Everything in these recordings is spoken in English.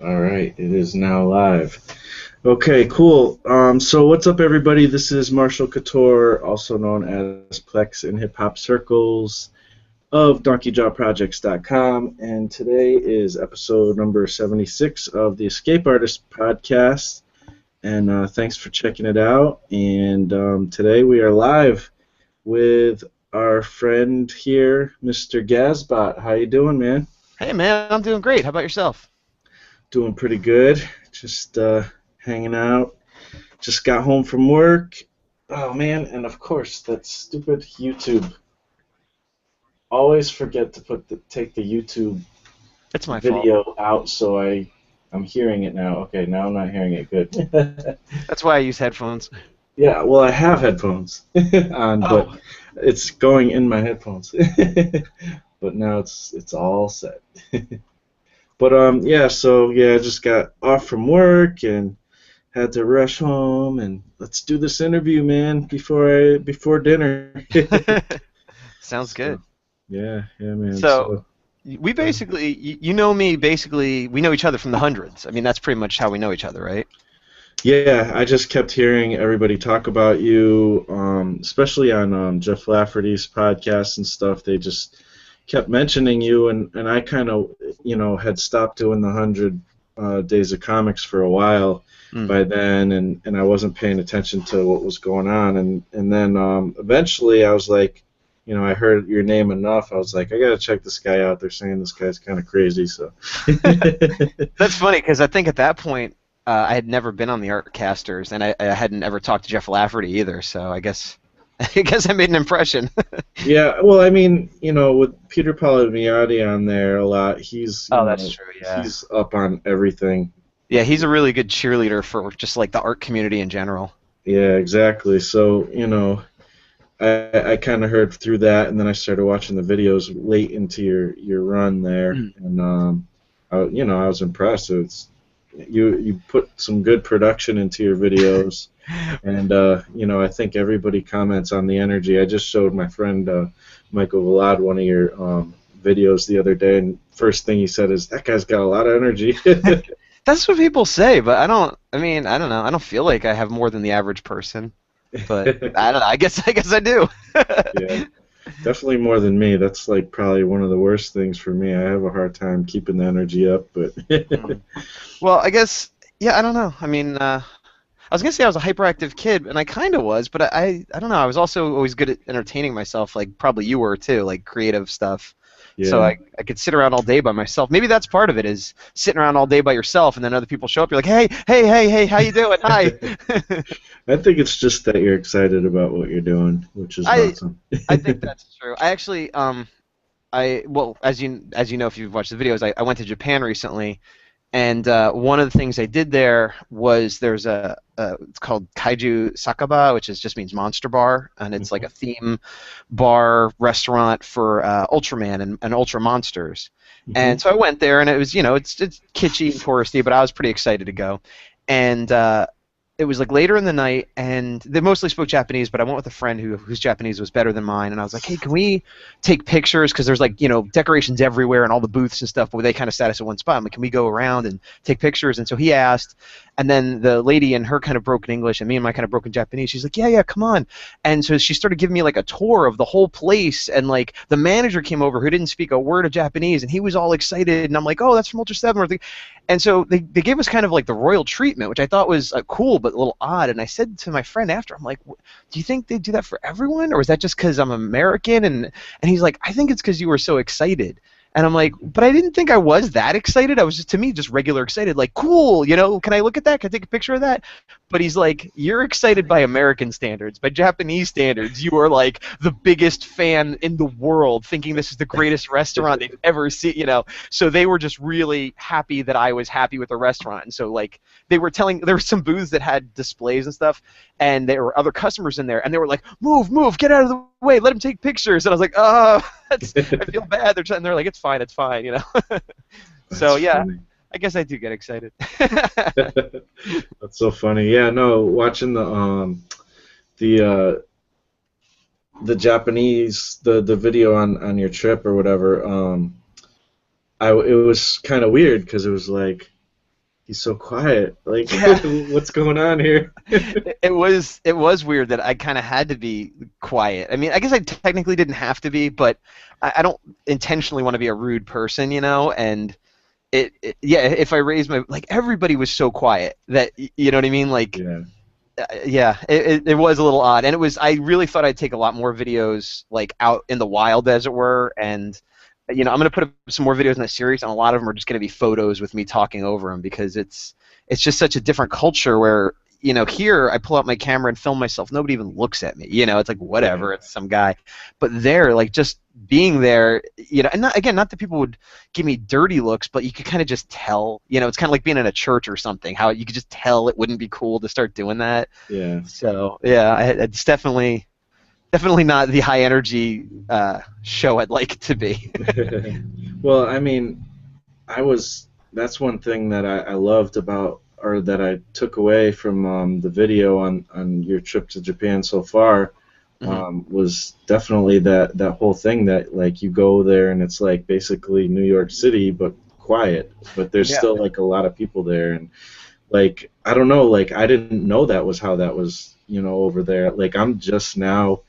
All right, it is now live. Okay, cool. So what's up, everybody? This is Marshall Couture, also known as Plex in hip hop circles of DonkeyJawProjects.com, and today is episode number 76 of the Escape Artist podcast. And thanks for checking it out. And today we are live with our friend here, Mr. Gaz Bot. How you doing, man? Hey man, I'm doing great. How about yourself? Doing pretty good. Just hanging out. Just got home from work. Oh man, and of course that stupid YouTube. Always forget to take the YouTube It's my fault. video out, so I'm hearing it now. Okay, now I'm not hearing it good. That's why I use headphones. Yeah, well I have headphones on, but Oh, it's going in my headphones. But now it's all set. But yeah, so yeah, I just got off from work and had to rush home and let's do this interview, man, before dinner. sounds So good. yeah, man. So So we basically, you know me, basically, we know each other from the hundreds. I mean, that's pretty much how we know each other, right? yeah, I just kept hearing everybody talk about you, especially on Jeff Lafferty's podcast and stuff. They just kept mentioning you, and I kind of, had stopped doing the 100 days of comics for a while Mm. by then, and I wasn't paying attention to what was going on, and then eventually I was like, I heard your name enough. I was like, I gotta check this guy out. They're saying this guy's kind of crazy, so. That's funny because I think at that point I had never been on the Artcasters, and I hadn't ever talked to Jeff Lafferty either. So I guess I guess I made an impression. Yeah, well, I mean, with Peter Palomiotti on there a lot, he's, Oh, that's true. Yeah. he's up on everything. Yeah, he's a really good cheerleader for just like the art community in general. Yeah, exactly. So, I kind of heard through that, and then I started watching the videos late into your run there, Mm. and I was impressed. You put some good production into your videos, and I think everybody comments on the energy. I just showed my friend Michael Vlad one of your videos the other day, and first thing he said is, "That guy's got a lot of energy." That's what people say, but I don't. I mean, I don't know. I don't feel like I have more than the average person, but I don't know. I guess I do. Yeah, definitely more than me. That's like probably one of the worst things for me. I have a hard time keeping the energy up, but Mm. Well, I guess. Yeah, I don't know. I mean, I was gonna say I was a hyperactive kid, and I kind of was, but I don't know. I was also always good at entertaining myself, like probably you were too, like creative stuff. So yeah. I could sit around all day by myself. Maybe that's part of it is sitting around all day by yourself, and then other people show up. You're like, hey, how you doing? Hi. I think it's just that you're excited about what you're doing, which is I awesome. I think that's true. I actually well, as you know if you've watched the videos, I went to Japan recently, and one of the things I did there was there's it's called Kaiju Sakaba, which just means monster bar, and it's like a theme bar restaurant for Ultraman and Ultra monsters. Hmm. And so I went there, and it was it's kitschy and touristy, but I was pretty excited to go. And it was like later in the night, and they mostly spoke Japanese, but I went with a friend whose Japanese was better than mine, and I was like, hey, can we take pictures? Because there's like, decorations everywhere and all the booths and stuff, but they kind of sat us at one spot. I'm like, can we go around and take pictures? And so he asked, and then the lady in her kind of broken English and me and my kind of broken Japanese, she's like, yeah, come on. And so she started giving me like a tour of the whole place, and like the manager came over who didn't speak a word of Japanese, and he was all excited, and I'm like, oh, that's from Ultra 7. And so they gave us kind of like the royal treatment, which I thought was cool but a little odd. And I said to my friend after, I'm like, do you think they do that for everyone, or is that just because I'm American? And he's like, I think it's because you were so excited. And I'm like, but I didn't think I was that excited. I was just, to me, just regular excited, like, cool, can I look at that? Can I take a picture of that? But he's like, you're excited by American standards. By Japanese standards, you are like the biggest fan in the world, thinking this is the greatest restaurant they've ever seen. So they were just really happy that I was happy with the restaurant. And so, like, there were some booths that had displays and stuff, and there were other customers in there, and they were like, move, get out of the way, let him take pictures. And I was like, oh, I feel bad. They're like, it's fine. So That's yeah, funny. I guess I do get excited. That's so funny. Yeah, no, watching the the Japanese the video on your trip or whatever. It was kind of weird because it was like he's so quiet. Like, Yeah. what's going on here? It was weird that I kind of had to be quiet. I mean, I guess I technically didn't have to be, but I don't intentionally want to be a rude person, and yeah, if I raise my, like, everybody was so quiet that you know what I mean, like, Yeah. yeah, it was a little odd, and I really thought I'd take a lot more videos, like, out in the wild, as it were, and I'm gonna put up some more videos in this series, and a lot of them are just gonna be photos with me talking over them, because it's just such a different culture where, here I pull out my camera and film myself, nobody even looks at me, it's like, Yeah. whatever, it's some guy, but there, like, just being there, and not that people would give me dirty looks, but you could kind of just tell, it's kind of like being in a church or something, how you could just tell it wouldn't be cool to start doing that. Yeah. So yeah, it's definitely not the high energy show I'd like it to be. Well, I mean, that's one thing that I loved about, or that I took away from the video on your trip to Japan so far, Hmm. was definitely that whole thing that, like, you go there and it's like basically New York City but quiet, but there's Yeah. still like a lot of people there, and like, I don't know, like, I didn't know that was how that was, over there. Like, I'm just now,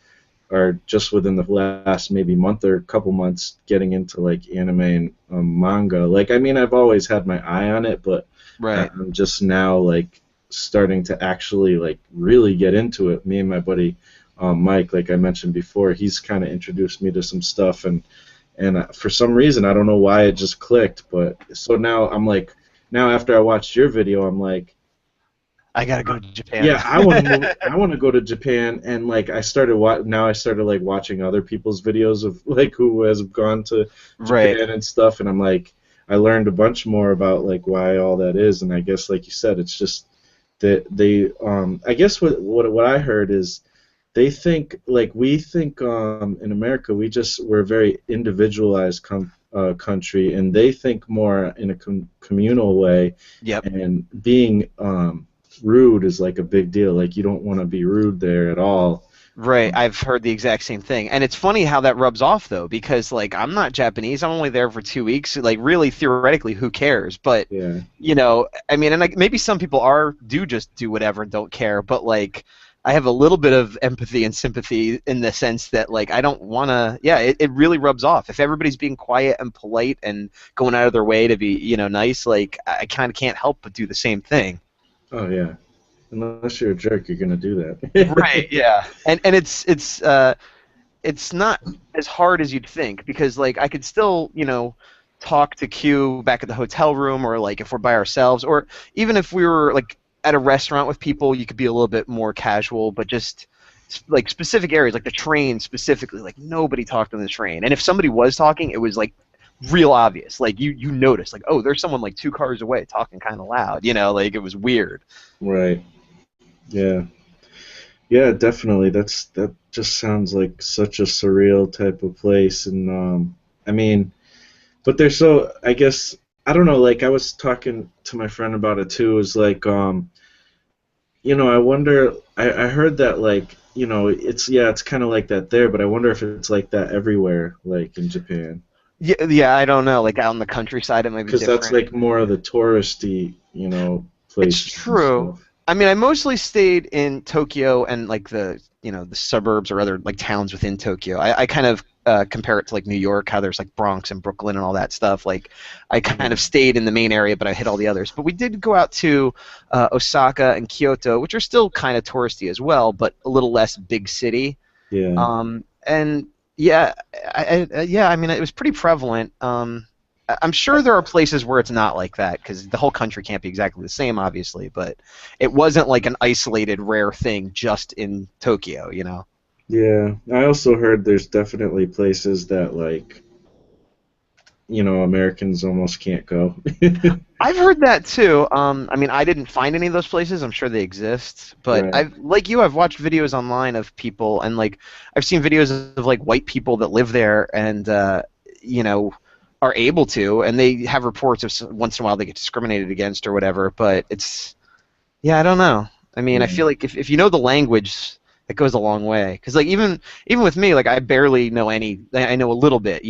or just within the last maybe month or couple months, getting into like anime and manga. Like, I mean, I've always had my eye on it, but Right. I'm just now like starting to actually like really get into it. Me and my buddy Mike, like I mentioned before, he's kind of introduced me to some stuff, and for some reason I don't know why it just clicked. But so now I'm like, now after I watched your video, I'm like, I gotta go to Japan. yeah, I want to move. I want to go to Japan, and like now I started like watching other people's videos of like who has gone to Right. Japan and stuff, and I'm like, I learned a bunch more about like why all that is, and I guess like you said, it's just that they I guess what I heard is they think like we think in America we're a very individualized country, and they think more in a communal way, Yep. and being rude is like a big deal. Like, you don't want to be rude there at all. Right. I've heard the exact same thing. And it's funny how that rubs off though, because like I'm not Japanese. I'm only there for 2 weeks. Like really theoretically, who cares? But Yeah. I mean, and like, maybe some people do just do whatever and don't care, but like I have a little bit of empathy and sympathy in the sense that like I don't want to, yeah, it really rubs off. If everybody's being quiet and polite and going out of their way to be, nice, like I kind of can't help but do the same thing. Oh yeah. Unless you're a jerk, you're gonna do that. Right, yeah. And it's not as hard as you'd think, because like I could still, talk to Q back at the hotel room, or like if we're by ourselves, or even if we were like at a restaurant with people, you could be a little bit more casual, but just like specific areas, like the train specifically, like nobody talked on the train. And if somebody was talking, it was like real obvious. Like you notice, like, oh, there's someone like 2 cars away talking kind of loud, like it was weird. Right. Yeah. Yeah, definitely. That just sounds like such a surreal type of place, and I mean, but they're so. I guess I don't know. Like, I was talking to my friend about it too. Is like, I wonder. I heard that, like, it's kind of like that there, but I wonder if it's like that everywhere, like in Japan, Yeah, yeah, I don't know. Like out in the countryside, it might be because that's different. like more of the touristy, It's places and true. stuff. I mean, I mostly stayed in Tokyo and like the suburbs or other like towns within Tokyo. I kind of compare it to like New York, how there's like Bronx and Brooklyn and all that stuff. Like I kind Yeah. of stayed in the main area, but I hit all the others. But we did go out to Osaka and Kyoto, which are still kind of touristy as well, but a little less big city. Yeah. And yeah, yeah, I mean, it was pretty prevalent. I'm sure there are places where it's not like that, because the whole country can't be exactly the same, obviously. But it wasn't like an isolated, rare thing just in Tokyo. Yeah, I also heard there's definitely places that, like, Americans almost can't go. I've heard that too. I mean, I didn't find any of those places. I'm sure they exist, but Right. I've watched videos online of people, and like I've seen videos of like white people that live there, and you know, are able to, and they have reports of once in a while they get discriminated against or whatever. But it's, yeah, I don't know. I mean, I Yeah. feel like if you know the language, It goes a long way. Because like even with me, like I barely know any. I know a little bit,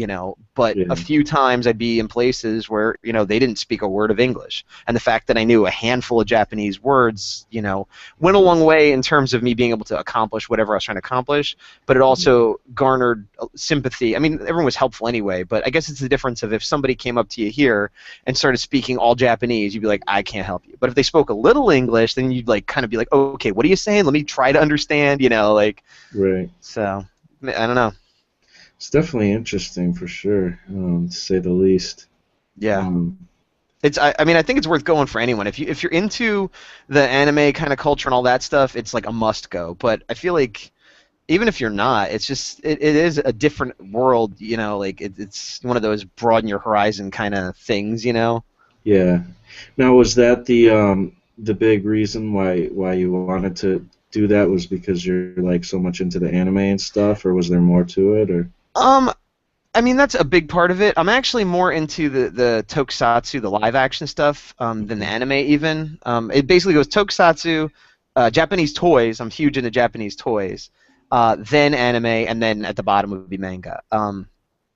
but a Yeah. few times I'd be in places where they didn't speak a word of English, and the fact that I knew a handful of Japanese words, went a long way in terms of me being able to accomplish whatever I was trying to accomplish. But it also garnered sympathy. I mean, everyone was helpful anyway, but I guess it's the difference of if somebody came up to you here and started speaking all Japanese, you'd be like, I can't help you. But if they spoke a little English, then you'd like kind of be like, oh, okay, what are you saying? Let me try to understand, like. Right. So I don't know. It's definitely interesting for sure, to say the least. Yeah. Um, I mean, I think it's worth going for anyone. If you're into the anime kind of culture and all that stuff, it's like a must go. But I feel like even if you're not, it's just it is a different world, like it's one of those broaden your horizon kind of things. yeah. Now, was that the big reason why you wanted to do that was because you're like so much into the anime and stuff, or was there more to it, or? Um, I mean, that's a big part of it. I'm actually more into the tokusatsu, the live action stuff, than the anime even. It basically goes tokusatsu, Japanese toys. I'm huge into Japanese toys. Then anime, and then at the bottom would be manga.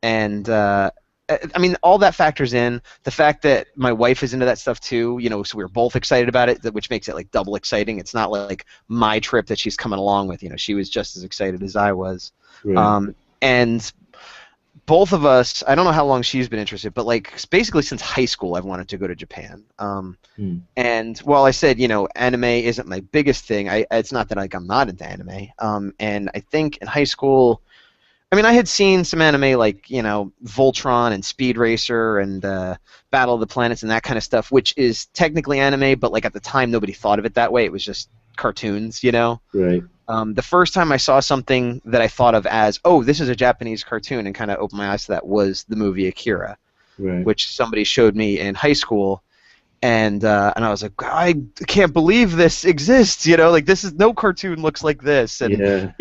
And I mean, all that factors in. The fact that my wife is into that stuff too, so we're both excited about it, which makes it like double exciting. It's not like my trip that she's coming along with. She was just as excited as I was. Right. And both of us, I don't know how long she's been interested, but like basically since high school, I've wanted to go to Japan. Hmm. And while I said, anime isn't my biggest thing, it's not that like I'm not into anime. And I think in high school, I mean, I had seen some anime like, Voltron and Speed Racer and Battle of the Planets and that kind of stuff, which is technically anime, but like at the time nobody thought of it that way. It was just cartoons. Right. The first time I saw something that I thought of as, oh, this is a Japanese cartoon, and kind of opened my eyes to that was the movie Akira, Right. which somebody showed me in high school, and I was like, I can't believe this exists, like this is no cartoon looks like this, and Yeah.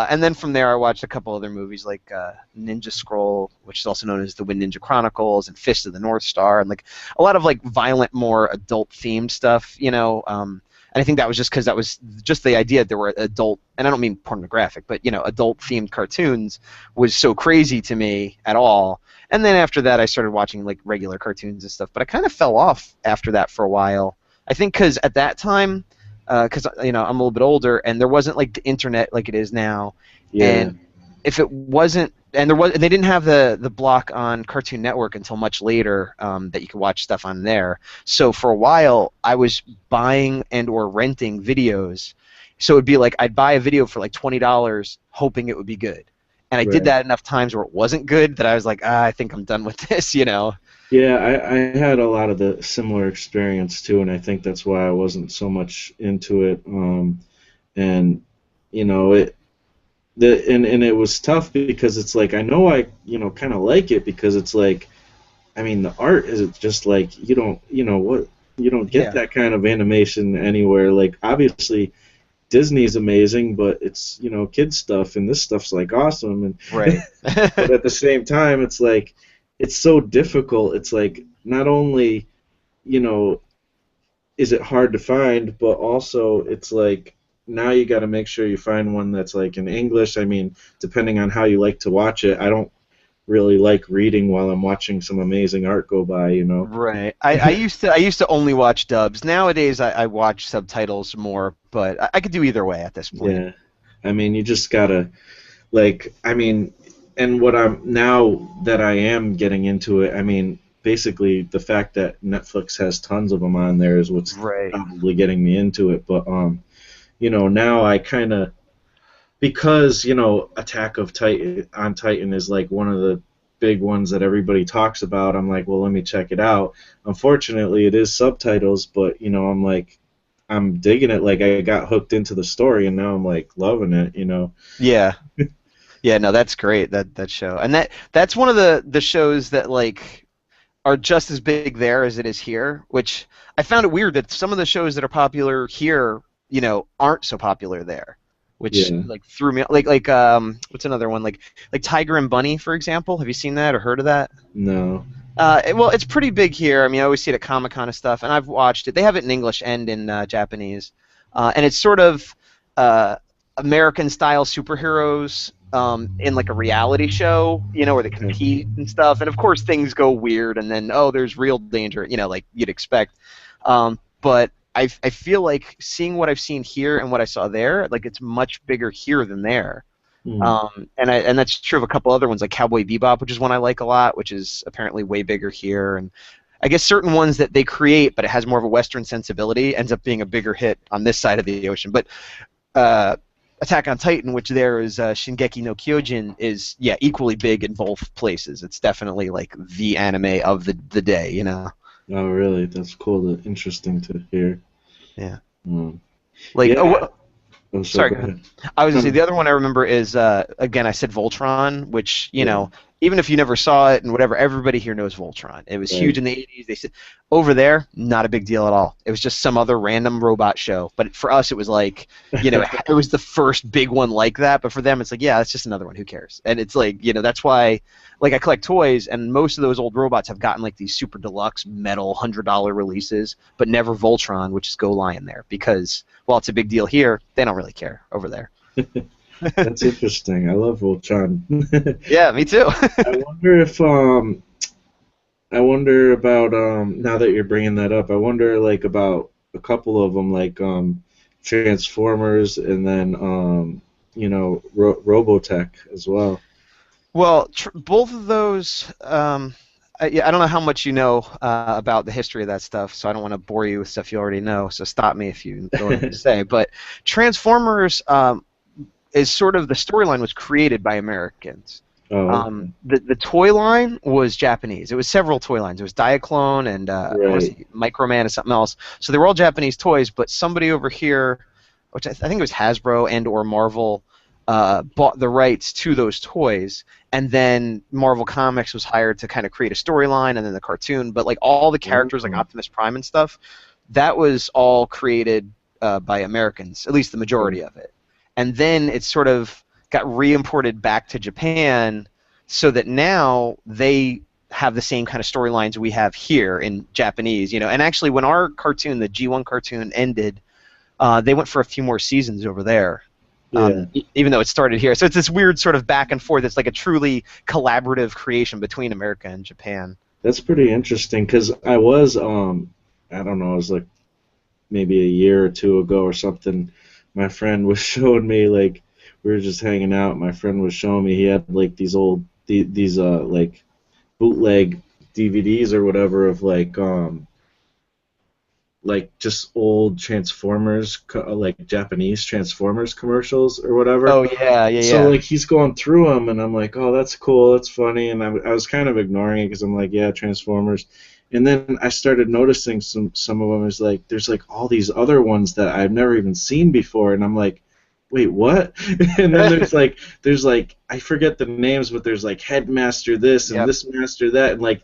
and then from there I watched a couple other movies like Ninja Scroll, which is also known as The Wind Ninja Chronicles, and Fist of the North Star, and like a lot of like violent, more adult themed stuff. And I think that was just because that was just the idea that there were adult, and I don't mean pornographic, but adult-themed cartoons was so crazy to me at all. And then after that, I started watching like regular cartoons and stuff. But I kind of fell off after that for a while. I think because at that time, because I'm a little bit older, and there wasn't like the internet like it is now, Yeah. and if it wasn't, and they didn't have the block on Cartoon Network until much later that you could watch stuff on there. So for a while, I was buying and or renting videos. So it'd be like I'd buy a video for like $20, hoping it would be good. And I did Right. that enough times where it wasn't good that I was like, I think I'm done with this. Yeah, I had a lot of the similar experience too, and I think that's why I wasn't so much into it. And it and it was tough because it's like I know I kind of like it because it's like I mean the art is just like you don't get Yeah. that kind of animation anywhere. Like obviously Disney's amazing, but it's kids stuff, and this stuff's like awesome. And Right. but at the same time, it's like it's so difficult. It's like not only you know is it hard to find, but also it's like now you got to make sure you find one that's like in English. I mean, depending on how you like to watch it, I don't really like reading while I'm watching some amazing art go by. Right. I used to only watch dubs. Nowadays I watch subtitles more, but I could do either way at this point. Yeah. I mean, you just gotta like I mean, and what I'm now that I am getting into it, I mean, basically the fact that Netflix has tons of them on there is what's Right. probably getting me into it. But now I kind of because Attack of Titan on Titan is like one of the big ones that everybody talks about. I'm like, well, let me check it out. Unfortunately, it is subtitles, but I'm like, I'm digging it. Like I got hooked into the story, and now I'm like loving it. Yeah. Yeah, no, that's great, that show. And that's one of the shows that like are just as big there as it is here, which I found it weird that some of the shows that are popular here, aren't so popular there, which Yeah. like threw me like what's another one like Tiger and Bunny, for example. Have you seen that or heard of that? No. Well, it's pretty big here. I mean, I always see it at Comic-Con and stuff, and I've watched it. They have it in English and in Japanese, and it's sort of uh, American-style superheroes in like a reality show, where they Okay. compete and stuff. And of course, things go weird, and then there's real danger, like you'd expect. But I feel like seeing what I've seen here and what I saw there, like it's much bigger here than there. Hmm. And that's true of a couple other ones, like Cowboy Bebop, which is one I like a lot, which is apparently way bigger here. And I guess certain ones that they create, but it has more of a Western sensibility, ends up being a bigger hit on this side of the ocean. But uh, Attack on Titan, which there is Shingeki no Kyojin, is equally big in both places. It's definitely like the anime of the day. Oh, really? That's cool. Interesting to hear. Yeah. Um, Like, yeah. Oh, so sorry, go go ahead. ahead. I was gonna say No, the other one I remember is again I said Voltron, which yeah. even if you never saw it and whatever, everybody here knows Voltron. It was huge Right. in the '80s. They said over there, not a big deal at all. It was just some other random robot show. But for us, it was like it was the first big one like that. But for them, it's like it's just another one. Who cares? And it's like that's why like I collect toys, and most of those old robots have gotten like these super deluxe metal $100 releases, but never Voltron, which is Go Lion there because while it's a big deal here, they don't really care over there. That's interesting. I love Voltron. Yeah, me too. I wonder if I wonder about now that you're bringing that up. I wonder like about a couple of them like Transformers and then Robotech as well. Well, both of those. I don't know how much you know about the history of that stuff, so I don't want to bore you with stuff you already know. So stop me if you know what I'm going to say. But Transformers is sort of the storyline was created by Americans. Oh, The toy line was Japanese. It was several toy lines. It was Diaclone and I want to right. say Microman and something else. So they were all Japanese toys, but somebody over here, which I think it was Hasbro and or Marvel, bought the rights to those toys, and then Marvel Comics was hired to kind of create a storyline and then the cartoon. But like all the characters, like Oh, Optimus Prime and stuff, that was all created by Americans, at least the majority of it. And then it sort of got re-imported back to Japan, so that now they have the same kind of storylines we have here in Japanese. And actually, when our cartoon, the G1 cartoon, ended, they went for a few more seasons over there yeah. even though it started here. So it's this weird sort of back and forth. It's like a truly collaborative creation between America and Japan. That's pretty interesting because I was I don't know, it was like maybe a year or two ago or something. My friend was showing me like we were just hanging out. My friend was showing me he had like these old these like bootleg DVDs or whatever of like just old Transformers like Japanese Transformers commercials or whatever. Oh yeah, yeah, So yeah. like he's going through them, and I'm like, oh, that's cool, that's funny, and I was kind of ignoring it because I'm like, yeah, Transformers, and then I started noticing some of them is like there's like all these other ones that I've never even seen before, and I'm like, wait, what? And then there's like I forget the names, but there's like Headmaster this and Yep. this Master that, and like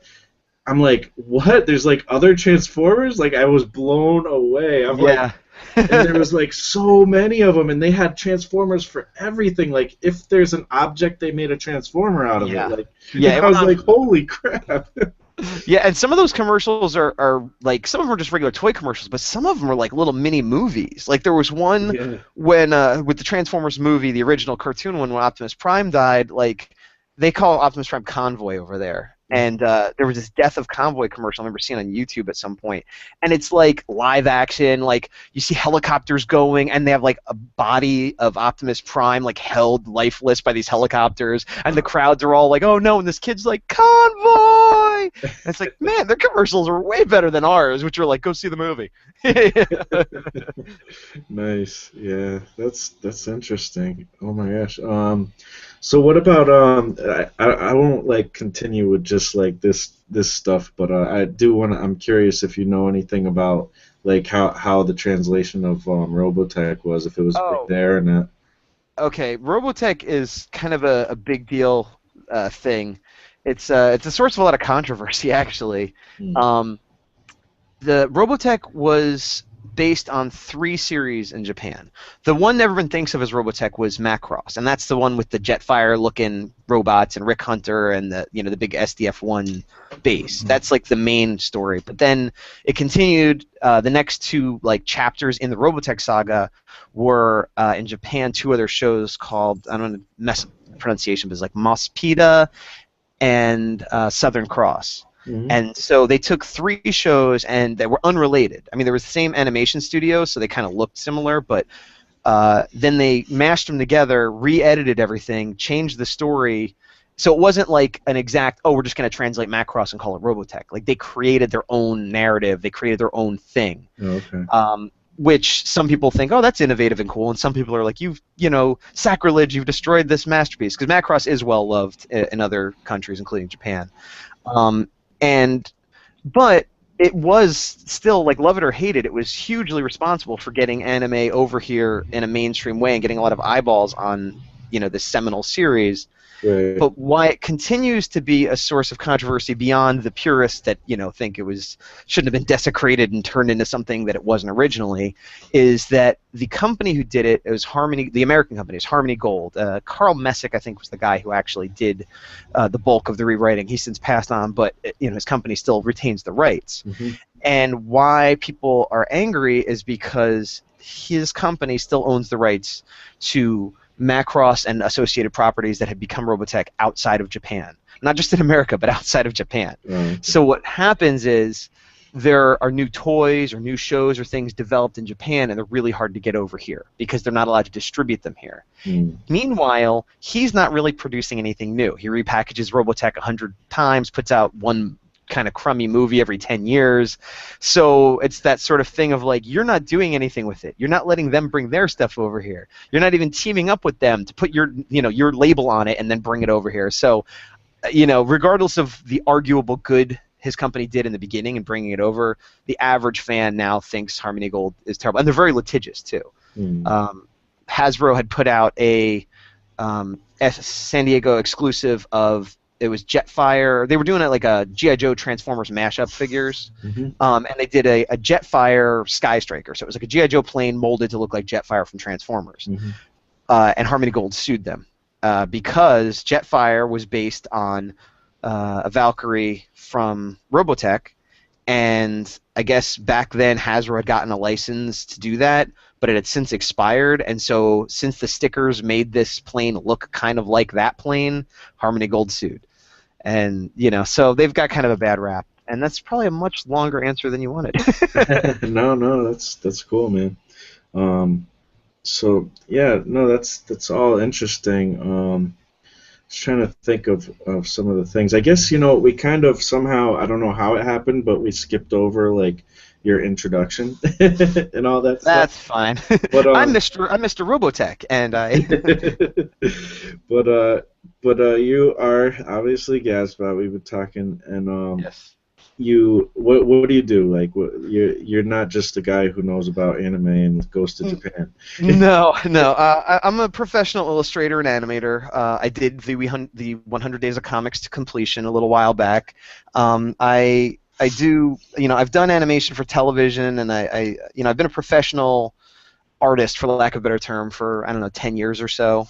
I'm like, what? There's like other Transformers? Like I was blown away. I'm like, Yeah. and there was like so many of them, and they had transformers for everything. Like if there's an object, they made a transformer out of it. Yeah. Like, Yeah, and it I went was on. like, holy crap! Yeah, and some of those commercials are like some of them are just regular toy commercials, but some of them are like little mini movies. Like there was one Yeah. when with the Transformers movie, the original cartoon one, when Optimus Prime died, like they call Optimus Prime Convoy over there. And there was this Death of Convoy commercial I remember seeing on YouTube at some point, and it's like live action, like you see helicopters going, and they have like a body of Optimus Prime like held lifeless by these helicopters, and the crowds are all like, "Oh no!" and this kid's like, "Convoy!" And it's like, man, their commercials are way better than ours, which are like, "Go see the movie." Nice. Yeah, that's interesting. Oh my gosh. So what about I won't like continue with just like this stuff, but I do want to. I'm curious if you know anything about like how the translation of Robotech was, if it was big Oh, there or not. okay. Robotech is kind of a big deal thing. It's a source of a lot of controversy, actually. Hmm. Um, the Robotech was based on 3 series in Japan. The one everyone thinks of as Robotech was Macross, and that's the one with the Jetfire-looking robots and Rick Hunter and the big SDF-1 base. That's like the main story. But then it continued. The next 2 like chapters in the Robotech saga were in Japan 2 other shows called, I don't know, mess up the pronunciation, but it's like Mospita and Southern Cross. Mm-hmm. And so they took 3 shows and they were unrelated. I mean, there was the same animation studio, so they kind of looked similar, but then they mashed them together, re-edited everything, changed the story. So it wasn't like an exact, oh, we're just going to translate Macross and call it Robotech. Like, they created their own narrative. They created their own thing. Oh, okay. Which some people think, oh, that's innovative and cool, and some people are like, sacrilege, you've destroyed this masterpiece, because Macross is well loved in other countries, including Japan. But it was still, like, love it or hate it, it was hugely responsible for getting anime over here in a mainstream way and getting a lot of eyeballs on, this seminal series. Right. But why it continues to be a source of controversy beyond the purists that think shouldn't have been desecrated and turned into something that it wasn't originally, is that the company who did it was Harmony. The American company is Harmony Gold. Carl Messick, I think, was the guy who actually did the bulk of the rewriting. He's since passed on, but his company still retains the rights. Mm-hmm. And why people are angry is because his company still owns the rights to Macross and associated properties that had become Robotech outside of Japan. Not just in America, but outside of Japan. Right. So what happens is there are new toys or new shows or things developed in Japan, and they're really hard to get over here because they're not allowed to distribute them here. Mm. Meanwhile, he's not really producing anything new. He repackages Robotech 100 times, puts out one kind of crummy movie every 10 years. So it's that sort of thing of like, you're not doing anything with it. You're not letting them bring their stuff over here. You're not even teaming up with them to put your label on it and then bring it over here. So, regardless of the arguable good his company did in the beginning and bringing it over, the average fan now thinks Harmony Gold is terrible. And they're very litigious too. Mm. Hasbro had put out a San Diego exclusive of, it was Jetfire. They were doing it like a G.I. Joe Transformers mashup figures. Mm-hmm. And they did a Jetfire Sky Striker. So it was like a G.I. Joe plane molded to look like Jetfire from Transformers. Mm-hmm. And Harmony Gold sued them because Jetfire was based on a Valkyrie from Robotech. And I guess back then Hasbro had gotten a license to do that, but it had since expired, and so since the stickers made this plane look kind of like that plane, Harmony Gold sued. And, so they've got kind of a bad rap. And that's probably a much longer answer than you wanted. No, that's cool, man. So, yeah, no, that's all interesting. Just trying to think of some of the things. I guess, we kind of somehow, I don't know how it happened, but we skipped over, like, your introduction and all that stuff. That's fine. But, I'm Mr. Robotech, and I... But you are obviously Gaz Bot. We've been talking, and yes. What do you do? Like, you're not just a guy who knows about anime and goes to Japan. No. I'm a professional illustrator and animator. I did the 100 Days of Comics to completion a little while back. I do, I've done animation for television, and I've been a professional artist, for lack of a better term, for, 10 years or so.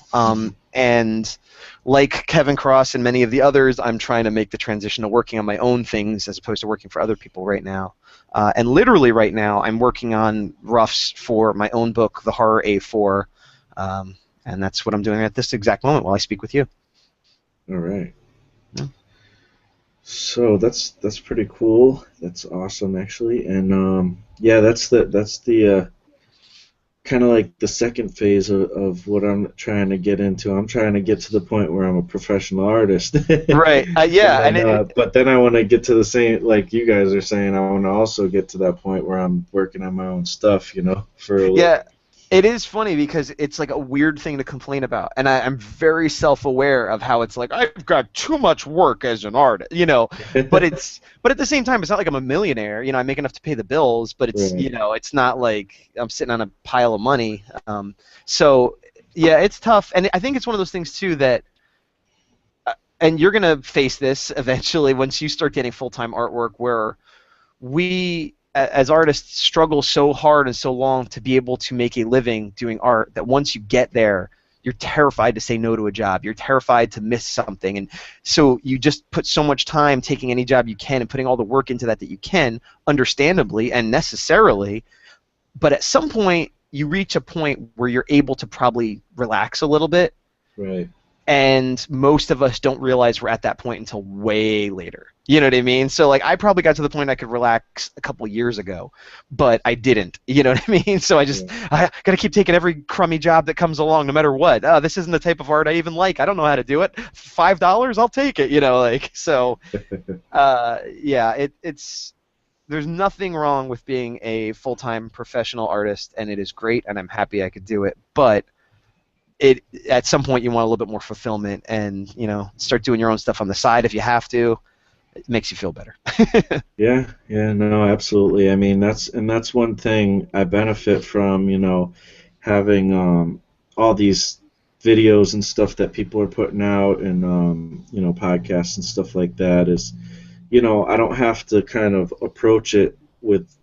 And like Kevin Cross and many of the others, I'm trying to make the transition to working on my own things as opposed to working for other people right now. And literally right now, I'm working on roughs for my own book, The Horror A4, and that's what I'm doing at this exact moment while I speak with you. All right. Yeah. So that's pretty cool. That's awesome, actually. And that's the kind of like the second phase of what I'm trying to get into. I'm trying to get to the point where I'm a professional artist. Right. Yeah. But then I want to get to the same, like you guys are saying, I want to also get to that point where I'm working on my own stuff, Yeah. It is funny because it's like a weird thing to complain about, and I'm very self-aware of how it's like, I've got too much work as an artist, but at the same time, it's not like I'm a millionaire, I make enough to pay the bills, but it's, Right. It's not like I'm sitting on a pile of money. So yeah, it's tough, and I think it's one of those things too that, and you're gonna face this eventually once you start getting full-time artwork, where we as artists struggle so hard and so long to be able to make a living doing art that once you get there, you're terrified to say no to a job. You're terrified to miss something. And so you just put so much time taking any job you can and putting all the work into that you can, understandably and necessarily. But at some point, you reach a point where you're able to probably relax a little bit. Right. And most of us don't realize we're at that point until way later. You know what I mean? So like I probably got to the point I could relax a couple years ago, but I didn't. You know what I mean? So I got to keep taking every crummy job that comes along, no matter what. Oh, this isn't the type of art I even like. I don't know how to do it. $5, I'll take it. You know, like so. Yeah, it's there's nothing wrong with being a full-time professional artist, and it is great, and I'm happy I could do it, but at some point you want a little bit more fulfillment and, you know, start doing your own stuff on the side if you have to. It makes you feel better. Yeah, no, absolutely. I mean, that's one thing I benefit from, you know, having all these videos and stuff that people are putting out and you know, podcasts and stuff like that is, you know, I don't have to kind of approach it with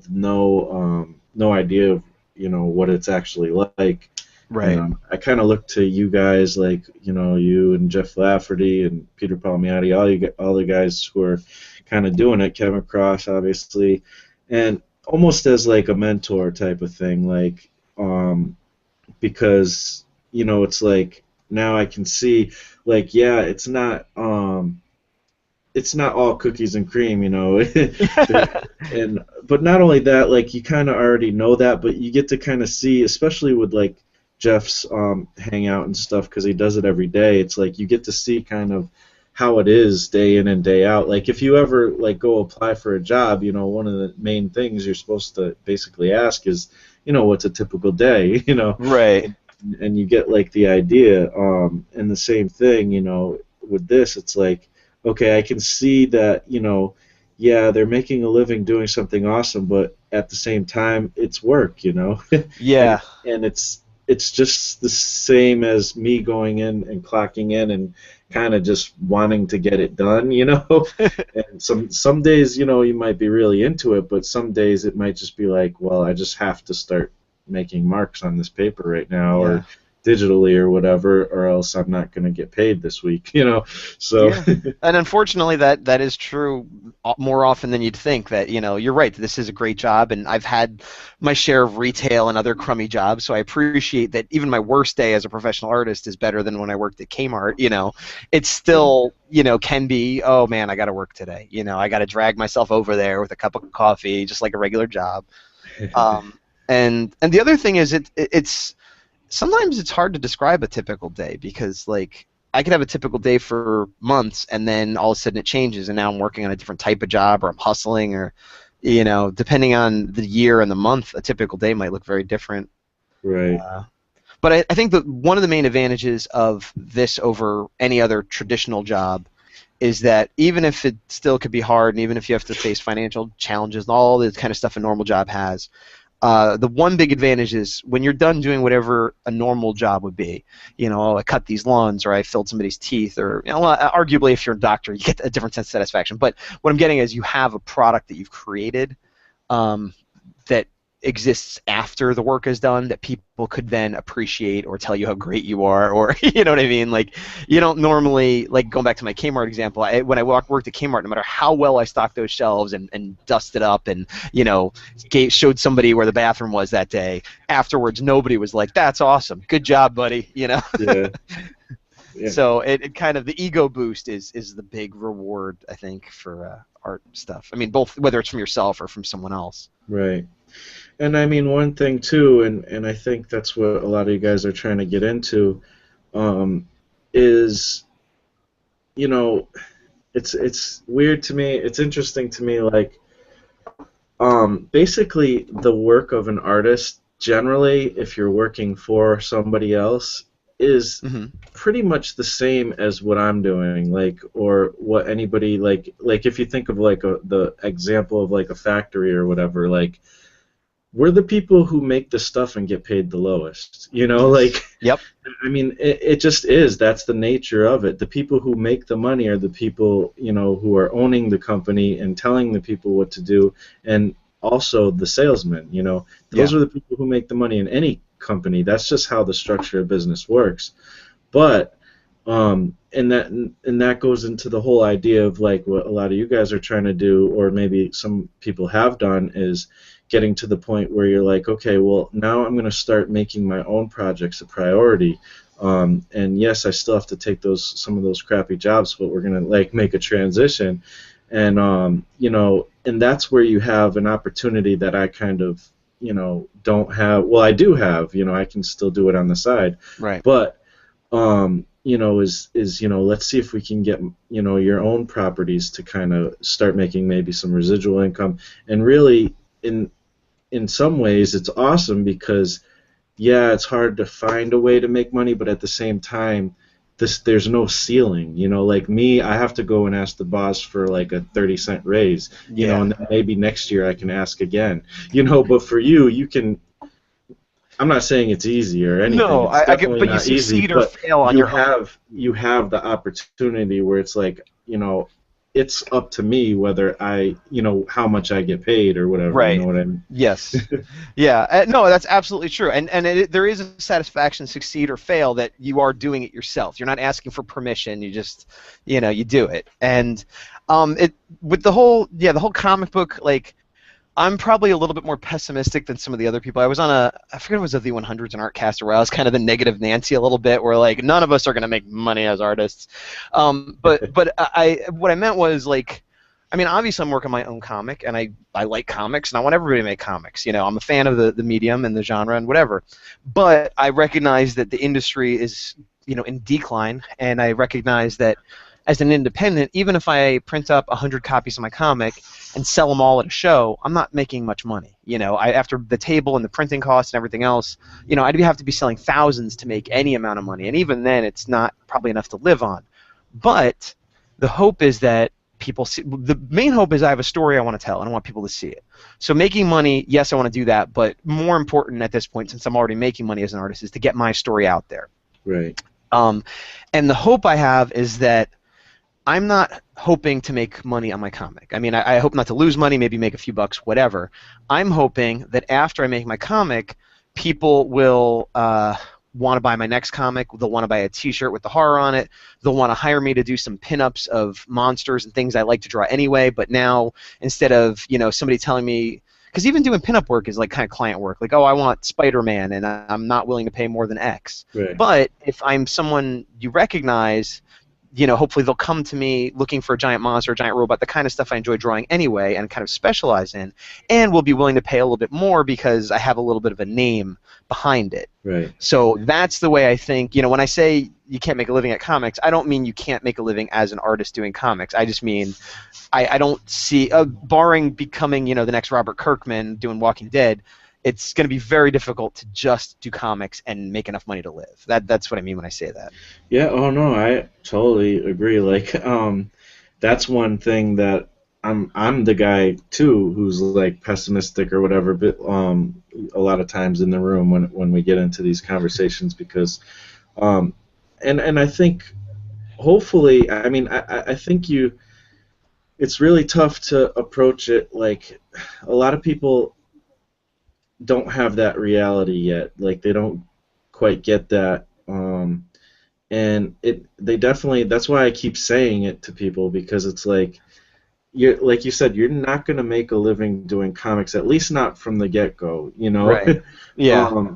no idea of, you know, what it's actually like. Right. I kind of look to you guys, like, you know, you and Jeff Lafferty and Peter Palmiotti, all the guys who are kind of doing it, Kevin Cross, obviously, and almost as like a mentor type of thing, like, because, you know, it's like now I can see, like, yeah, it's not all cookies and cream, you know, and but not only that, like, you kind of already know that, but you get to kind of see, especially with like Jeff's hangout and stuff, because he does it every day. It's like you get to see kind of how it is day in and day out. Like if you ever like go apply for a job, you know, one of the main things you're supposed to basically ask is, you know, what's a typical day, you know, right? And you get like the idea. And the same thing, you know, with this, it's like, okay, I can see that, you know, yeah, they're making a living doing something awesome, but at the same time, it's work, you know. Yeah. and it's just the same as me going in and clocking in and kind of just wanting to get it done, you know. And some days, you know, you might be really into it, but some days it might just be like, well, I just have to start making marks on this paper right now, or digitally or whatever, or else I'm not going to get paid this week, you know. So and unfortunately that is true more often than you'd think. That, you know, you're right, this is a great job, and I've had my share of retail and other crummy jobs, so I appreciate that even my worst day as a professional artist is better than when I worked at Kmart. You know, it's still, you know, can be, oh man, I got to work today, you know, I got to drag myself over there with a cup of coffee just like a regular job. And the other thing is it's sometimes it's hard to describe a typical day, because like I could have a typical day for months and then all of a sudden it changes and now I'm working on a different type of job, or I'm hustling, or, you know, depending on the year and the month, a typical day might look very different. Right. But I think that one of the main advantages of this over any other traditional job is that even if it still could be hard, and even if you have to face financial challenges and all the kind of stuff a normal job has, the one big advantage is when you're done doing whatever a normal job would be, you know, oh, I cut these lawns, or I filled somebody's teeth, or, you know, arguably if you're a doctor, you get a different sense of satisfaction. But what I'm getting is you have a product that you've created that exists after the work is done, that people could then appreciate or tell you how great you are, or you know what I mean? Like, you don't normally, like going back to my Kmart example, when I worked at Kmart, no matter how well I stocked those shelves and dusted up and, you know, showed somebody where the bathroom was that day, afterwards nobody was like, that's awesome, good job, buddy, you know? Yeah. So it kind of, the ego boost is the big reward, I think, for art stuff. I mean, both, whether it's from yourself or from someone else. Right. And I mean, one thing too, and I think that's what a lot of you guys are trying to get into, is, you know, it's weird to me. It's interesting to me, like, basically the work of an artist, generally, if you're working for somebody else, is pretty much the same as what I'm doing, like, or what anybody, like if you think of like the example of like a factory or whatever, like, we're the people who make the stuff and get paid the lowest, you know, like, yep. I mean, it just is. That's the nature of it. The people who make the money are the people, you know, who are owning the company and telling the people what to do. And also the salesmen. You know, Yeah. those are the people who make the money in any company. That's just how the structure of business works. But and that goes into the whole idea of like what a lot of you guys are trying to do, or maybe some people have done, is getting to the point where you're like, okay, well, now I'm going to start making my own projects a priority. And yes, I still have to take some of those crappy jobs, but we're going to like make a transition. And you know, and that's where you have an opportunity that I kind of, you know, don't have. Well, I do have. You know, I can still do it on the side, Right. but you know, is you know, let's see if we can get, you know, your own properties to kind of start making maybe some residual income. And really, in some ways, it's awesome because yeah, it's hard to find a way to make money, but at the same time, there's no ceiling. You know, like me, I have to go and ask the boss for like a 30-cent raise. You know, Yeah. and then maybe next year I can ask again. You know, but for you, you can. I'm not saying it's easy or anything. No, It's I get, definitely but you not easy, succeed or but fail on your own. you have the opportunity where it's like, you know, it's up to me whether I, you know, how much I get paid or whatever. You Right. know what I mean? Yes. Yeah. No, that's absolutely true. And there is a satisfaction, succeed or fail, that you are doing it yourself. You're not asking for permission. You just, you know, you do it. And it with the whole comic book, like, I'm probably a little bit more pessimistic than some of the other people. I was on I forget if it was a V100s and Artcaster, where I was kind of the negative Nancy a little bit, where like none of us are going to make money as artists. But what I meant was, like, I mean, obviously I'm working my own comic, and I like comics, and I want everybody to make comics. You know, I'm a fan of the medium and the genre and whatever. But I recognize that the industry is, you know, in decline, and I recognize that as an independent, even if I print up 100 copies of my comic and sell them all at a show, I'm not making much money. You know, after the table and the printing costs and everything else, you know, I'd have to be selling thousands to make any amount of money, and even then, it's not probably enough to live on. But the hope is that people see. The main hope is I have a story I want to tell, and I want people to see it. So making money, yes, I want to do that, but more important at this point, since I'm already making money as an artist, is to get my story out there. Right. And the hope I have is that I'm not hoping to make money on my comic. I mean, I hope not to lose money, maybe make a few bucks, whatever. I'm hoping that after I make my comic, people will want to buy my next comic. They'll want to buy a T-shirt with the horror on it. They'll want to hire me to do some pinups of monsters and things I like to draw anyway. But now, instead of, you know, somebody telling me, because even doing pinup work is like kind of client work. Like, oh, I want Spider-Man, and I'm not willing to pay more than X. Right. But if I'm someone you recognize, you know, hopefully they'll come to me looking for a giant monster, a giant robot, the kind of stuff I enjoy drawing anyway and kind of specialize in, and will be willing to pay a little bit more because I have a little bit of a name behind it. Right. So that's the way I think, you know, when I say you can't make a living at comics, I don't mean you can't make a living as an artist doing comics. I just mean I don't see, barring becoming, you know, the next Robert Kirkman doing Walking Dead, it's going to be very difficult to just do comics and make enough money to live. That's what I mean when I say that. Yeah. Oh no, I totally agree. Like, that's one thing that I'm the guy too who's like pessimistic or whatever. But a lot of times in the room when we get into these conversations, because and I think hopefully, I mean, I think it's really tough to approach it. Like, a lot of people don't have that reality yet. Like, they don't quite get that. And they definitely, that's why I keep saying it to people, because it's like, like you said, you're not going to make a living doing comics, at least not from the get-go, you know. Right. Yeah.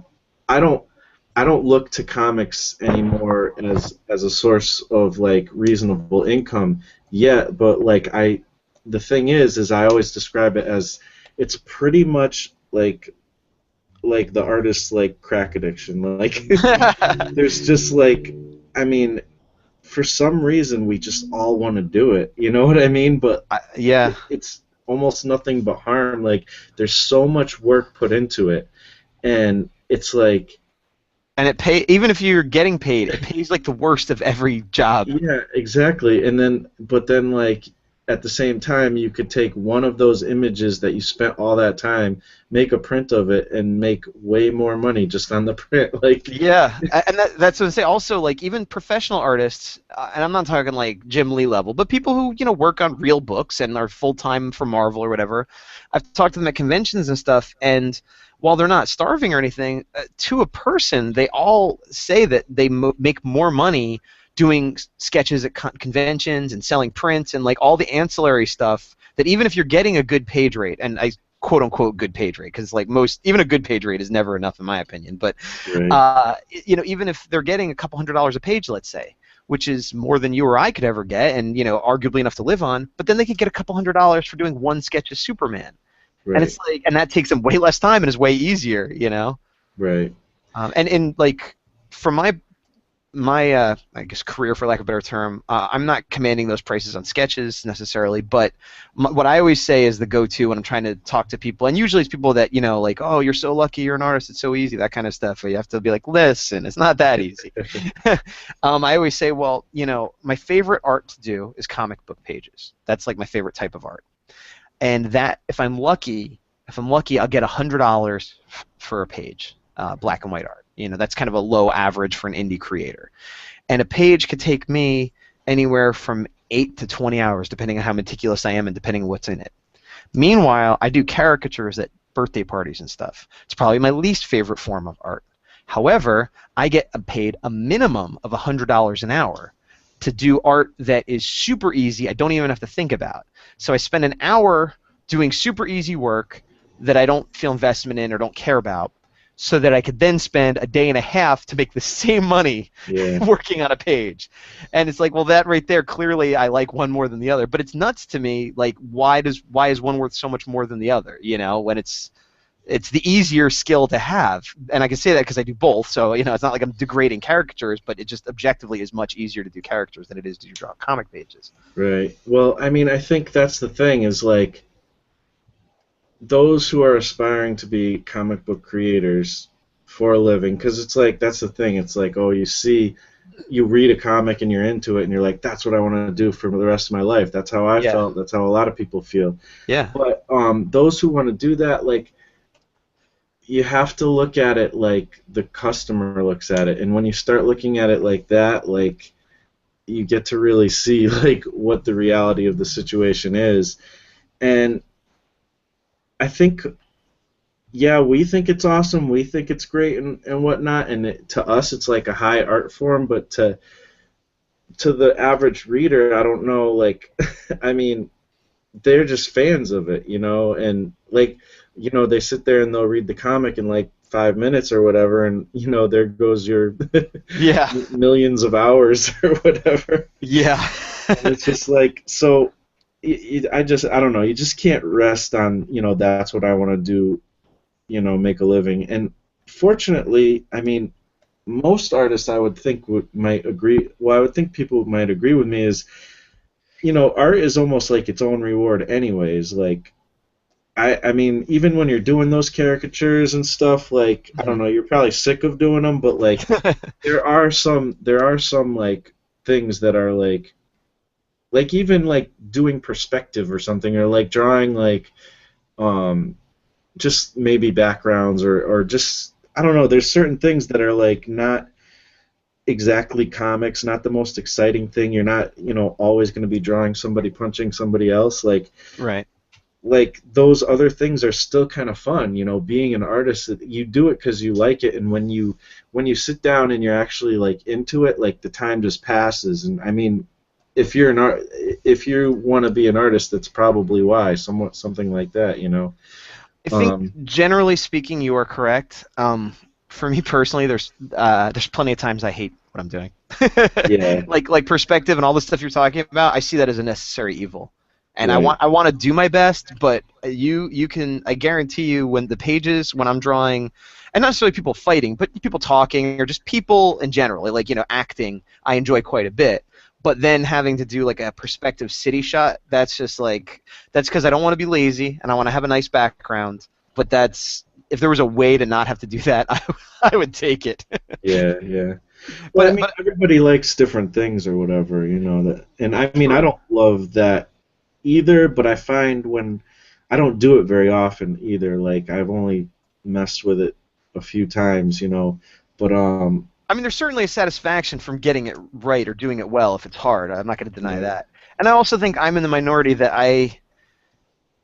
I don't look to comics anymore as a source of like reasonable income yet, but like the thing is I always describe it as, it's pretty much like the artist's like crack addiction. Like, there's just like, I mean, for some reason we just all want to do it. You know what I mean? But Yeah. it's almost nothing but harm. Like, there's so much work put into it, and it's like. And it even if you're getting paid, it pays like the worst of every job. Yeah, exactly. And then, but then, like, at the same time, you could take one of those images that you spent all that time, make a print of it, and make way more money just on the print. Like, Yeah, and that's what I say. Also, like even professional artists, and I'm not talking like Jim Lee level, but people who work on real books and are full time for Marvel or whatever. I've talked to them at conventions and stuff, and while they're not starving or anything, to a person, they all say that they make more money doing sketches at conventions and selling prints and like all the ancillary stuff. That even if you're getting a good page rate, and I quote unquote good page rate, because like even a good page rate is never enough in my opinion, but right, even if they're getting a couple $100s a page, let's say, which is more than you or I could ever get, and arguably enough to live on, but then they could get a couple $100s for doing one sketch of Superman, and right, it's like, and that takes them way less time and is way easier, right, and like for my I guess career, for lack of a better term, I'm not commanding those prices on sketches necessarily, but what I always say is the go-to when I'm trying to talk to people, and usually it's people that like, oh, you're so lucky, you're an artist, it's so easy, that kind of stuff. You have to be like, listen, it's not that easy. I always say, well, my favorite art to do is comic book pages. That's like my favorite type of art, and that if I'm lucky, I'll get $100 for a page, black and white art. That's kind of a low average for an indie creator. And a page could take me anywhere from 8 to 20 hours, depending on how meticulous I am and depending on what's in it. Meanwhile, I do caricatures at birthday parties and stuff. It's probably my least favorite form of art. However, I get paid a minimum of $100 an hour to do art that is super easy, I don't even have to think about. So I spend an hour doing super easy work that I don't feel investment in or don't care about, so that I could then spend a day and a half to make the same money working on a page. And it's like, well, that right there, clearly I like one more than the other. But it's nuts to me, like, why is one worth so much more than the other, when it's the easier skill to have. And I can say that because I do both, so, it's not like I'm degrading caricatures, but it just objectively is much easier to do characters than it is to draw comic pages. right. Well, I mean, I think that's the thing is, like, those who are aspiring to be comic book creators for a living, because it's like, that's the thing, it's like, oh, you read a comic and you're into it and you're like, that's what I want to do for the rest of my life. That's how I felt. That's how a lot of people feel. Yeah. But those who want to do that, like, you have to look at it like the customer looks at it, and when you start looking at it like that, like, you get to really see like what the reality of the situation is. And I think, yeah, we think it's awesome, we think it's great and whatnot, and to us it's like a high art form, but to the average reader, I don't know, like, I mean, they're just fans of it, and like, they sit there and they'll read the comic in like 5 minutes or whatever, and there goes your millions of hours or whatever. Yeah. And it's just like, so I don't know. You just can't rest on, that's what I want to do, make a living. And fortunately, I mean, most artists I would think might agree. Well, I would think people might agree with me is, art is almost like its own reward, anyways. Like, I mean, even when you're doing those caricatures and stuff, like, I don't know, you're probably sick of doing them, but like, there are some like things that are like even like doing perspective or something, or like drawing like just maybe backgrounds, or just, I don't know, there's certain things that are like not exactly comics, not the most exciting thing. You're not always going to be drawing somebody punching somebody else, like, Right. Like, those other things are still kind of fun. Being an artist, you do it because you like it, and when you sit down and you're actually like into it, like, the time just passes. And I mean, if you want to be an artist, that's probably why, something like that, I think generally speaking, you are correct. For me personally, there's plenty of times I hate what I'm doing. Yeah. Like perspective and all the stuff you're talking about, I see that as a necessary evil. And Right. I want to do my best, but you can, I guarantee you, when I'm drawing, and not necessarily people fighting, but people talking, or just people in general, like, acting, I enjoy quite a bit. But then having to do like a perspective city shot, that's because I don't want to be lazy and I want to have a nice background. But if there was a way to not have to do that, I would take it. Yeah, yeah. Well, I mean, everybody likes different things or whatever, that. And I mean, I don't love that. either, but I find when I don't do it very often either. Like I've only messed with it a few times, you know. But I mean, there's certainly a satisfaction from getting it right or doing it well if it's hard. I'm not going to deny right, that. And I also think I'm in the minority that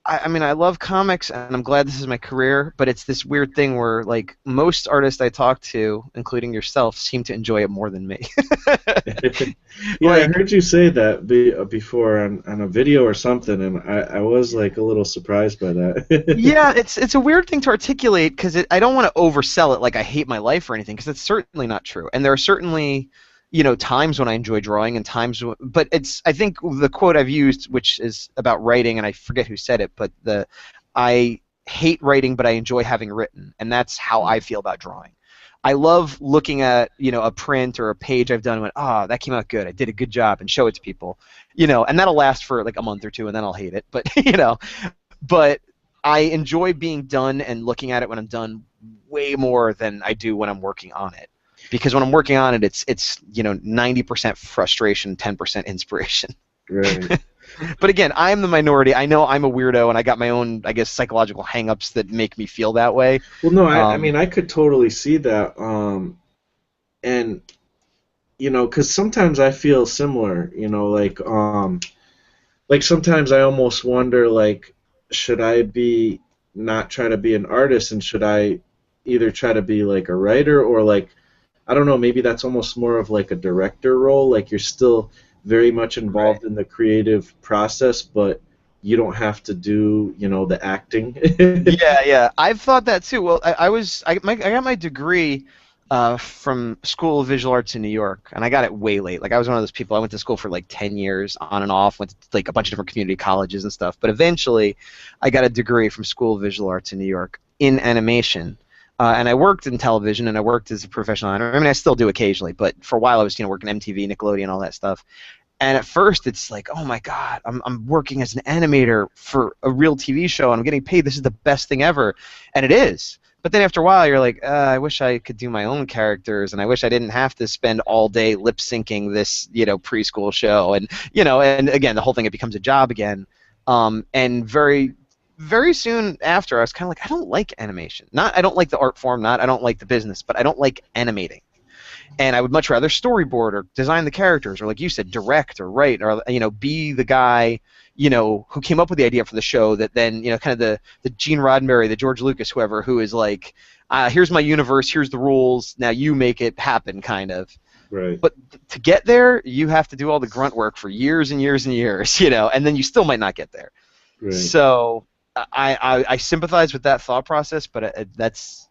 I mean, I love comics, and I'm glad this is my career, but it's this weird thing where, like, most artists I talk to, including yourself, seem to enjoy it more than me. yeah, I Like, heard you say that before on a video or something, and I was like a little surprised by that. yeah, it's a weird thing to articulate because I don't want to oversell it like I hate my life or anything because it's certainly not true. And there are certainly, times when I enjoy drawing and times, but I think the quote I've used, which is about writing, and I forget who said it, but I hate writing, but I enjoy having written, and that's how I feel about drawing. I love looking at, a print or a page I've done and went, that came out good. I did a good job, and show it to people, and that'll last for like a month or two, and then I'll hate it. But but I enjoy being done and looking at it when I'm done way more than I do when I'm working on it. Because when I'm working on it, it's 90% frustration, 10% inspiration. Right. But again, I'm the minority. I know I'm a weirdo, and I got my own, I guess, psychological hang-ups that make me feel that way. Well, no, I mean I could totally see that, and because sometimes I feel similar, like sometimes I almost wonder, like, should I be not try to be an artist, and should I either try to be like a writer or like I don't know, maybe that's almost more of like a director role, like you're still very much Right. involved in the creative process, but you don't have to do, the acting. Yeah, yeah. I've thought that too. Well, I got my degree from School of Visual Arts in New York, and I got it way late. Like I was one of those people. I went to school for like 10 years, on and off. Went to like a bunch of different community colleges and stuff. But eventually, I got a degree from School of Visual Arts in New York in animation. And I worked in television, and I worked as a professional animator. I mean, I still do occasionally, but for a while I was, working MTV, Nickelodeon, all that stuff. And at first, it's like, oh my God, I'm working as an animator for a real TV show, and I'm getting paid. This is the best thing ever, and it is. But then after a while, you're like, I wish I could do my own characters, and I wish I didn't have to spend all day lip syncing this, preschool show, and again, the whole thing it becomes a job again. And very, very soon after, I was kind of like, I don't like animation. Not I don't like the art form, not I don't like the business, but I don't like animating. And I would much rather storyboard or design the characters, or like you said, direct or write, or be the guy who came up with the idea for the show. That then kind of the Gene Roddenberry, the George Lucas, whoever, who is like, here's my universe, here's the rules, now you make it happen, kind of. Right. But to get there, you have to do all the grunt work for years and years and years, and then you still might not get there. Right. So I sympathize with that thought process, but that's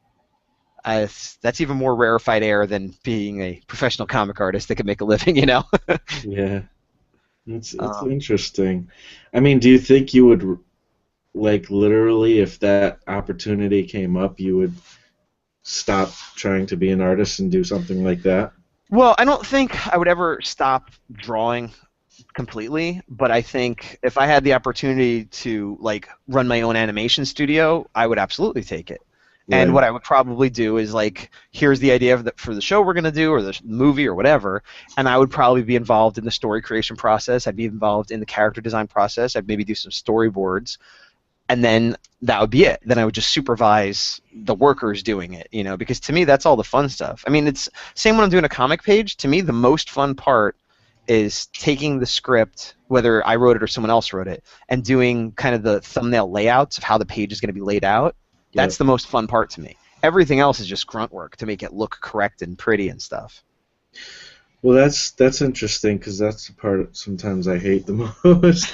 even more rarefied air than being a professional comic artist that can make a living. Yeah. It's Um, interesting. I mean, do you think you would like literally, if that opportunity came up, you would stop trying to be an artist and do something like that? well, I don't think I would ever stop drawing completely, but I think if I had the opportunity to like run my own animation studio, I would absolutely take it. And Right. what I would probably do is like, here's the idea for the show we're going to do, or the movie, or whatever, and I would probably be involved in the story creation process. I'd be involved in the character design process. I'd maybe do some storyboards, and then that would be it. Then I would just supervise the workers doing it, because to me that's all the fun stuff. I mean, it's same when I'm doing a comic page. To me, the most fun part is taking the script, whether I wrote it or someone else wrote it, and doing kind of the thumbnail layouts of how the page is going to be laid out. Yep. That's the most fun part to me. Everything else is just grunt work to make it look correct and pretty and stuff. Well, that's interesting because that's the part sometimes I hate the most.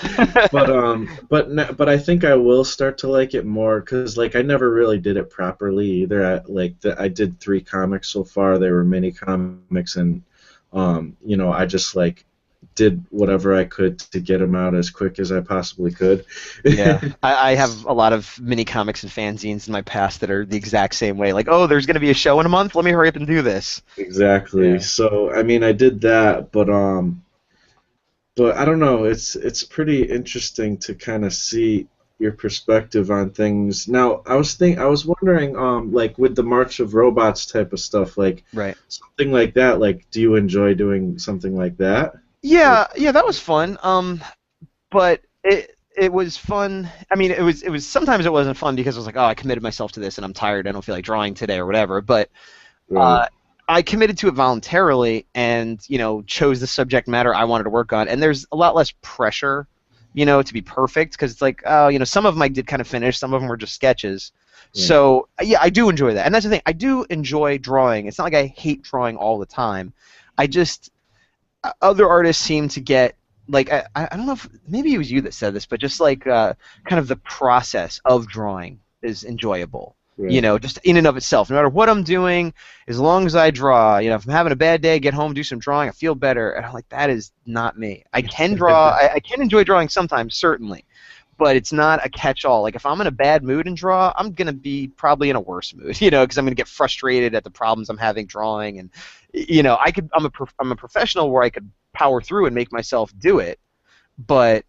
But I think I will start to like it more because like I never really did it properly either. I did 3 comics so far. They were mini comics, and I just like did whatever I could to get them out as quick as I possibly could. Yeah, I have a lot of mini comics and fanzines in my past that are the exact same way. Like, oh, there's going to be a show in a month. Let me hurry up and do this. Exactly. Yeah. So I mean, I did that, but I don't know. It's pretty interesting to kind of see your perspective on things. Now, I was wondering, like with the March of Robots type of stuff, like Right. something like that. Like, do you enjoy doing something like that? Or, Yeah, yeah, that was fun. But it was fun. I mean, it was sometimes it wasn't fun because I was like, oh, I committed myself to this and I'm tired. I don't feel like drawing today or whatever. But Right. uh, I committed to it voluntarily and, chose the subject matter I wanted to work on. And there's a lot less pressure, to be perfect because it's like, oh, some of them I did kind of finish, some of them were just sketches. Right. So, yeah, I do enjoy that. And that's the thing. I do enjoy drawing. It's not like I hate drawing all the time. I just, other artists seem to get, like, I don't know if, maybe it was you that said this, but just like kind of the process of drawing is enjoyable. Right. Just in and of itself. No matter what I'm doing, as long as I draw, if I'm having a bad day, get home, do some drawing, I feel better. And I'm like, that is not me. I can draw. I can enjoy drawing sometimes, certainly, but it's not a catch-all. Like if I'm in a bad mood and draw, I'm gonna be probably in a worse mood, because I'm gonna get frustrated at the problems I'm having drawing, and I'm a professional where I could power through and make myself do it, but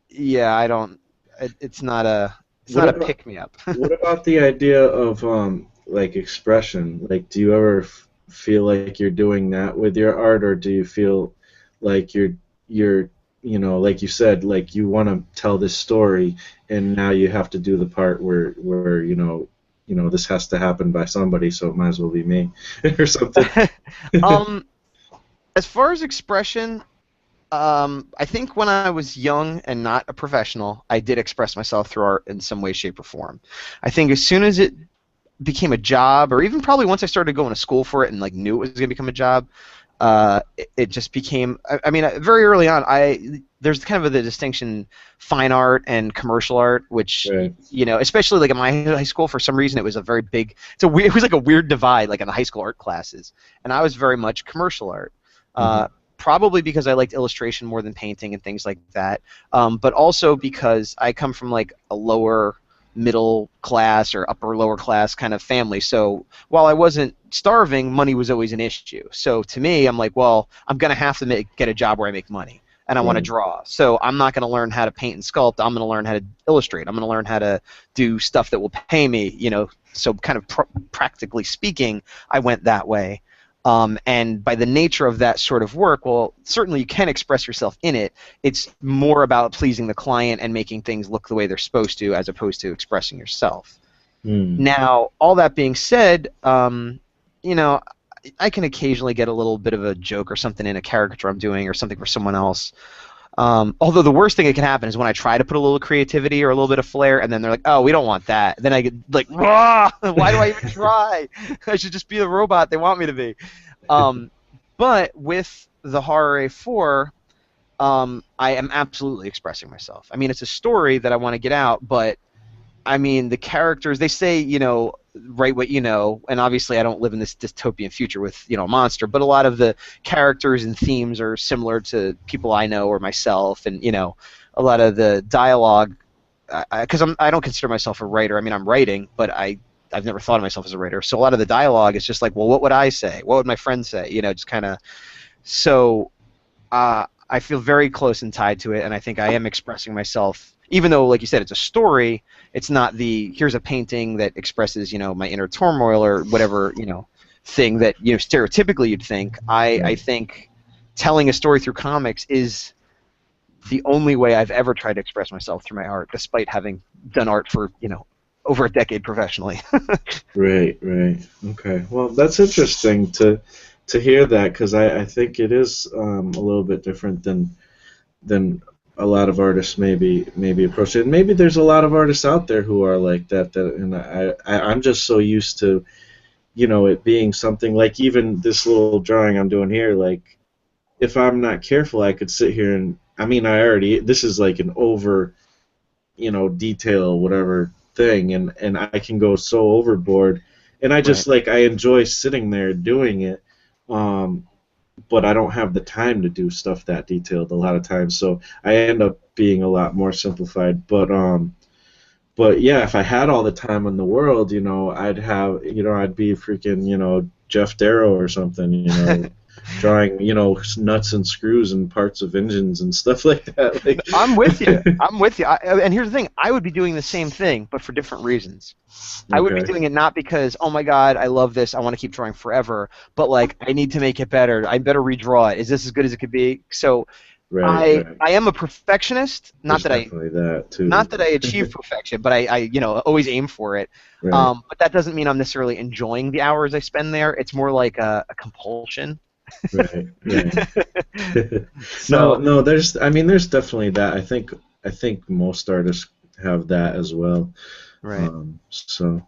yeah, I don't. It's not a. It's What not a about pick me up. what about the idea of like expression? Like, do you ever feel like you're doing that with your art, or do you feel like you're like you said, like you want to tell this story, and now you have to do the part where this has to happen by somebody, so it might as well be me or something. um, as far as expression, I think when I was young and not a professional, I did express myself through art in some way, shape, or form. I think as soon as it became a job, or even probably once I started going to school for it and like knew it was going to become a job, it just became. I mean, very early on, there's kind of the distinction, fine art and commercial art, which Right. especially like in my high school, for some reason, it was a very big. It was like a weird divide, like in the high school art classes, and I was very much commercial art. Hmm. Probably because I liked illustration more than painting and things like that, but also because I come from like a lower middle class or upper lower class kind of family. So while I wasn't starving, money was always an issue. So to me, I'm like, well, I'm gonna have to get a job where I make money, and I want to Right. draw. So I'm not gonna learn how to paint and sculpt. I'm gonna learn how to illustrate. I'm gonna learn how to do stuff that will pay me. So kind of practically speaking, I went that way. And by the nature of that sort of work, well, certainly you can express yourself in it. It's more about pleasing the client and making things look the way they're supposed to, as opposed to expressing yourself. Hmm. Now, all that being said, you know, I can occasionally get a little bit of a joke or something in a caricature I'm doing or something for someone else. Although the worst thing that can happen is when I try to put a little creativity or a little bit of flair, and then they're like, "Oh, we don't want that." Then I get like, "Why do I even try? I should just be the robot they want me to be." Um, but with the Horror A4, I am absolutely expressing myself. I mean, it's a story that I want to get out, but I mean, the characters, they say, write what you know, and obviously I don't live in this dystopian future with, a monster, but a lot of the characters and themes are similar to people I know or myself, and, a lot of the dialogue, because I don't consider myself a writer. I mean, I'm writing, but I've never thought of myself as a writer, so a lot of the dialogue is just like, well, what would I say? What would my friend say? Just kind of, so I feel very close and tied to it, and I think I am expressing myself, even though, like you said, it's a story. It's not here's a painting that expresses, my inner turmoil or whatever, thing that, stereotypically you'd think. I Right. think telling a story through comics is the only way I've ever tried to express myself through my art, despite having done art for, over a decade professionally. Right. Right. Okay. Well, that's interesting to hear that because I think it is a little bit different than a lot of artists maybe approach it. And maybe there's a lot of artists out there who are like that. And I'm just so used to it being something like even this little drawing I'm doing here. Like if I'm not careful, I could sit here and I mean this is like an over detail whatever thing, and I can go so overboard, and I Right. just like I enjoy sitting there doing it. Um, but I don't have the time to do stuff that detailed a lot of times, so I end up being a lot more simplified. But yeah, if I had all the time in the world, I'd be freaking, Jeff Darrow or something, drawing, nuts and screws and parts of engines and stuff like that. Like, I'm with you. I'm with you. And here's the thing: I would be doing the same thing, but for different reasons. I would be okay, doing it not because, oh my God, I love this, I want to keep drawing forever, but like I need to make it better. I better redraw it. Is this as good as it could be? So Right, right. I am a perfectionist. There's definitely that Not too. that I achieve perfection, but I always aim for it. Right, But that doesn't mean I'm necessarily enjoying the hours I spend there. It's more like a compulsion. right, right. No, So no. I mean, there's definitely that. I think most artists have that as well. right. So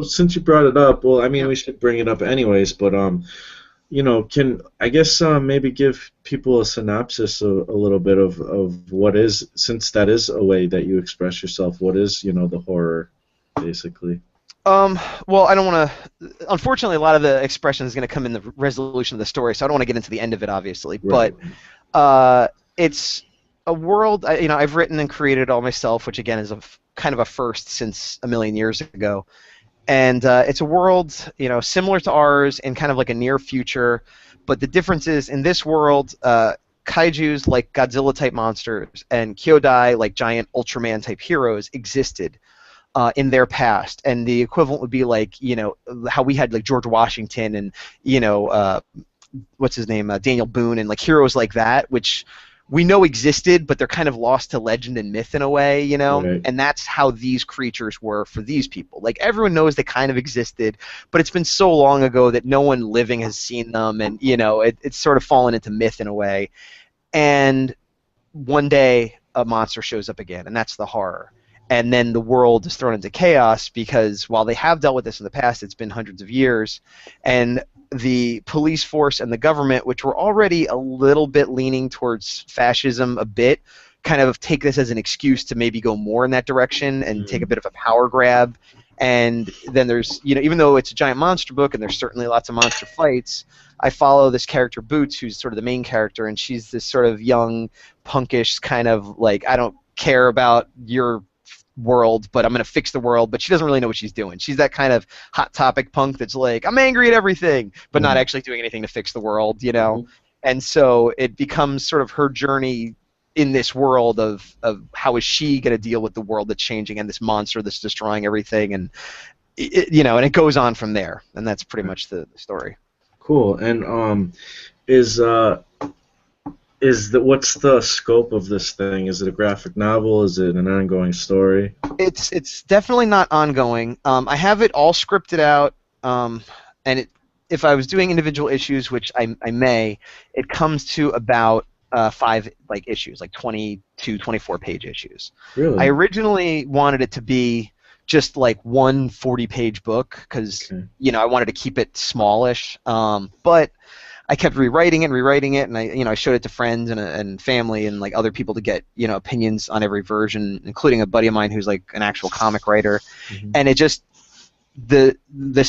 since you brought it up, well, I mean, Yeah. we should bring it up anyways. But can I guess maybe give people a synopsis a little bit of what is, since that is a way that you express yourself. What is, the horror, basically? Well, I don't want to. Unfortunately, a lot of the expression is going to come in the resolution of the story, so I don't want to get into the end of it, obviously. Right. But it's a world. I've written and created all myself, which again is kind of a first since a million years ago. And it's a world, similar to ours in kind of like a near future, but the difference is in this world, kaiju's like Godzilla-type monsters and Kyodai like giant Ultraman-type heroes existed in their past, and the equivalent would be like how we had like George Washington and what's his name, Daniel Boone, and like heroes like that, which we know existed, but they're kind of lost to legend and myth in a way, Right. and that's how these creatures were for these people. Like everyone knows they kind of existed, but it's been so long ago that no one living has seen them, and it's sort of fallen into myth in a way. And one day a monster shows up again, and that's the horror. And then the world is thrown into chaos because while they have dealt with this in the past, it's been hundreds of years, and the police force and the government, which were already a little bit leaning towards fascism a bit, kind of take this as an excuse to maybe go more in that direction and take a bit of a power grab. And then there's, even though it's a giant monster book and there's certainly lots of monster fights, I follow this character Boots, who's sort of the main character, and she's this sort of young, punkish kind of like, I don't care about your world, but I'm going to fix the world, but she doesn't really know what she's doing. She's that kind of hot topic punk that's like, I'm angry at everything, but not Mhm. actually doing anything to fix the world. Mhm. And so it becomes sort of her journey in this world of how is she going to deal with the world that's changing and this monster that's destroying everything, and and it goes on from there, and that's pretty much the story. Cool. And is what's the scope of this thing? Is it a graphic novel? Is it an ongoing story? It's definitely not ongoing. I have it all scripted out, and if I was doing individual issues, which I may, it comes to about 5 like issues, like 22, 24-page issues. I Really? originally wanted it to be just like one 40-page book because Okay. I wanted to keep it smallish, but I kept rewriting it, and I showed it to friends and family and like other people to get opinions on every version, including a buddy of mine who's like an actual comic writer, Mhm. and it just the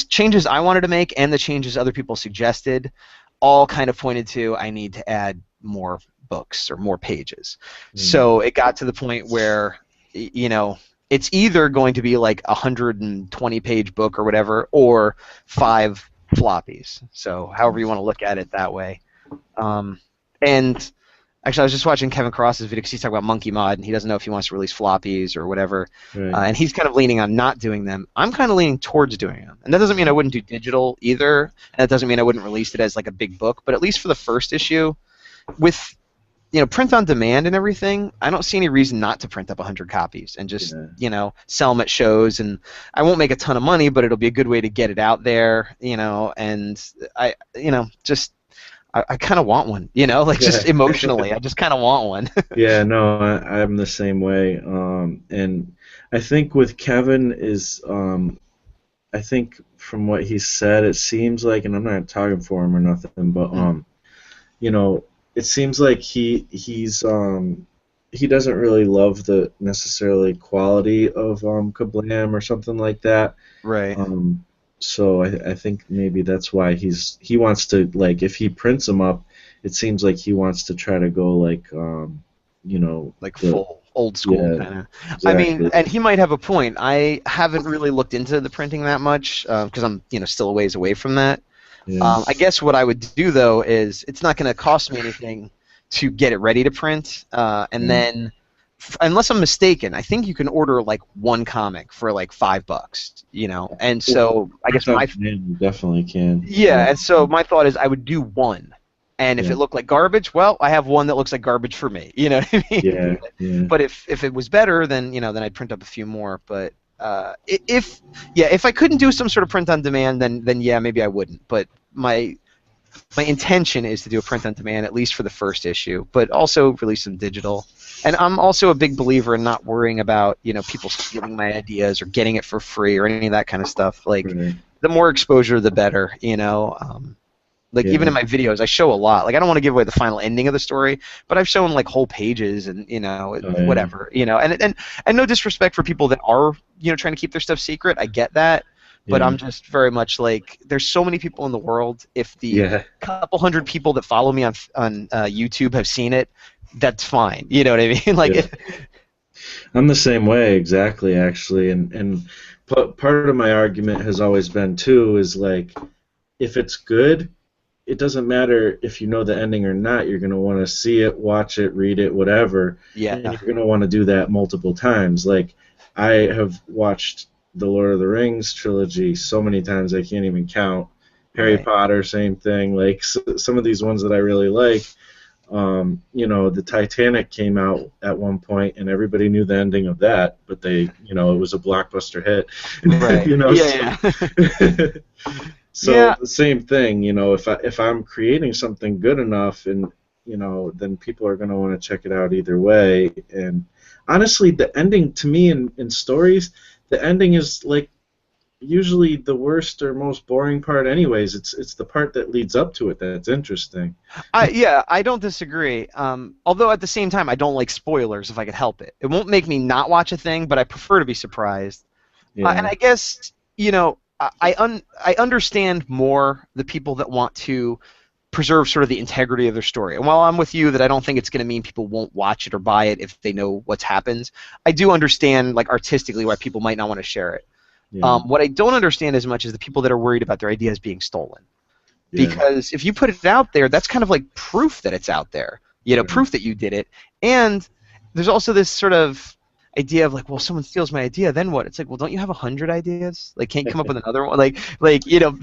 changes I wanted to make and the changes other people suggested all kind of pointed to I need to add more books or more pages. Mm. So it got to the point where it's either going to be like a 120-page book or whatever, or 5 floppies. So however you want to look at it that way. And actually, I was just watching Kevin Cross's video because he's talking about Monkey Mod, and he doesn't know if he wants to release floppies or whatever. Right. And he's kind of leaning on not doing them. I'm kind of leaning towards doing them. And that doesn't mean I wouldn't do digital either, and that doesn't mean I wouldn't release it as like a big book, but at least for the first issue, with print on demand and everything, I don't see any reason not to print up 100 copies and just, sell them at shows. And I won't make a ton of money, but it'll be a good way to get it out there, and I kind of want one, like just Yeah. emotionally, I just kind of want one. Yeah, no, I'm the same way. And I think with Kevin I think from what he said, it seems like, and I'm not talking for him or nothing, but it seems like he doesn't really love the necessarily quality of Kablam or something like that. Right. So I think maybe that's why he wants to, like, if he prints them up, it seems like he wants to try to go like Like the, full old school yeah, kind of. I mean, exactly. and he might have a point. I haven't really looked into the printing that much because I'm still a ways away from that. Yeah. I guess what I would do though is it's not going to cost me anything to get it ready to print, and then unless I'm mistaken, I think you can order like one comic for like $5, and so I guess You definitely can. yeah, and so my thought is I would do one, And if Yeah. it looked like garbage, well, I have one that looks like garbage for me. You know what I mean? Yeah. Yeah. But if it was better, then then I'd print up a few more. But if if I couldn't do some sort of print on demand, then yeah, maybe I wouldn't. But my intention is to do a print on demand at least for the first issue, but also release some digital. And I'm also a big believer in not worrying about people stealing my ideas or getting it for free or any of that kind of stuff. Like Right. the more exposure, the better. Like even Yeah. in my videos, I show a lot. Like I don't want to give away the final ending of the story, but I've shown like whole pages and Oh, yeah. whatever. And no disrespect for people that are trying to keep their stuff secret. I get that, but Yeah. I'm just very much like there's so many people in the world. If the Yeah. couple hundred people that follow me on YouTube have seen it, that's fine. You know what I mean? Yeah. Like I'm the same way, exactly, actually. And part of my argument has always been too is like, if it's good, it doesn't matter if you know the ending or not. You're gonna want to see it, watch it, read it, whatever, and yeah, you're gonna want to do that multiple times. Like I have watched the Lord of the Rings trilogy so many times I can't even count. Harry right. Potter, same thing. Like some of these ones that I really like. The Titanic came out at one point, and everybody knew the ending of that, but it was a blockbuster hit. Right. you know, so, Yeah, yeah. so Yeah. the same thing. If I'm creating something good enough, and then people are going to want to check it out either way. And honestly, the ending to me in stories, the ending is like usually the worst or most boring part anyways. It's the part that leads up to it that's interesting. I don't disagree. Although at the same time, I don't like spoilers if I could help it. It won't make me not watch a thing, but I prefer to be surprised. And Yeah. I guess I understand more the people that want to preserve sort of the integrity of their story. And while I'm with you that I don't think it's going to mean people won't watch it or buy it if they know what's happened, I do understand like artistically why people might not want to share it. Yeah. What I don't understand as much is the people that are worried about their ideas being stolen. Yeah. Because if you put it out there, that's kind of like proof that it's out there. Right. Proof that you did it. And there's also this sort of idea of like, well, someone steals my idea, then what? It's like, well, don't you have 100 ideas? Like, can't you come up with another one?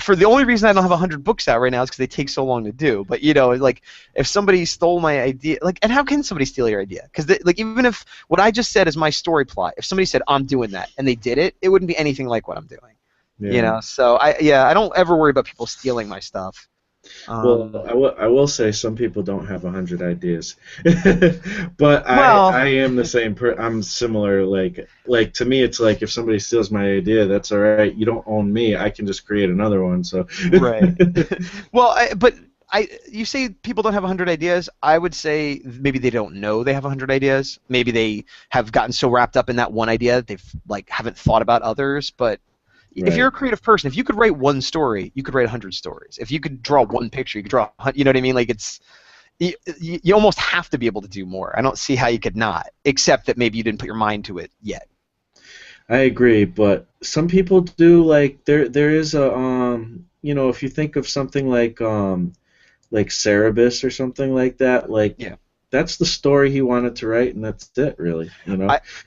For the only reason I don't have 100 books out right now is because they take so long to do. But like, if somebody stole my idea, like, and how can somebody steal your idea? Because like, even if what I just said is my story plot, if somebody said I'm doing that and they did it, it wouldn't be anything like what I'm doing. Yeah. So I don't ever worry about people stealing my stuff. Well, Um, I will say some people don't have 100 ideas, but well, I am the same. I'm similar. Like to me, it's like if somebody steals my idea, that's all right. You don't own me. I can just create another one. So. right. Well, you say people don't have 100 ideas. I would say maybe they don't know they have 100 ideas. Maybe they have gotten so wrapped up in that one idea that they've like haven't thought about others. But if you're Right. a creative person, if you could write one story, you could write 100 stories. If you could draw one picture, you could draw. You know what I mean? Like you almost have to be able to do more. I don't see how you could not, except that maybe you didn't put your mind to it yet. I agree, but some people do. Like there is a if you think of something like Cerebus or something like that, like Yeah. that's the story he wanted to write, and that's it, really.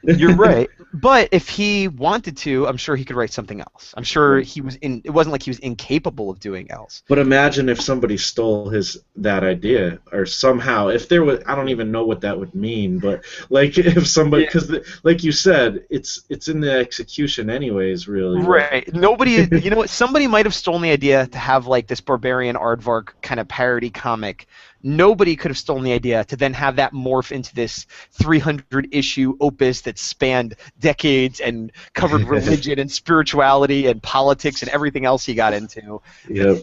You're right. But if he wanted to, I'm sure he could write something else. I'm sure Right. he was in. It wasn't like he was incapable of doing else. But imagine if somebody stole that idea, or somehow, if there was, I don't even know what that would mean, but like if somebody, Yeah. because like you said, it's in the execution anyways, really. Right. Nobody. You know what? Somebody might have stolen the idea to have like this barbarian aardvark kind of parody comic. Nobody could have stolen the idea to then have that morph into this 300 issue opus that spanned decades and covered religion and spirituality and politics and everything else he got into. Yep.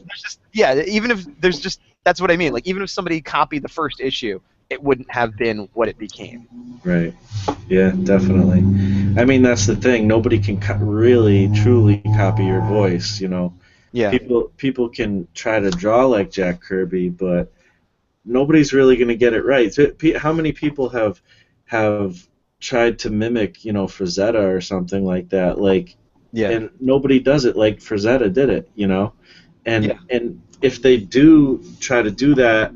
Even if there's just that's what I mean. Like even if somebody copied the first issue, it wouldn't have been what it became. Right. Yeah, definitely. I mean, that's the thing. Nobody can really, truly copy your voice. Yeah. People can try to draw like Jack Kirby, but nobody's really going to get it right. How many people have tried to mimic, Frazetta or something like that, Yeah. and nobody does it like Frazetta did it. Yeah. And if they do try to do that,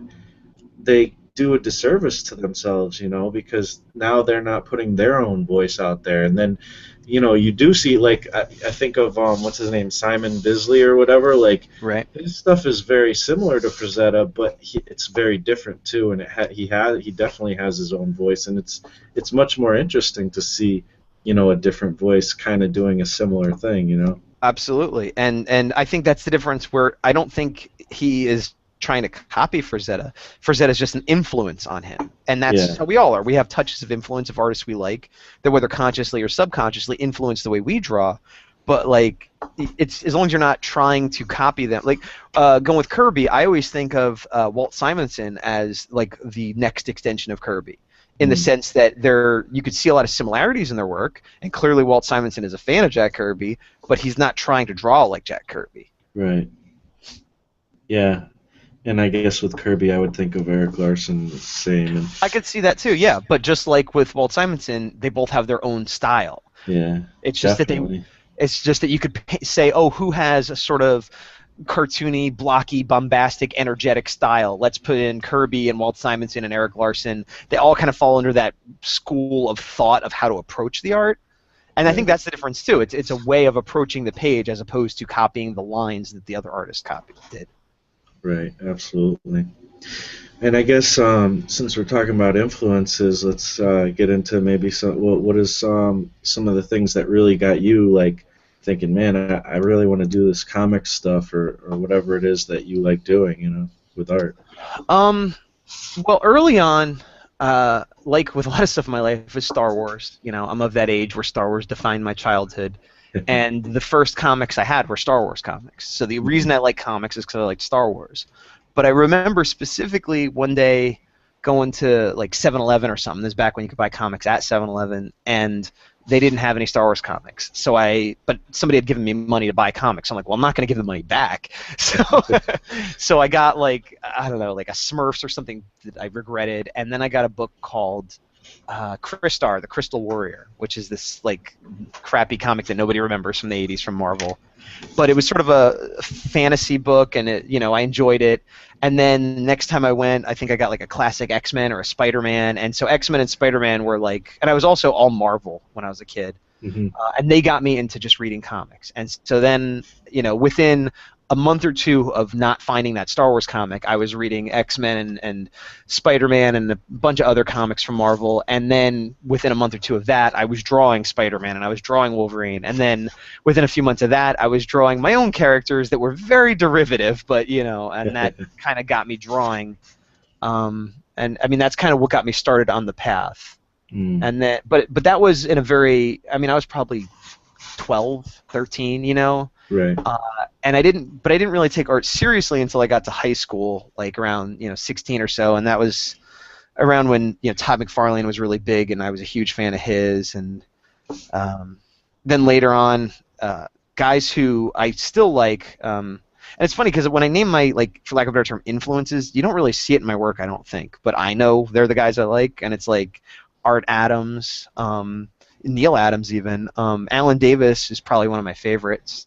they do a disservice to themselves, because now they're not putting their own voice out there, and then you know, you do see, like, I think of what's his name, Simon Bisley or whatever. Like, Right. his stuff is very similar to Frazetta, but it's very different too. And he definitely has his own voice, and it's much more interesting to see, you know, a different voice kind of doing a similar thing. You know. Absolutely, and I think that's the difference. Where I don't think he is trying to copy Frazetta. Frazetta is just an influence on him, and that's Yeah. how we all are. We have touches of influence of artists we like that, whether consciously or subconsciously, influence the way we draw. But like, it's as long as you're not trying to copy them. Like, going with Kirby, I always think of Walt Simonson as like the next extension of Kirby, in the Mm. sense that you could see a lot of similarities in their work, and clearly Walt Simonson is a fan of Jack Kirby, but he's not trying to draw like Jack Kirby. Right. Yeah. And I guess with Kirby, I would think of Eric Larson the same. And I could see that too, yeah. But just like with Walt Simonson, they both have their own style. yeah, It's just definitely. it's just that you could say, oh, who has a sort of cartoony, blocky, bombastic, energetic style? Let's put in Kirby and Walt Simonson and Eric Larson. They all kind of fall under that school of thought of how to approach the art. And I think that's the difference too. It's a way of approaching the page as opposed to copying the lines that the other artist did. Right, absolutely. And I guess since we're talking about influences, let's get into maybe what is some of the things that really got you like thinking, man, I really want to do this comic stuff or whatever it is that you like doing, you know, with art. Well, early on, like with a lot of stuff in my life, was Star Wars. You know, I'm of that age where Star Wars defined my childhood. And the first comics I had were Star Wars comics. So the reason I like comics is because I liked Star Wars. But I remember specifically one day going to like 7-Eleven or something. This is back when you could buy comics at 7-Eleven, and they didn't have any Star Wars comics. But somebody had given me money to buy comics. I'm like, well, I'm not going to give the money back. So I got like, I don't know, like a Smurfs or something that I regretted, and then I got a book called Crystar, the Crystal Warrior, which is this like crappy comic that nobody remembers from the 80s from Marvel. But it was sort of a fantasy book, and I enjoyed it. And then next time I went, I think I got like a classic X-Men or a Spider-Man, and so X-Men and Spider-Man were like, and I was also all Marvel when I was a kid, and they got me into just reading comics. And so then, within a month or two of not finding that Star Wars comic, I was reading X-Men and Spider-Man and a bunch of other comics from Marvel, and then within a month or two of that, I was drawing Spider-Man and I was drawing Wolverine, and then within a few months of that, I was drawing my own characters that were very derivative, but and that kind of got me drawing, and I mean that's kind of what got me started on the path, and then but that was in a very, I mean I was probably 12, 13, Right. and I didn't really take art seriously until I got to high school, like around 16 or so, and that was around when Todd McFarlane was really big, and I was a huge fan of his, and then later on, guys who I still like, and it's funny because when I name my, like, for lack of a better term, influences, you don't really see it in my work, I don't think, but I know they're the guys I like, and it's like Art Adams, Neil Adams even, Alan Davis is probably one of my favorites.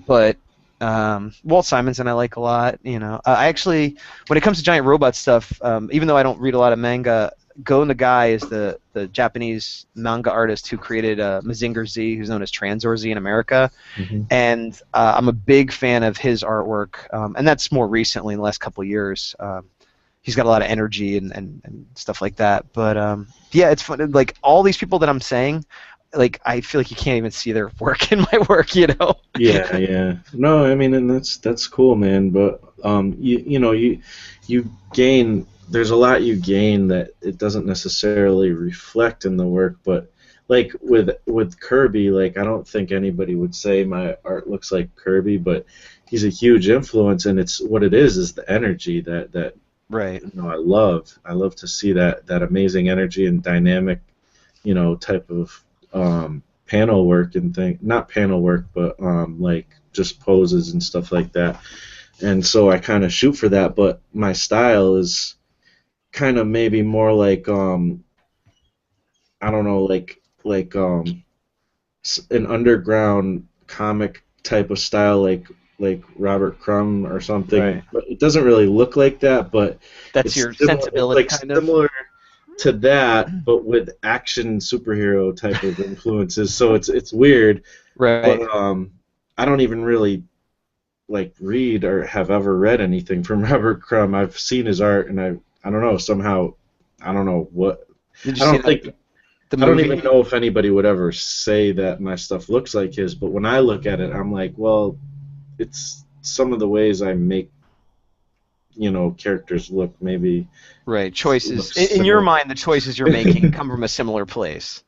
But Walt Simonson I like a lot. I actually, when it comes to giant robot stuff, even though I don't read a lot of manga, Go Nagai is the Japanese manga artist who created Mazinger Z, who's known as Transor Z in America, and I'm a big fan of his artwork, and that's more recently in the last couple of years. He's got a lot of energy and stuff like that. But yeah, it's fun. Like all these people that I'm saying, like I feel like you can't even see their work in my work, Yeah. No, I mean, and that's cool, man. But you gain. There's a lot you gain that it doesn't necessarily reflect in the work. But like with Kirby, like I don't think anybody would say my art looks like Kirby, but he's a huge influence, and it's what it is the energy that right. I love to see that amazing energy and dynamic, type of panel work and not panel work, but like just poses and stuff like that. And so I kind of shoot for that, but my style is kind of maybe more like I don't know, like an underground comic type of style, like Robert Crumb or something. Right. But it doesn't really look like that, but that's your sensibility, like kind of. Similar. to that, but with action superhero type of influences. So it's weird, but Right. I don't even really like read or have ever read anything from Robert Crumb. I've seen his art, and I don't know, somehow I don't know what Did you I see don't think the I don't even movie? know if anybody would ever say that my stuff looks like his, but when I look at it, I'm like, well, it's some of the ways I make, characters look maybe Right. Choices. looks In your similar. mind, the choices you're making come from a similar place.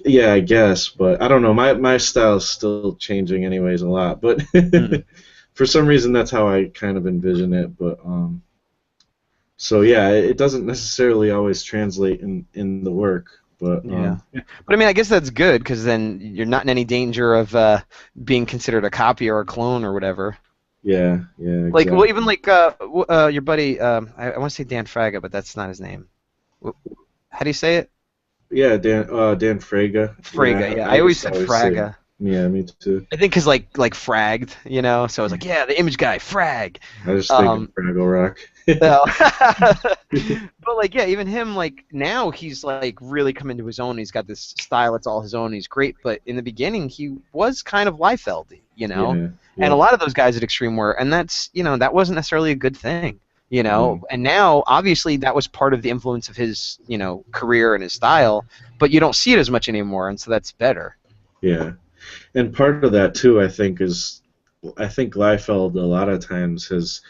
Yeah, I guess, but I don't know. My style's still changing anyways a lot, but Mm. for some reason that's how I kind of envision it. But so yeah, it doesn't necessarily always translate in the work, but Yeah. But I mean, I guess that's good because then you're not in any danger of being considered a copy or a clone or whatever. yeah, yeah, Like, well, exactly. even like your buddy, I want to say Dan Fraga, but that's not his name. Wh- How do you say it? Yeah, Dan Fraga. Fraga. Yeah, Yeah, I I always used to said always say, Fraga. yeah, me too. I think because like fragged, so I was like, yeah, the image guy, frag. I just think of Um, Fraggle Rock. so- but like, yeah, even him, like now he's like really come into his own. He's got this style; it's all his own. He's great, but in the beginning, he was kind of Liefeld-y. Yeah, And a yep. lot of those guys at Extreme were, and that's that wasn't necessarily a good thing. No, And now, obviously, that was part of the influence of his career and his style, but you don't see it as much anymore, and so that's better. yeah. And part of that too, I think Liefeld a lot of times has,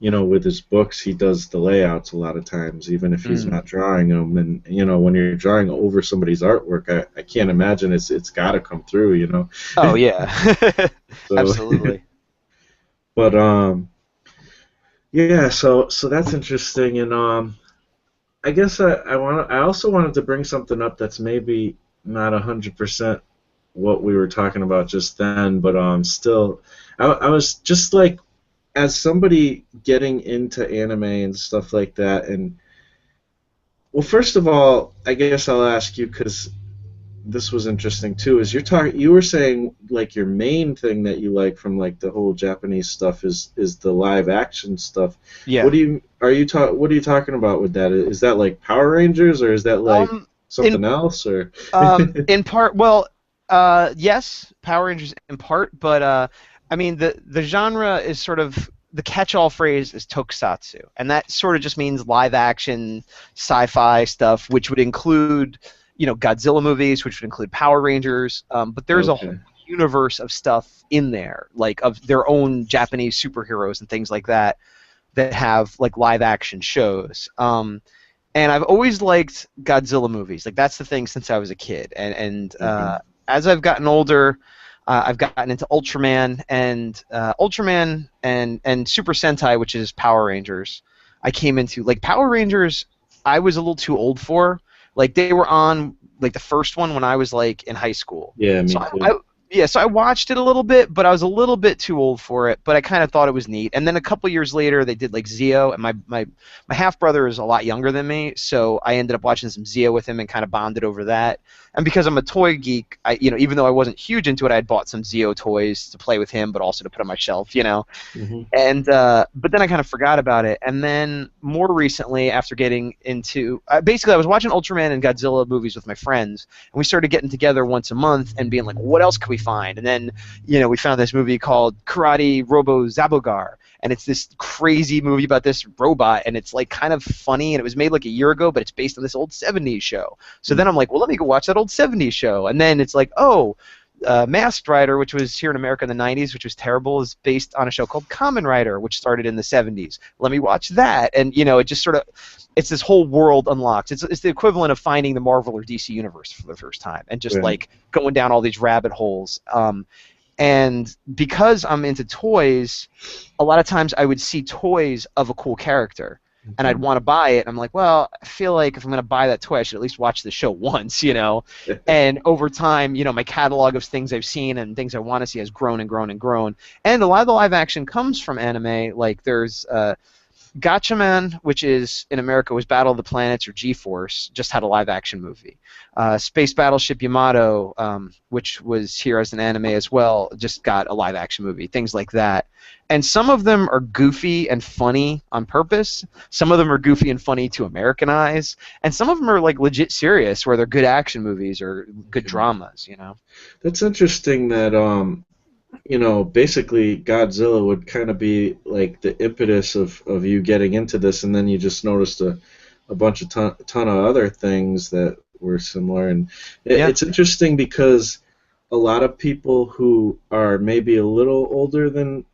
with his books, he does the layouts a lot of times, even if he's Mm. not drawing them. And when you're drawing over somebody's artwork, I can't imagine it's got to come through. Oh yeah, So, absolutely. but yeah, so that's interesting, and I guess I also wanted to bring something up that's maybe not 100% what we were talking about just then, but still, I was just like, as somebody getting into anime and stuff like that, and well, first of all, I guess I'll ask you because this was interesting too. Is you were saying like your main thing that you like from like the whole Japanese stuff is the live action stuff. Yeah. What are you talking about with that? Is that like Power Rangers or is that like Um, in something else or? in part, well, yes, Power Rangers in part, but I mean the genre is sort of the catch-all phrase is tokusatsu, and that sort of just means live action sci-fi stuff, which would include Godzilla movies, which would include Power Rangers, but there's a whole Okay. universe of stuff in there, like of their own Japanese superheroes and things like that that have like live action shows. And I've always liked Godzilla movies. Like that's the thing since I was a kid. And Okay. as I've gotten older, I've gotten into Ultraman and Super Sentai, which is Power Rangers. I came into like Power Rangers. I was a little too old for. Like they were on like the first one when I was like in high school. Yeah, So me too. yeah, so I watched it a little bit, but I was a little bit too old for it. But I kind of thought it was neat. And then a couple years later, they did like Zeo, and my half brother is a lot younger than me, so I ended up watching some Zeo with him and kind of bonded over that. And because I'm a toy geek, even though I wasn't huge into it, I had bought some Zeo toys to play with him, but also to put on my shelf. Hmm. And but then I kind of forgot about it. And then more recently, after getting into basically, I was watching Ultraman and Godzilla movies with my friends, and we started getting together once a month and being like, "What else can we find?" And then we found this movie called Karate Robo Zabogar, and it's this crazy movie about this robot, and it's like kind of funny, and it was made like a year ago, but it's based on this old '70s show. So then I'm like, well, let me go watch that old '70s show, and then it's like, oh. Masked Rider, which was here in America in the '90s, which was terrible, is based on a show called Kamen Rider, which started in the '70s. Let me watch that, and it just sort of, it's this whole world unlocked. It's the equivalent of finding the Marvel or DC universe for the first time, and just Right. like going down all these rabbit holes. And because I'm into toys, a lot of times I would see toys of a cool character, and I'd Mhm. want to buy it. I'm like, well, I feel like if I'm going to buy that toy, I should at least watch the show once. And over time, my catalog of things I've seen and things I want to see has grown and grown and grown. And a lot of the live action comes from anime. Like there's Gatchaman, which is in America was Battle of the Planets or G-Force, just had a live-action movie. Space Battleship Yamato, which was here as an anime as well, just got a live-action movie. Things like that. And some of them are goofy and funny on purpose. Some of them are goofy and funny to Americanize. And some of them are like legit serious, where they're good action movies or good dramas, you know? That's interesting that basically Godzilla would kind of be like the impetus of you getting into this, and then you just noticed a bunch of ton of other things that were similar. And it's interesting because a lot of people who are maybe a little older than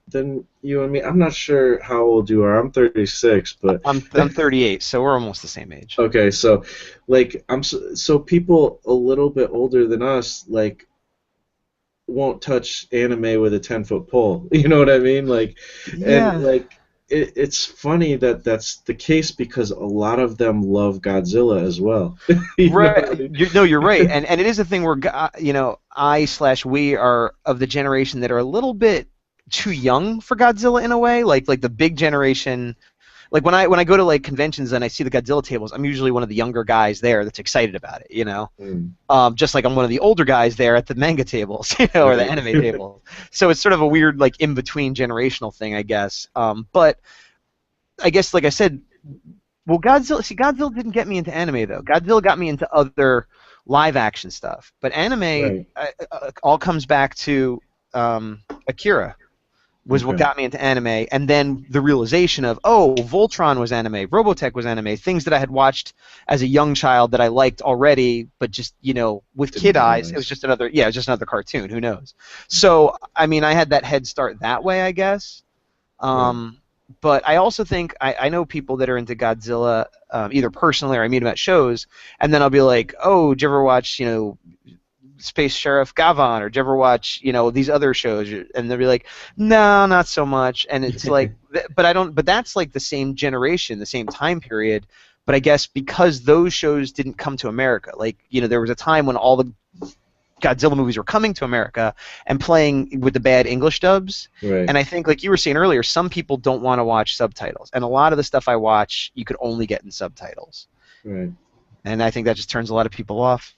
you and me, I'm not sure how old you are. I'm 36, but I'm 38, so we're almost the same age. Okay, so like so people a little bit older than us like won't touch anime with a 10-foot pole. You know what I mean? Like, and like it's funny that that's the case because a lot of them love Godzilla as well. Right. I mean? You're right, and it is a thing where we are of the generation that are a little bit too young for Godzilla in a way. Like the big generation. Like when I go to like conventions and I see the Godzilla tables, I'm usually one of the younger guys there that's excited about it, you know. Just like I'm one of the older guys there at the manga tables, you know, or the anime tables. So it's sort of a weird like in between generational thing, I guess. But I guess like I said, well, Godzilla didn't get me into anime though. Godzilla got me into other live action stuff. But anime all comes back to Akira. Was what got me into anime, and then the realization of, oh, Voltron was anime, Robotech was anime, things that I had watched as a young child that I liked already, but just, you know, with kid eyes, it was just another cartoon, who knows. So, I mean, I had that head start that way, I guess. But I also think, I know people that are into Godzilla, either personally or I meet them at shows, and then I'll be like, oh, did you ever watch, you know, Space Sheriff Gavan, or did you ever watch, you know, these other shows? And they'll be like, no, not so much. And it's like, but that's like the same generation, the same time period. But I guess because those shows didn't come to America, like, you know, there was a time when all the Godzilla movies were coming to America and playing with the bad English dubs. Right. And I think, like you were saying earlier, some people don't want to watch subtitles. And a lot of the stuff I watch, you could only get in subtitles. Right. And I think that just turns a lot of people off.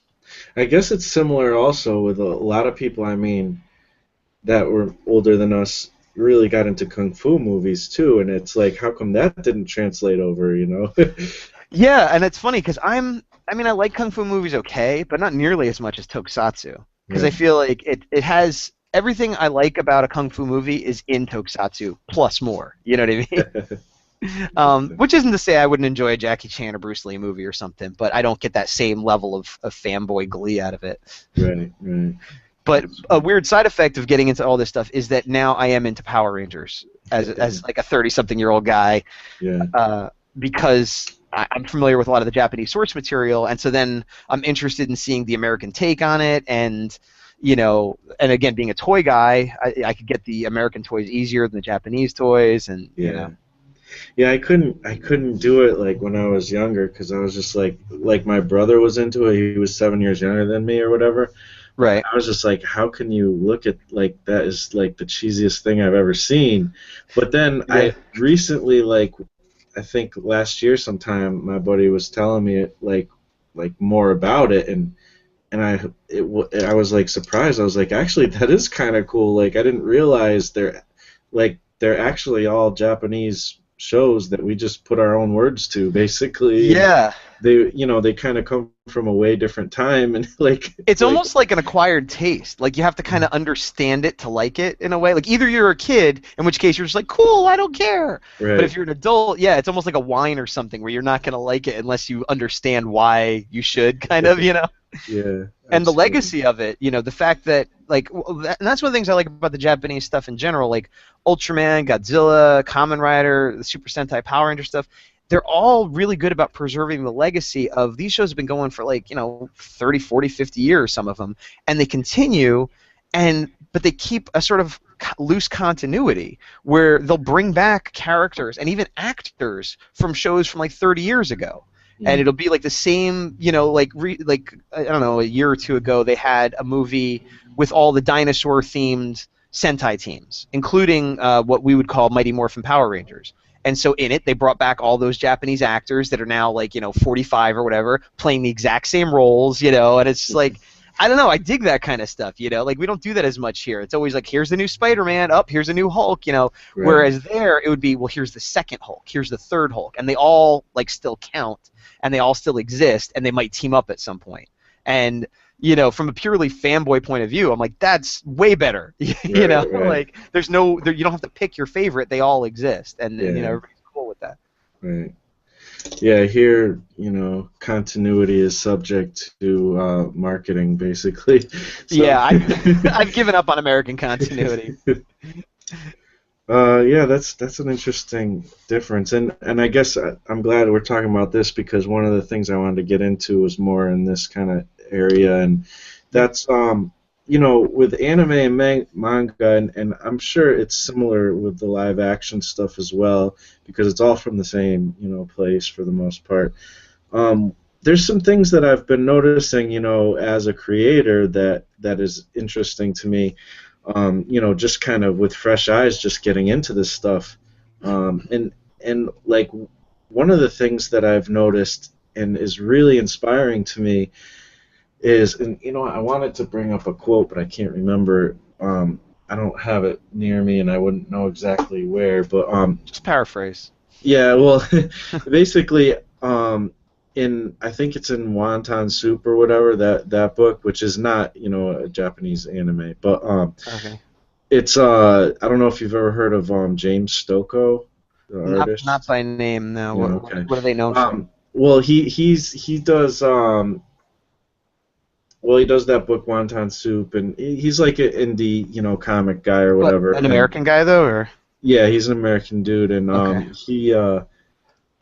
I guess it's similar also with a lot of people, I mean, that were older than us really got into kung fu movies too, and it's like, how come that didn't translate over, you know? Yeah, and it's funny because I like kung fu movies okay, but not nearly as much as Tokusatsu, because I feel like it has everything I like about a kung fu movie is in Tokusatsu plus more. You know what I mean? Which isn't to say I wouldn't enjoy a Jackie Chan or Bruce Lee movie or something, but I don't get that same level of fanboy glee out of it. Right. But a weird side effect of getting into all this stuff is that now I am into Power Rangers as like a 30-something-year-old guy. Yeah. Because I'm familiar with a lot of the Japanese source material, and so then I'm interested in seeing the American take on it, and you know, and again, being a toy guy, I could get the American toys easier than the Japanese toys, and you know. Yeah, I couldn't do it like when I was younger because I was just like my brother was into it. He was 7 years younger than me or whatever. Right. I was just like, how can you look at like that is like the cheesiest thing I've ever seen? But then I recently, like I think last year sometime, my buddy was telling me like more about it, and I was like surprised. I was like, actually, that is kind of cool. Like I didn't realize they're actually all Japanese shows that we just put our own words to, basically. Yeah. They kind of come from a way different time, and like it's almost like an acquired taste. Like you have to kind of understand it to like it in a way. Like either you're a kid, in which case you're just like, cool, I don't care. Right. But if you're an adult, yeah, it's almost like a wine or something where you're not gonna like it unless you understand why you should, kind of, you know. Yeah. And the legacy of it, you know, the fact that, like, and that's one of the things I like about the Japanese stuff in general, like Ultraman, Godzilla, Kamen Rider, the Super Sentai Power Ranger stuff, they're all really good about preserving the legacy of these shows have been going for, like, you know, 30, 40, 50 years, some of them, and they continue, but they keep a sort of loose continuity where they'll bring back characters and even actors from shows from, like, 30 years ago. And it'll be like the same, you know, like I don't know, a year or two ago they had a movie with all the dinosaur-themed Sentai teams, including what we would call Mighty Morphin Power Rangers. And so in it, they brought back all those Japanese actors that are now like, 45 or whatever, playing the exact same roles, and it's just like, I don't know, I dig that kind of stuff, like we don't do that as much here. It's always like, here's the new Spider-Man, here's a new Hulk, Right. Whereas there, it would be, well, here's the second Hulk, here's the third Hulk, and they all like still count, and they all still exist, and they might team up at some point. And from a purely fanboy point of view, I'm like, that's way better. Right. Like there's you don't have to pick your favorite; they all exist, and everybody's cool with that. Right. Yeah, here, continuity is subject to marketing, basically. So. Yeah, I've given up on American continuity. Yeah, that's an interesting difference, and I guess I'm glad we're talking about this because one of the things I wanted to get into was more in this kind of area, and that's with anime and manga, and I'm sure it's similar with the live action stuff as well because it's all from the same place for the most part. There's some things that I've been noticing, as a creator that is interesting to me. Just kind of with fresh eyes, just getting into this stuff, and like one of the things that I've noticed and is really inspiring to me is, and I wanted to bring up a quote, but I can't remember. I don't have it near me, and I wouldn't know exactly where, but just paraphrase. Yeah, well, basically, I think it's in Wonton Soup or whatever that book, which is not a Japanese anime, but Okay. it's I don't know if you've ever heard of James Stokoe, the artist. Not by name, no. Yeah, okay. What are they known for? Well, he does he does that book Wonton Soup, and he's like an indie comic guy or whatever. An American guy though, or? Yeah, he's an American dude, and Okay.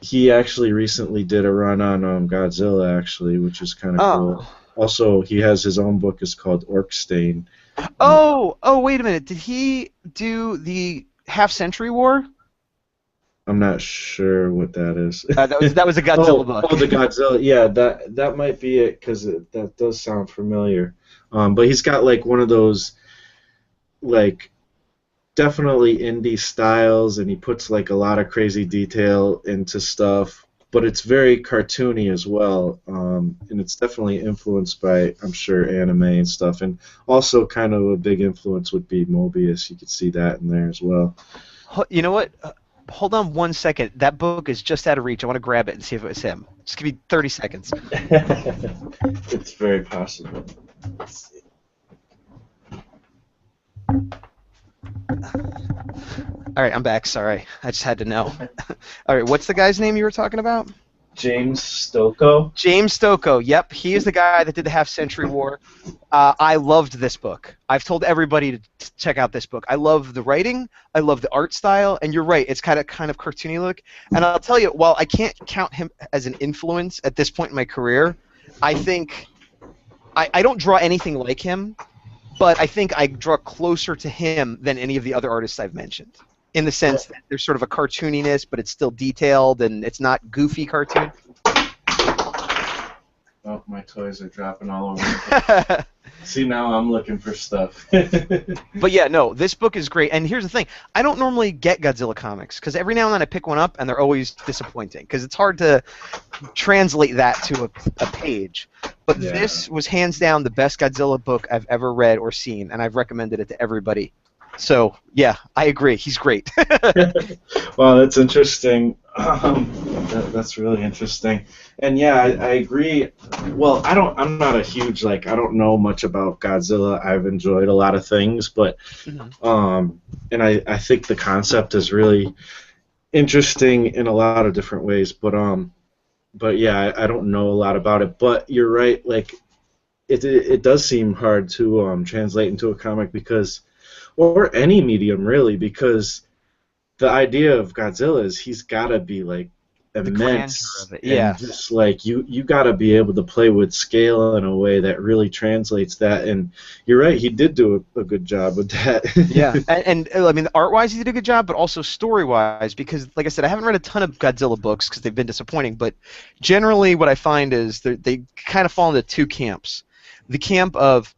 he actually recently did a run on Godzilla, actually, which is kind of cool. Also, he has his own book. It's called Orc-Stain. Oh, wait a minute. Did he do the Half-Century War? I'm not sure what that is. That was a Godzilla book. Oh, the Godzilla. Yeah, that might be it because that does sound familiar. But he's got like one of those, like, definitely indie styles, and he puts like a lot of crazy detail into stuff, but it's very cartoony as well, and it's definitely influenced by, I'm sure, anime and stuff, and also kind of a big influence would be Mobius. You could see that in there as well. You know what? Hold on 1 second. That book is just out of reach. I want to grab it and see if it was him. Just give me 30 seconds. It's very possible. Let's see. All right, I'm back. Sorry, I just had to know. All right, what's the guy's name you were talking about? James Stokoe. James Stokoe. Yep, he is the guy that did the Half-Century War. I loved this book. I've told everybody to check out this book. I love the writing. I love the art style. And you're right, it's kind of cartoony look. And I'll tell you, while I can't count him as an influence at this point in my career, I think I don't draw anything like him. But I think I draw closer to him than any of the other artists I've mentioned, in the sense that there's sort of a cartooniness, but it's still detailed, and it's not goofy cartoon. Oh, my toys are dropping all over. See, now I'm looking for stuff. But yeah, no, this book is great. And here's the thing. I don't normally get Godzilla comics, because every now and then I pick one up, and they're always disappointing, because it's hard to translate that to a page. But this was hands down the best Godzilla book I've ever read or seen, and I've recommended it to everybody. So, yeah, I agree. He's great. Well, that's interesting. That's really interesting. And yeah, I agree. Well, I'm not a huge, I don't know much about Godzilla. I've enjoyed a lot of things, but and I think the concept is really interesting in a lot of different ways, but yeah, I don't know a lot about it. But you're right, it does seem hard to translate into a comic because, or any medium really, because the idea of Godzilla is he's got to be immense, of it. Yeah. And just you got to be able to play with scale in a way that really translates that. And you're right, he did do a good job with that. Yeah, and I mean, art-wise, he did a good job, but also story-wise, because, like I said, I haven't read a ton of Godzilla books because they've been disappointing. But generally, what I find is they kind of fall into two camps. The camp of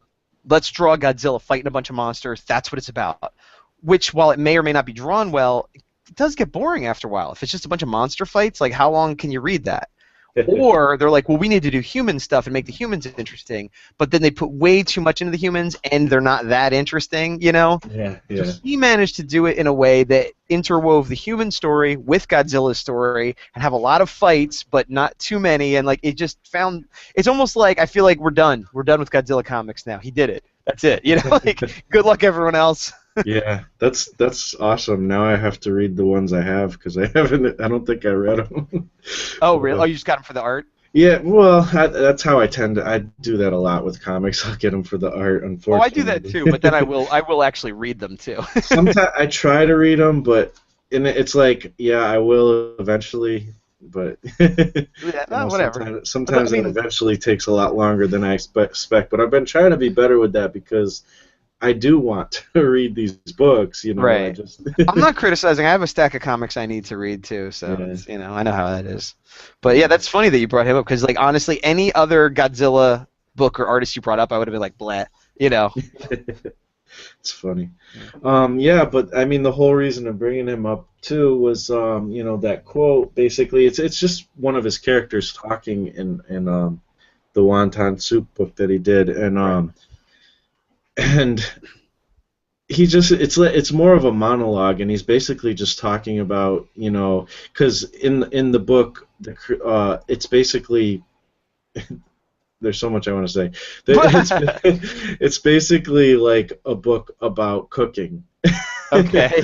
let's draw Godzilla fighting a bunch of monsters. That's what it's about. Which, while it may or may not be drawn well, it does get boring after a while. If it's just a bunch of monster fights, like how long can you read that? Or they're like, well, we need to do human stuff and make the humans interesting, but then they put way too much into the humans and they're not that interesting, you know? Yeah, So yeah. he managed to do it in a way that interwove the human story with Godzilla's story and have a lot of fights, but not too many. And like it just found, it's almost like I feel like we're done. We're done with Godzilla comics now. He did it. That's it. You know, like good luck everyone else. Yeah, that's awesome. Now I have to read the ones I have because I haven't. I don't think I read them. Oh, really? Oh, you just got him for the art? Yeah, well, that's how I tend to. I do that a lot with comics. I'll get them for the art. Oh, I do that Unfortunately, too, but then I will actually read them too. sometimes I try to read them, but it's like, yeah, I will eventually. But Yeah, no, whatever. sometimes I it mean, eventually takes a lot longer than I expect. But I've been trying to be better with that because I do want to read these books. You know, I right. just I'm not criticizing. I have a stack of comics I need to read too, so yeah. it's, I know how that is. But yeah, that's funny that you brought him up because, like, honestly, any other Godzilla book or artist you brought up, I would have been like, bleh, you know. It's funny. Yeah, but I mean, the whole reason of bringing him up too was, that quote. Basically, it's just one of his characters talking in the Wonton Soup book that he did, and he just it's more of a monologue, and he's basically just talking about, because in the book, it's basically. There's so much I want to say. It's basically like a book about cooking. Okay.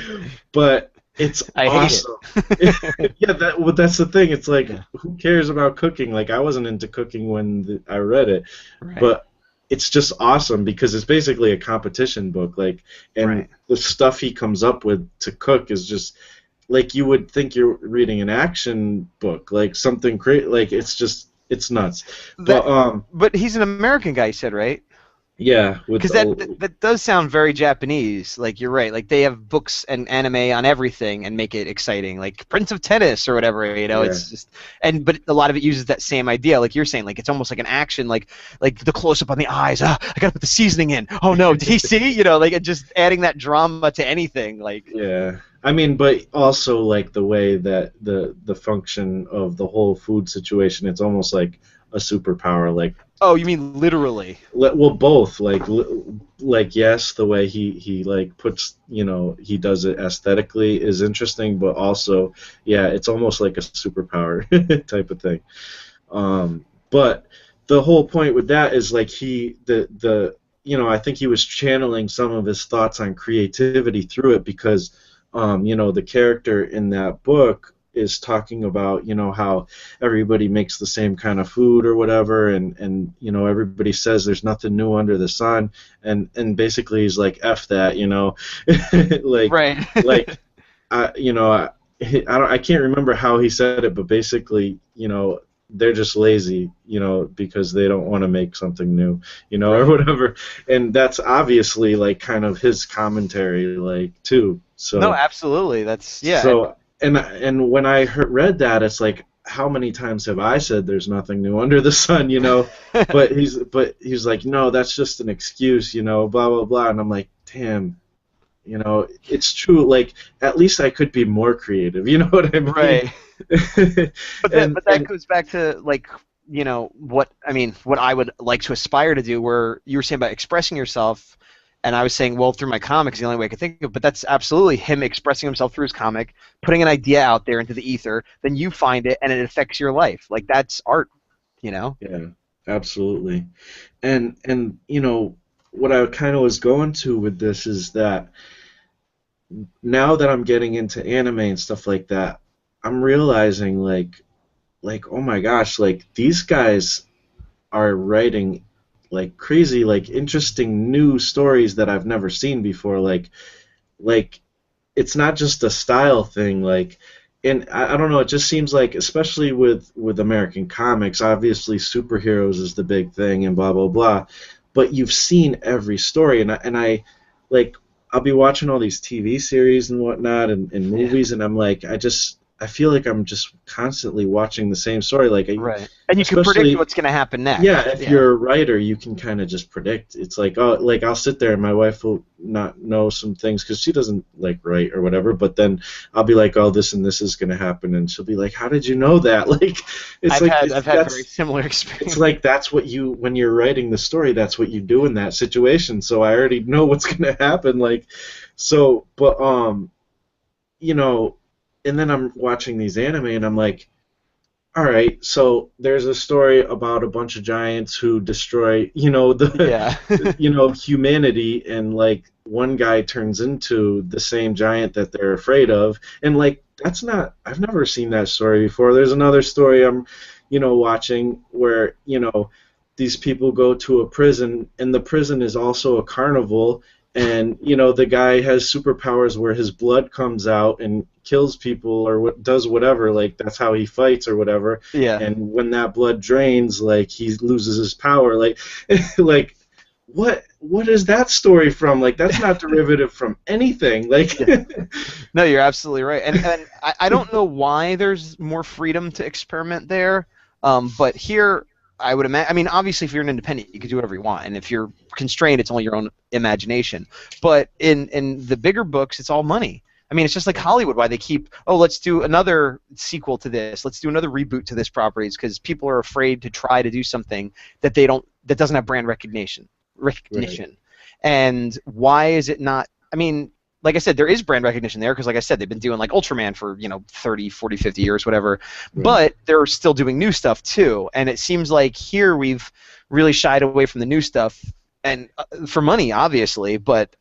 But it's I hate awesome. it. Yeah, that's the thing. It's like, Yeah. who cares about cooking? Like, I wasn't into cooking when I read it, Right. but it's just awesome because it's basically a competition book. Like, and Right. the stuff he comes up with to cook is just like you would think you're reading an action book, like something like it's nuts. That, But but he's an American guy, you said, right? yeah, with Because that does sound very Japanese. Like you're right. Like they have books and anime on everything and make it exciting. Like Prince of Tennis or whatever. yeah. It's just but a lot of it uses that same idea. Like you're saying. Like it's almost like an action. Like the close up on the eyes. I gotta put the seasoning in. Oh no, did he see? Like it just adding that drama to anything. Like Yeah. I mean, but also like the way that the function of the whole food situation, it's almost like a superpower. Like, oh, you mean literally? well, both. Like yes, the way he like puts, he does it aesthetically is interesting, but also, yeah, it's almost like a superpower type of thing. But the whole point with that is like I think he was channeling some of his thoughts on creativity through it because the character in that book is talking about, how everybody makes the same kind of food or whatever, and everybody says there's nothing new under the sun, and basically he's like, F that, like, Right. like, I can't remember how he said it, but basically, they're just lazy, because they don't want to make something new, or whatever, and that's obviously like kind of his commentary, like too. So No, absolutely. That's yeah. so and when I read that, it's like, how many times have I said there's nothing new under the sun, But he's like, no, that's just an excuse, blah blah blah, and I'm like, damn, it's true. Like, at least I could be more creative. You know what I mean? Right. But and that goes back to like what I would like to aspire to do. Where you were saying about expressing yourself, and I was saying, well, through my comic is the only way I could think of. But that's absolutely him expressing himself through his comic, putting an idea out there into the ether. Then you find it, and it affects your life. Like that's art. yeah, absolutely. And what I kind of was going to with this is that now that I'm getting into anime and stuff like that, I'm realizing like oh my gosh, like these guys are writing like crazy, like interesting new stories that I've never seen before. Like it's not just a style thing. Like, and I don't know. It just seems like, especially with American comics, obviously superheroes is the big thing and blah blah blah. But you've seen every story, and I like I'll be watching all these TV series and whatnot and Yeah. movies, and I'm like, I feel like I'm just constantly watching the same story. Like, Right. And you can predict especially, what's going to happen yeah, next. if Yeah. you're a writer, you can kind of just predict. It's like, oh, like I'll sit there and my wife will not know some things because she doesn't like write or whatever. But then I'll be like, oh, this and this is going to happen, and she'll be like, how did you know that? Like, I've had very similar it's experience. like that's what you when you're writing the story, that's what you do in that situation. So I already know what's going to happen. Like, so, but you know, and then I'm watching these anime and I'm like, all right, so there's a story about a bunch of giants who destroy, the Yeah. humanity, and like one guy turns into the same giant that they're afraid of, and like that's not I've never seen that story before. There's another story I'm watching where these people go to a prison, and the prison is also a carnival, and the guy has superpowers where his blood comes out and kills people or does whatever, like that's how he fights or whatever, Yeah. and when that blood drains, like he loses his power, like like what is that story from? Like that's not derivative from anything, like Yeah. No, you're absolutely right. And I don't know why there's more freedom to experiment there. But here, I would imagine. I mean, obviously, if you're an independent, you can do whatever you want, and if you're constrained, it's only your own imagination. But in the bigger books, it's all money. I mean, it's just like Hollywood. Why they keep, oh, let's do another sequel to this, let's do another reboot to this properties, because people are afraid to try to do something that doesn't have brand recognition. right, And why is it not? I mean, like I said, there is brand recognition there because, like I said, they've been doing like Ultraman for 30, 40, 50 years, whatever. right. But they're still doing new stuff too, and it seems like here we've really shied away from the new stuff, and for money, obviously. But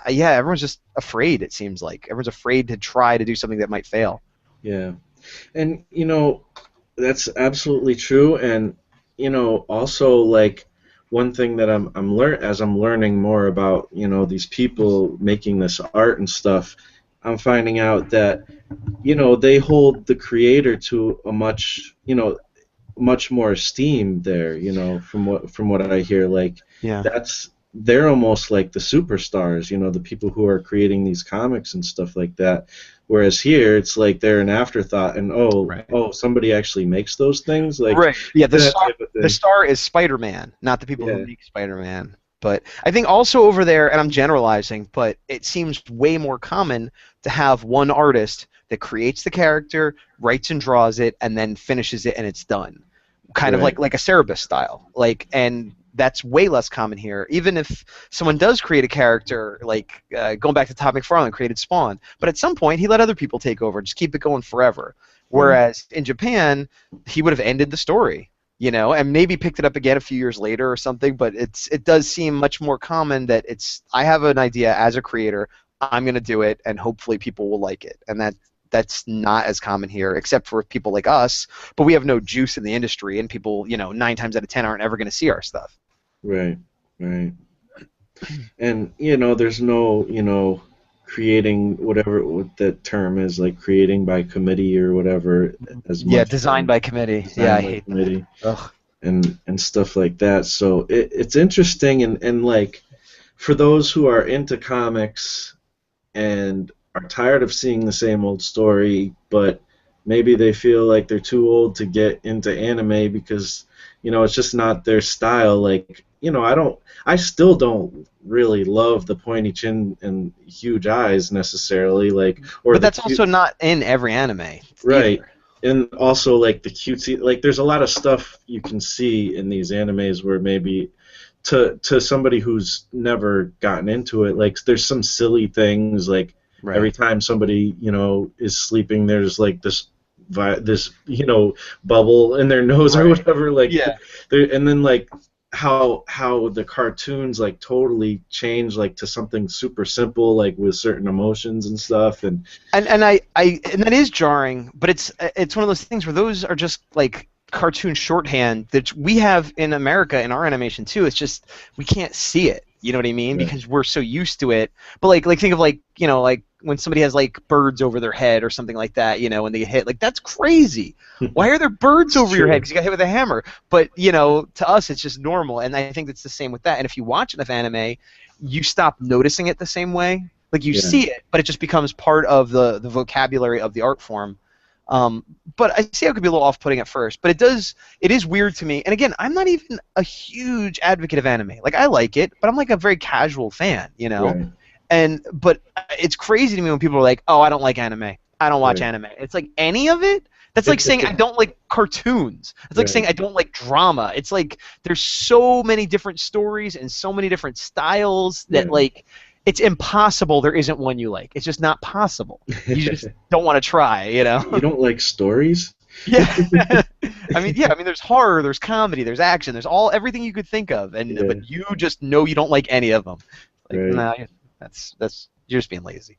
yeah, everyone's just afraid. It seems like everyone's afraid to try to do something that might fail. Yeah, and that's absolutely true, and also like one thing that I'm learning more about these people making this art and stuff, I'm finding out that they hold the creator to a much more esteem there, from what I hear, like Yeah. they're almost like the superstars, the people who are creating these comics and stuff like that. Whereas here, it's like they're an afterthought, and Right. somebody actually makes those things, like Right. Yeah. that type of The thing. star is Spider-Man, not the people who Yeah, make Spider-Man. But I think also over there, and I'm generalizing, but it seems way more common to have one artist that creates the character, writes and draws it, and then finishes it, and it's done. Kind of right, like a Cerebus style. And that's way less common here. Even if someone does create a character, like going back to Todd McFarlane created Spawn, but at some point he let other people take over, just keep it going forever. right, Whereas in Japan, he would have ended the story, and maybe picked it up again a few years later or something. But it does seem much more common that I have an idea as a creator, I'm going to do it, and hopefully people will like it, and that's not as common here, except for people like us. But we have no juice in the industry, and people, 9 times out of 10 aren't ever going to see our stuff. right, right. And there's no creating what that term is, like creating by committee or whatever, as Yeah, much designed by committee. Yeah, design I by hate that. committee Ugh. and stuff like that. So it's interesting, and like for those who are into comics and are tired of seeing the same old story, but maybe they feel like they're too old to get into anime because it's just not their style. Like I still don't really love the pointy chin and huge eyes necessarily, like or But the that's cute. also not in every anime Right. either. And also like the cutesy, like there's a lot of stuff you can see in these animes where maybe to somebody who's never gotten into it, like there's some silly things, like every Right. time somebody is sleeping, there's like this bubble in their nose or Right. whatever, like Yeah. there, and then like how the cartoons like totally change like to something super simple, like with certain emotions and stuff, and And that is jarring, but it's one of those things where those are just like cartoon shorthand that we have in America in our animation too. It's just we can't see it. You know what I mean? right. Because we're so used to it. But like think of like when somebody has like birds over their head or something like that, when they get hit, like that's crazy. Why are there birds It's over your head? true. Because you got hit with a hammer. But to us it's just normal, and I think it's the same with that. And if you watch enough anime, you stop noticing it the same way. Like you Yeah. see it, but it just becomes part of the vocabulary of the art form. But I see how it could be a little off-putting at first, but it is weird to me. And again, I'm not even a huge advocate of anime. Like, I like it, but I'm like a very casual fan, you know? Right. But it's crazy to me when people are like, "Oh, I don't like anime. I don't watch Right. anime." It's like any of it. That's like saying I don't like cartoons. It's like saying Right. I don't like drama. It's like there's so many different stories and so many different styles that Right. like it's impossible there isn't one you like. It's just not possible. You just don't want to try, you know? You don't like stories? Yeah. I mean, there's horror, there's comedy, there's action, there's everything you could think of, and Yeah. but you just know you don't like any of them. Like, Right. nah, that's you're just being lazy.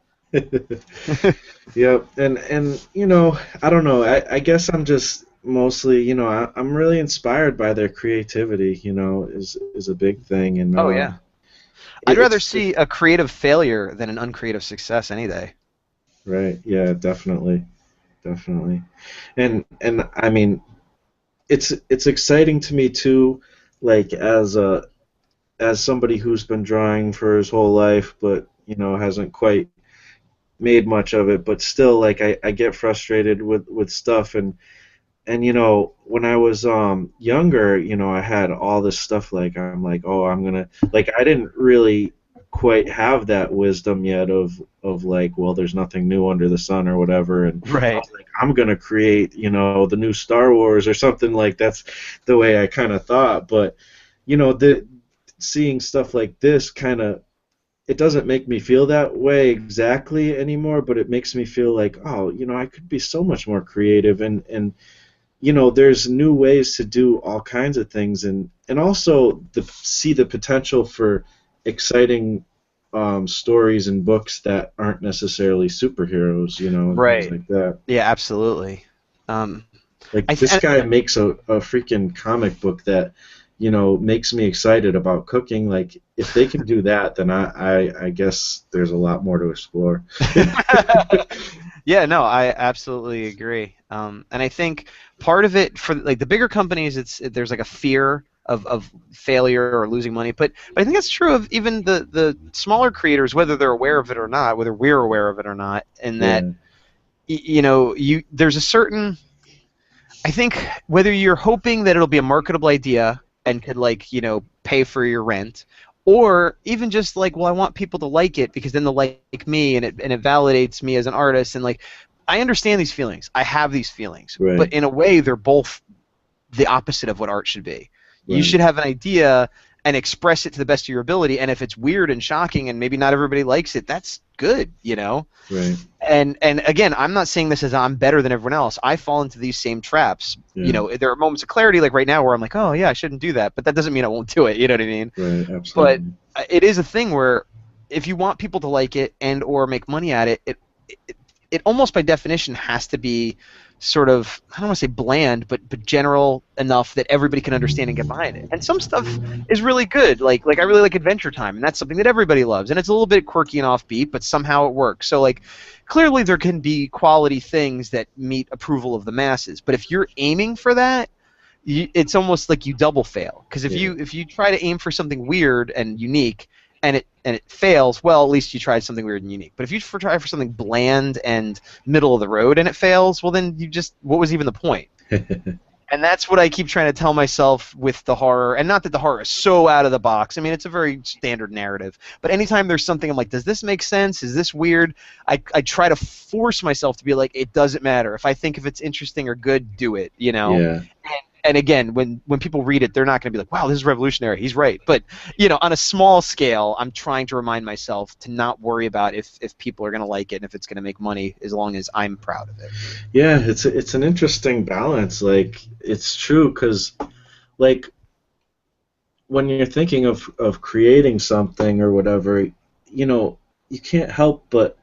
Yep. And I don't know. I guess I'm just mostly, I'm really inspired by their creativity. Is a big thing, and Oh yeah. I'd rather it's see a creative failure than an uncreative success any day. right. Yeah, definitely, definitely. And I mean, it's exciting to me too, like as somebody who's been drawing for his whole life, but hasn't quite made much of it, but still, like I get frustrated with stuff, and when I was younger, I had all this stuff, like I'm like, oh, I'm gonna, like, I didn't really quite have that wisdom yet of like, well, there's nothing new under the sun or whatever, and I Right. was like, I'm gonna create the new Star Wars or something. Like, that's the way I kind of thought. But the seeing stuff like this kind of, it doesn't make me feel that way exactly anymore, but it makes me feel like, oh, I could be so much more creative, and there's new ways to do all kinds of things, and also see the potential for exciting stories and books that aren't necessarily superheroes, and things Right. like that. Yeah, absolutely. Um, Like, I this th- guy makes a freaking comic book that makes me excited about cooking. Like, if they can do that, then I guess there's a lot more to explore. Yeah, no, I absolutely agree. And I think part of it for like the bigger companies, there's like a fear of failure or losing money. But I think that's true of even the smaller creators, whether they're aware of it or not, whether we're aware of it or not. In that, Yeah, there's a certain, I think whether you're hoping that it'll be a marketable idea and could like pay for your rent, or even just like, well, I want people to like it because then they'll like me, and it validates me as an artist, and like I understand these feelings. I have these feelings, but right, in a way they're both the opposite of what art should be. You right, should have an idea and express it to the best of your ability, and if it's weird and shocking and maybe not everybody likes it, that's good, you know? right. And again, I'm not saying this as I'm better than everyone else. I fall into these same traps. Yeah, There are moments of clarity, like right now, where I'm like, oh yeah, I shouldn't do that, but that doesn't mean I won't do it. You know what I mean? right, But absolutely. it is a thing where if you want people to like it and or make money at it, it almost by definition has to be sort of, I don't want to say bland, but general enough that everybody can understand and get behind it. And some stuff is really good. Like I really like Adventure Time, and that's something that everybody loves. And it's a little bit quirky and offbeat, but somehow it works. So like clearly there can be quality things that meet approval of the masses. But if you're aiming for that, it's almost like you double fail. Because Yeah, if you try to aim for something weird and unique, and it fails, well, at least you tried something weird and unique. But if you try for something bland and middle of the road and it fails, well, then what was even the point? And that's what I keep trying to tell myself with the horror. And not that the horror is so out of the box. I mean, it's a very standard narrative. But anytime there's something I'm like, does this make sense? Is this weird? I try to force myself to be like, it doesn't matter. If it's interesting or good, do it, you know? yeah, And again, when people read it, they're not going to be like, wow, this is revolutionary. He's right. But, on a small scale, I'm trying to remind myself to not worry about if people are going to like it and if it's going to make money as long as I'm proud of it. yeah. It's an interesting balance. Like, it's true, because, like, when you're thinking of creating something or whatever, you can't help but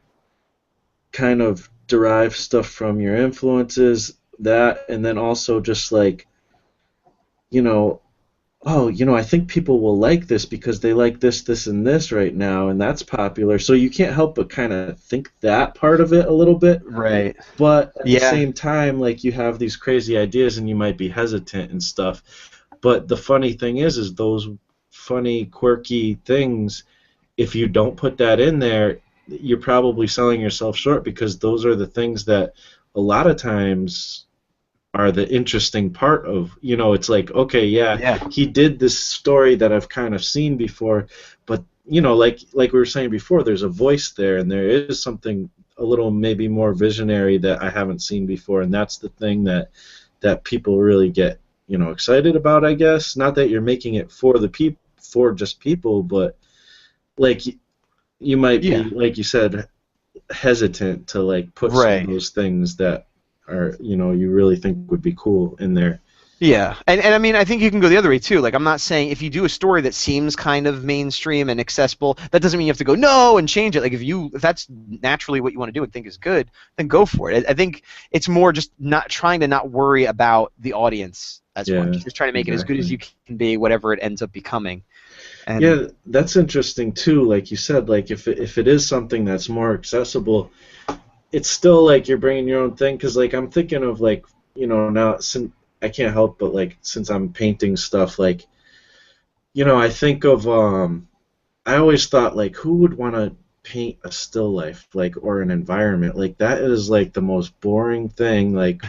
kind of derive stuff from your influences, that, and then also just like, you know oh, I think people will like this because they like this, this, and this right now, and that's popular. So you can't help but kind of think that part of it a little bit. Right. But at the Yeah. same time, like, you have these crazy ideas and you might be hesitant and stuff. But the funny thing is those funny, quirky things, if you don't put that in there, you're probably selling yourself short, because those are the things that a lot of times are the interesting part of, it's like, okay, yeah, Yeah. he did this story that I've kind of seen before, but like we were saying before, there's a voice there, and there is something a little maybe more visionary that I haven't seen before, and that's the thing that people really get, excited about, I guess. Not that you're making it for the for just people, but like you might Yeah. be, like you said, hesitant to like put some of Right. those things that are, you really think would be cool in there. Yeah, and I mean, I think you can go the other way too. Like, I'm not saying if you do a story that seems kind of mainstream and accessible, that doesn't mean you have to go no and change it. Like, if that's naturally what you want to do and think is good, then go for it. I think it's more just not trying to not worry about the audience as Yeah, much. Just trying to make it as good as exactly. you can be, whatever it ends up becoming. And Yeah, that's interesting too. Like you said, like if it is something that's more accessible, it's still like you're bringing your own thing. Because like I'm thinking of like, now since I can't help but like since I'm painting stuff, like, I think of I always thought like who would want to paint a still life, like, or an environment, like that is like the most boring thing, like.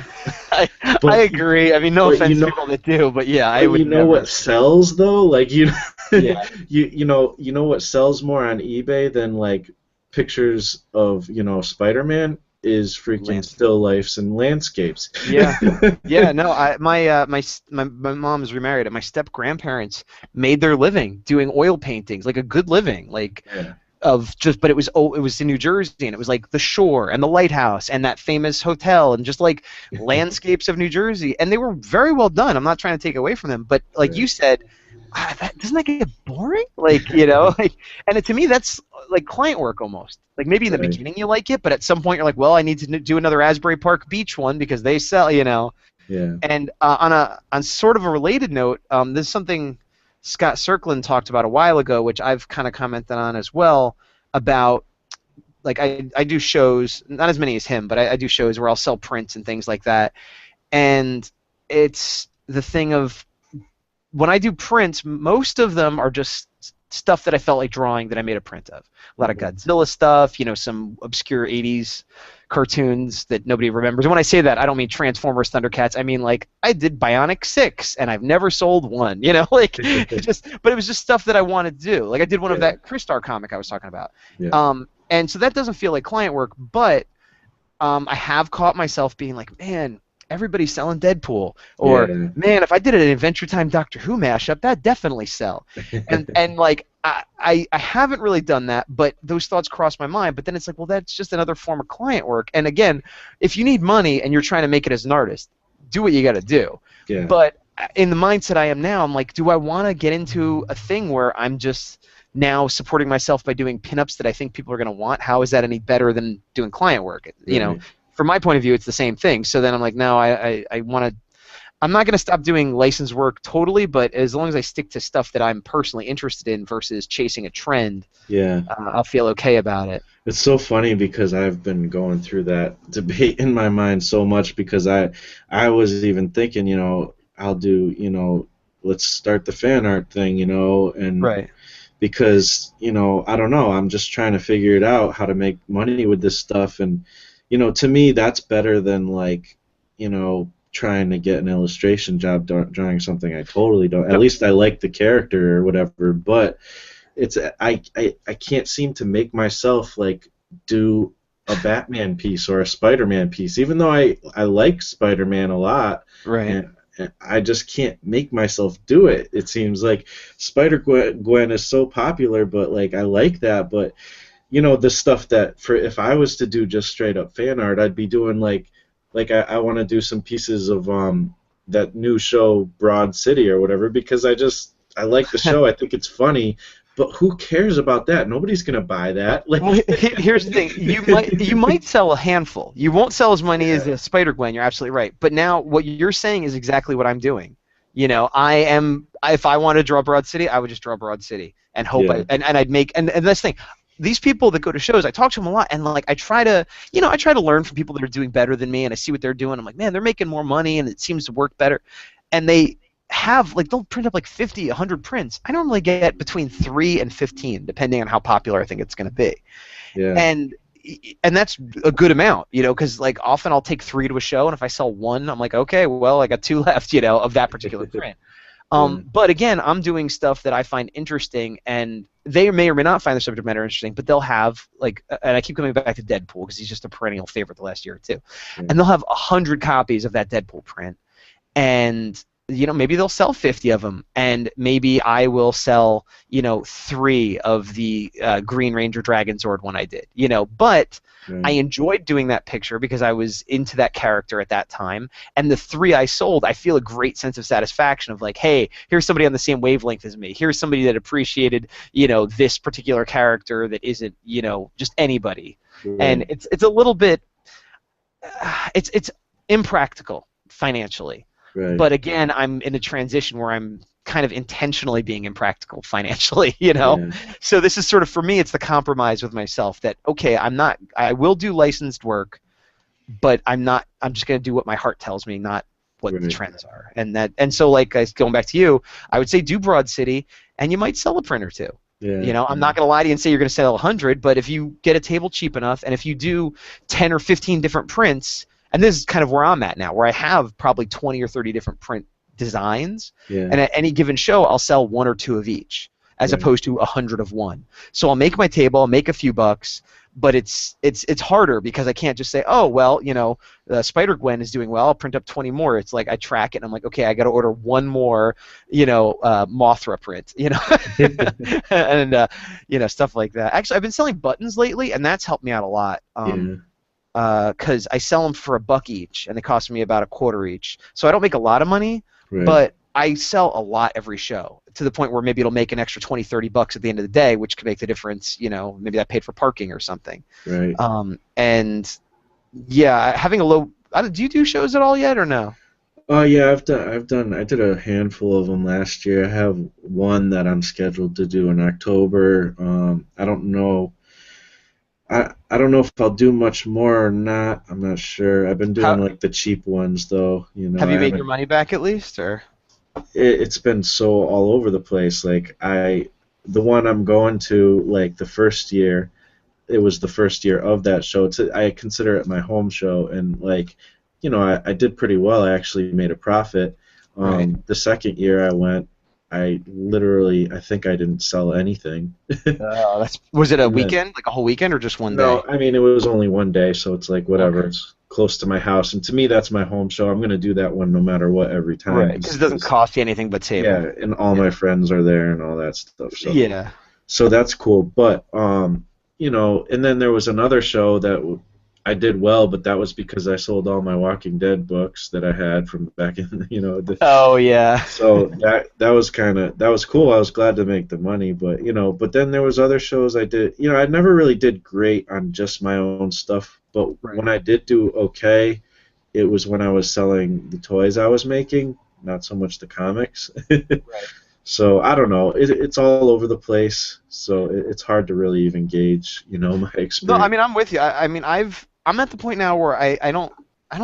I, I but agree. I mean, no but offense to people that do, but yeah, I But would you know never. what sells though? Like Yeah, you know what sells more on eBay than like pictures of, Spider-Man is freaking Lance. still lifes and landscapes. Yeah. Yeah, no, my mom is remarried, and my step grandparents made their living doing oil paintings, like a good living, like Yeah. of just, but it was in New Jersey, and it was like the shore and the lighthouse and that famous hotel and just like landscapes of New Jersey, and they were very well done. I'm not trying to take away from them, but like you Right. said, doesn't that get boring? Like, like, and to me, that's like client work almost. Like maybe in the Right. beginning you like it, but at some point you're like, well, I need to do another Asbury Park Beach one because they sell. Yeah. And on sort of a related note, this is something Scott Circlin talked about a while ago, which I've kind of commented on as well about. Like I do shows, not as many as him, but I do shows where I'll sell prints and things like that. And it's the thing of when I do prints, most of them are just stuff that I felt like drawing that I made a print of. A lot of Mhm. Godzilla stuff, some obscure 80s cartoons that nobody remembers. And when I say that, I don't mean Transformers, Thundercats. I mean like I did Bionic 6 and I've never sold one, like but it was just stuff that I wanted to do. Like I did one of Yeah. that Crystar comic I was talking about. Yeah. And so that doesn't feel like client work, but I have caught myself being like, man, everybody's selling Deadpool, or Yeah. man, if I did an Adventure Time Doctor Who mashup, that definitely sell. And like I haven't really done that, but those thoughts cross my mind. But then it's like, well, that's just another form of client work. And again, if you need money and you're trying to make it as an artist, do what you got to do. Yeah. But in the mindset I am now, I'm like, do I want to get into a thing where I'm just now supporting myself by doing pinups that I think people are going to want? How is that any better than doing client work? Right. From my point of view, it's the same thing. So then I'm like, no, I want to. I'm not going to stop doing license work totally, but as long as I stick to stuff that I'm personally interested in versus chasing a trend, Yeah. I'll feel okay about it. It's so funny because I've been going through that debate in my mind so much because I was even thinking, I'll do, let's start the fan art thing, and Right. because, I don't know, I'm just trying to figure it out how to make money with this stuff, and to me that's better than like, trying to get an illustration job drawing something I totally don't. At No, least I like the character or whatever, but it's I can't seem to make myself like do a Batman piece or a Spider-Man piece, even though I like Spider-Man a lot, right. and I just can't make myself do it. It seems like Spider-Gwen is so popular, but like I like that, but the stuff that for if I was to do just straight up fan art, I'd be doing like I want to do some pieces of that new show Broad City or whatever because I like the show. I think it's funny, but who cares about that? Nobody's gonna buy that. Like, Well, here's the thing: you might sell a handful. You won't sell as many as yeah, a Spider Gwen. You're absolutely right. But now what you're saying is exactly what I'm doing. I am. If I want to draw Broad City, I would just draw Broad City and hope yeah, and I'd make and that's the thing. These people that go to shows, I talk to them a lot, and like I try to learn from people that are doing better than me, and I see what they're doing. I'm like, man, they're making more money, and it seems to work better. And they have like they'll print up like 50, 100 prints. I normally get between 3 and 15, depending on how popular I think it's going to be. yeah, And and that's a good amount, because like often I'll take 3 to a show, and if I sell 1, I'm like, okay, well, I got 2 left, of that particular print. Yeah. But again, I'm doing stuff that I find interesting, and they may or may not find the subject matter interesting, but they'll have, like, and I keep coming back to Deadpool because he's just a perennial favorite the last year or two, Yeah. and they'll have 100 copies of that Deadpool print, and maybe they'll sell 50 of them, and maybe I will sell 3 of the Green Ranger Dragon Zord one I did, but I Right. enjoyed doing that picture because I was into that character at that time, and the 3 I sold, I feel a great sense of satisfaction of like, hey, here's somebody on the same wavelength as me, here's somebody that appreciated this particular character that isn't just anybody, and Right. it's a little bit it's impractical financially. Right. But again, I'm in a transition where I'm kind of intentionally being impractical financially, Yeah. So this is sort of, for me, it's the compromise with myself that, okay, I will do licensed work, but I'm just going to do what my heart tells me, not what the Right. trends are. And so, like, going back to you, I would say do Broad City, and you might sell a print or two. Yeah. I'm not going to lie to you and say you're going to sell 100, but if you get a table cheap enough, and if you do 10 or 15 different prints, and this is kind of where I'm at now, where I have probably 20 or 30 different print designs, Yeah. and at any given show, I'll sell 1 or 2 of each, as Right. opposed to 100 of one. So I'll make my table, I'll make a few bucks, but it's harder because I can't just say, oh, well, Spider-Gwen is doing well, I'll print up 20 more. It's like I track it, and I'm like, okay, I got to order 1 more, Mothra print, and stuff like that. Actually, I've been selling buttons lately, and that's helped me out a lot. Yeah. Because I sell them for $1 each, and they cost me about $0.25 each. So I don't make a lot of money, Right. but I sell a lot every show, to the point where maybe it'll make an extra $20-30 at the end of the day, which could make the difference. Maybe that paid for parking or something. Right. And yeah, having a low. Do you do shows at all yet, or no? Oh yeah, I did a handful of them last year. I have one that I'm scheduled to do in October. I don't know. I don't know if I'll do much more or not. I'm not sure. I've been doing How like the cheap ones though. have I you made your haven't. money back at least, or? It's been so all over the place. Like the one I'm going to, like the first year, it was the first year of that show. I consider it my home show, and like, I did pretty well. I actually made a profit. Right. The second year I went, I think I didn't sell anything. Was it a And then, weekend, like a whole weekend, or just one day? no, I mean it was only one day, so it's like whatever. Okay. It's close to my house, and to me that's my home show. I'm gonna do that one no matter what every time. Right, because it doesn't cost you anything but table. Yeah, and all Yeah. my friends are there and all that stuff. Yeah. So that's cool. But and then there was another show that I did well, but that was because I sold all my Walking Dead books that I had from back in, Oh yeah. so that was cool. I was glad to make the money, but then there was other shows I did. I never really did great on just my own stuff, but Right. when I did do okay, it was when I was selling the toys I was making, not so much the comics. Right. So I don't know. It's all over the place. So it's hard to really even gauge, my No, I experience. mean I'm with you. I mean I'm at the point now where I don't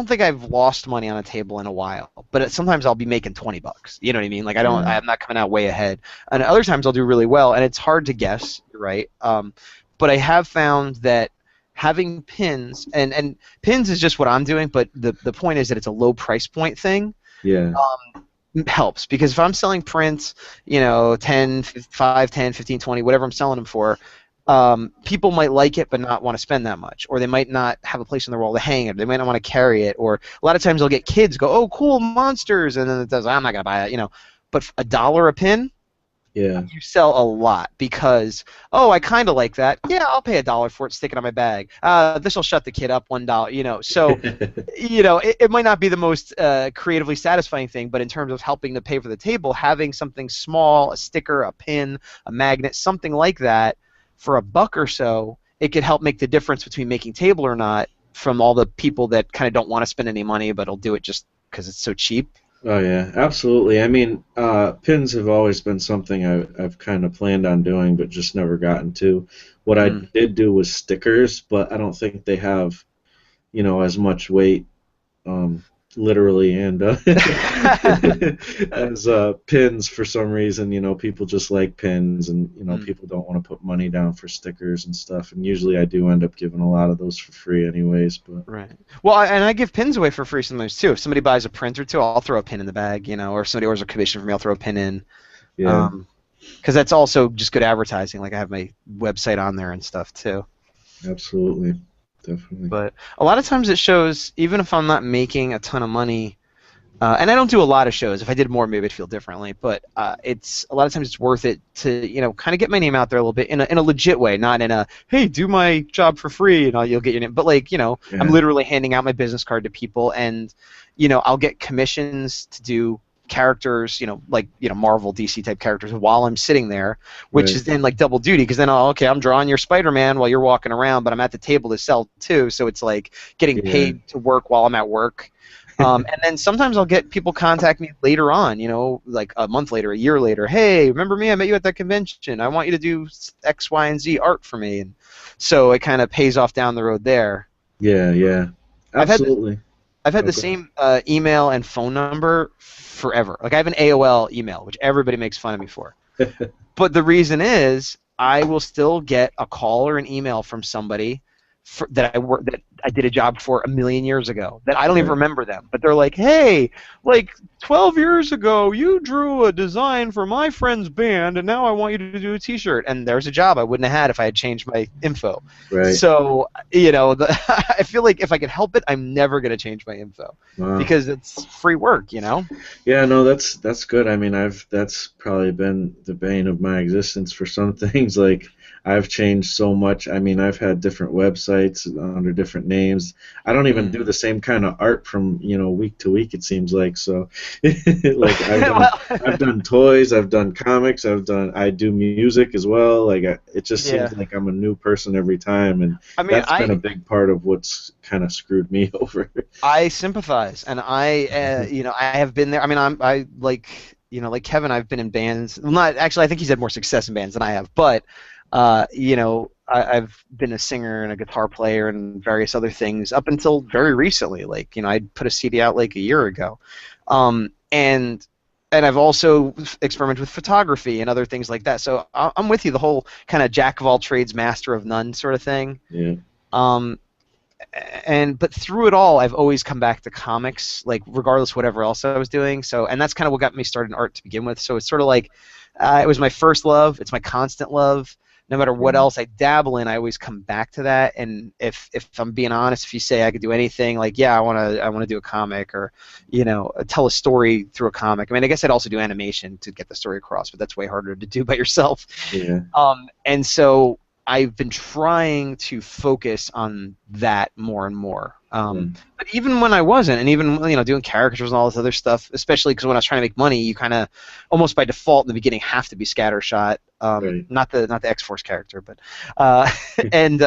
think I've lost money on a table in a while, but sometimes I'll be making $20. You know what I mean? Like Yeah. I'm not coming out way ahead. And other times I'll do really well, and it's hard to guess. You're right. But I have found that having pins, and pins is just what I'm doing, but the point is that it's a low price point thing. Yeah. Helps, because if I'm selling prints, 10, 5, 10, 15, 20, whatever I'm selling them for, people might like it but not want to spend that much, or they might not have a place on the wall to hang it, they might not want to carry it, or a lot of times they'll get kids go, oh cool, monsters, and then it does, I'm not going to buy it, but $1 a pin, Yeah. you sell a lot, because, oh, I kind of like that, yeah, I'll pay $1 for it, stick it on my bag, this will shut the kid up, $1, so it might not be the most creatively satisfying thing, but in terms of helping to pay for the table, having something small, a sticker, a pin, a magnet, something like that, for $1 or so, it could help make the difference between making table or not, from all the people that kind of don't want to spend any money but will do it just because it's so cheap. Oh yeah, absolutely. I mean, pins have always been something I've kind of planned on doing, but just never gotten to. What I Mm. did do was stickers, but I don't think they have, as much weight. literally, and as pins for some reason. People just like pins, and Mm, people don't want to put money down for stickers and stuff. And usually, I do end up giving a lot of those for free, anyways. But right. Well, and I give pins away for free sometimes too. If somebody buys a print or two, I'll throw a pin in the bag, or if somebody orders a commission from me, I'll throw a pin in. yeah, Um, because that's also just good advertising. Like I have my website on there and stuff too. absolutely, definitely. But a lot of times it shows, even if I'm not making a ton of money, and I don't do a lot of shows. If I did more, maybe I'd feel differently. But it's a lot of times it's worth it to kind of get my name out there a little bit in a legit way, not in a hey, do my job for free and you'll get your name. But like I'm Yeah, literally handing out my business card to people, and I'll get commissions to do characters, like Marvel, DC type characters while I'm sitting there, which right. is then like double duty because then okay, I'm drawing your Spider-Man while you're walking around, but I'm at the table to sell too, so it's like getting Yeah, paid to work while I'm at work. And then sometimes I'll get people contact me later on, like a month later, a year later. Hey, remember me? I met you at that convention. I want you to do X, Y, and Z art for me. And so it kind of pays off down the road there. yeah, yeah. I've had Absolutely. I've had Oh, the go ahead. same email and phone number forever. Like I have an AOL email, which everybody makes fun of me for. But the reason is I will still get a call or an email from somebody that I did a job for 1,000,000 years ago that I don't even Right. remember them, but they're like, hey, like 12 years ago you drew a design for my friend's band and now I want you to do a T-shirt, and there's a job I wouldn't have had if I had changed my info. Right. So I feel like if I could help it, I'm never gonna change my info Wow. because it's free work. Yeah, no, that's good. I mean, that's probably been the bane of my existence for some things. Like I've changed so much. I mean, I've had different websites under different names. I don't even do Mm. the same kind of art from, week to week, it seems like. So like Well, I've done toys, I've done comics, I do music as well. Like it just seems yeah. like I'm a new person every time, and I mean, that's been a big part of what's kind of screwed me over. I sympathize, and I have been there. I mean, I like, like Kevin. I've been in bands. Well, not actually. I think he's had more success in bands than I have. But, I've been a singer and a guitar player and various other things up until very recently. Like, I put a CD out like a year ago, and I've also experimented with photography and other things like that. So I'm with you. The whole kind of jack of all trades, master of none sort of thing. Yeah. Um, but through it all, I've always come back to comics, like regardless of whatever else I was doing. So, and that's kind of what got me started in art to begin with. So it's sort of like it was my first love. It's my constant love. No matter what Yeah. else I dabble in, I always come back to that. And if I'm being honest, if you say I could do anything, like yeah, I want to do a comic or tell a story through a comic. I mean, I guess I'd also do animation to get the story across, but that's way harder to do by yourself. Yeah. And so I've been trying to focus on that more and more. Yeah. But even when I wasn't, and even doing characters and all this other stuff, especially because when I was trying to make money, you kind of almost by default in the beginning have to be scattershot. Right. Not the X-Force character, but and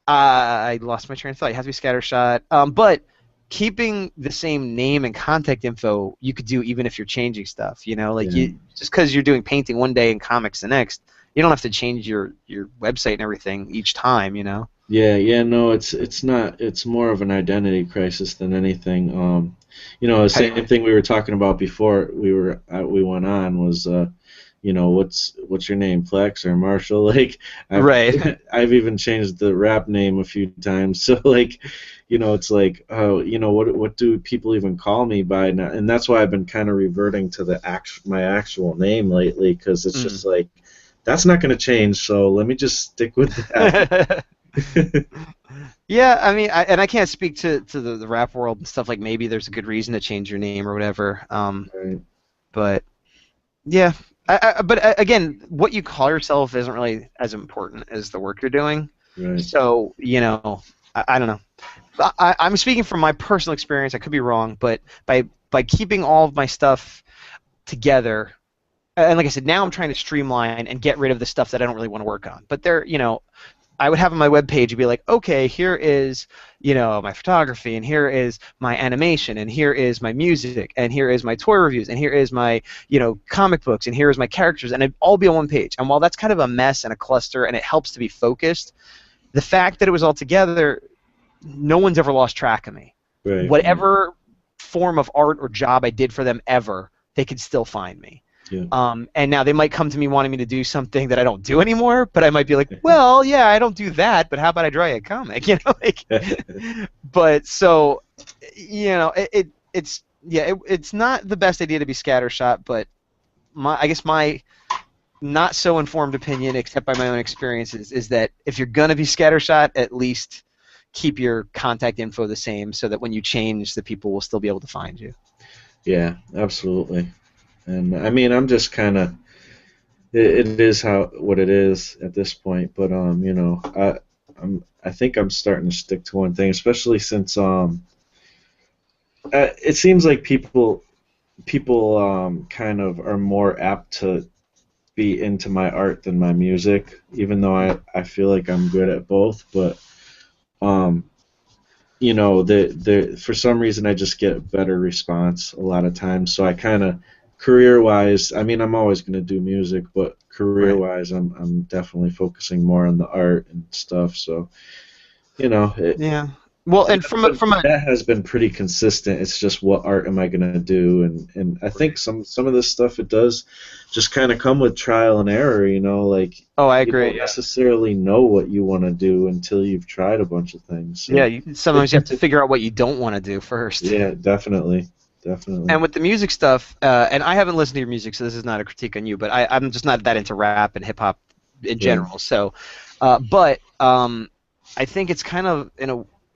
I lost my train of thought. You have to be scattershot, but keeping the same name and contact info you could do even if you're changing stuff. Like Yeah. you just because you're doing painting one day and comics the next, you don't have to change your website and everything each time. Yeah, yeah, no, it's not. It's more of an identity crisis than anything. The How do you, same thing we were talking about before we went on was, what's your name, Plex or Marshall? Like, I've right. I've even changed the rap name a few times. So like, it's like, oh, what do people even call me by now? And that's why I've been kind of reverting to my actual name lately, because it's Mm. just like that's not going to change. So let me just stick with that. Yeah, I mean, I can't speak to the rap world and stuff. Like maybe there's a good reason to change your name or whatever. Right, But yeah, but again, what you call yourself isn't really as important as the work you're doing. right. So I don't know. I'm speaking from my personal experience. I could be wrong, but by keeping all of my stuff together, and like I said, now I'm trying to streamline and get rid of the stuff that I don't really want to work on. But I would have on my webpage, you'd be like, okay, here is, my photography, and here is my animation, and here is my music, and here is my toy reviews, and here is my, comic books, and here is my characters, and it'd all be on one page. And while that's kind of a mess and a cluster, and it helps to be focused, the fact that it was all together, no one's ever lost track of me. Right. Whatever form of art or job I did for them ever, they could still find me. Yeah. And now they might come to me wanting me to do something that I don't do anymore, but I might be like, well, yeah, I don't do that, but how about I draw you a comic? You know, like, but so, you know, it's not the best idea to be scattershot, but I guess my not so informed opinion, except by my own experiences, is that if you're gonna be scattershot, at least keep your contact info the same, so that when you change, the people will still be able to find you. Yeah, absolutely. And I mean, I'm just kind of it is what it is at this point. But you know, I think I'm starting to stick to one thing, especially since it seems like people kind of are more apt to be into my art than my music, even though I feel like I'm good at both. But um, you know, for some reason I just get a better response a lot of times. So I kind of career-wise, I mean, I'm always going to do music, but career-wise, I'm definitely focusing more on the art and stuff. So, you know, yeah. Well, and that has been pretty consistent. It's just what art am I going to do, and I think some of this stuff, it does just kind of come with trial and error. You know, like, I agree. You don't necessarily know what you want to do until you've tried a bunch of things. So. Yeah, sometimes you have to figure out what you don't want to do first. Yeah, definitely. Definitely. And with the music stuff, and I haven't listened to your music, so this is not a critique on you, but I'm just not that into rap and hip hop in general. So, but I think it's kind of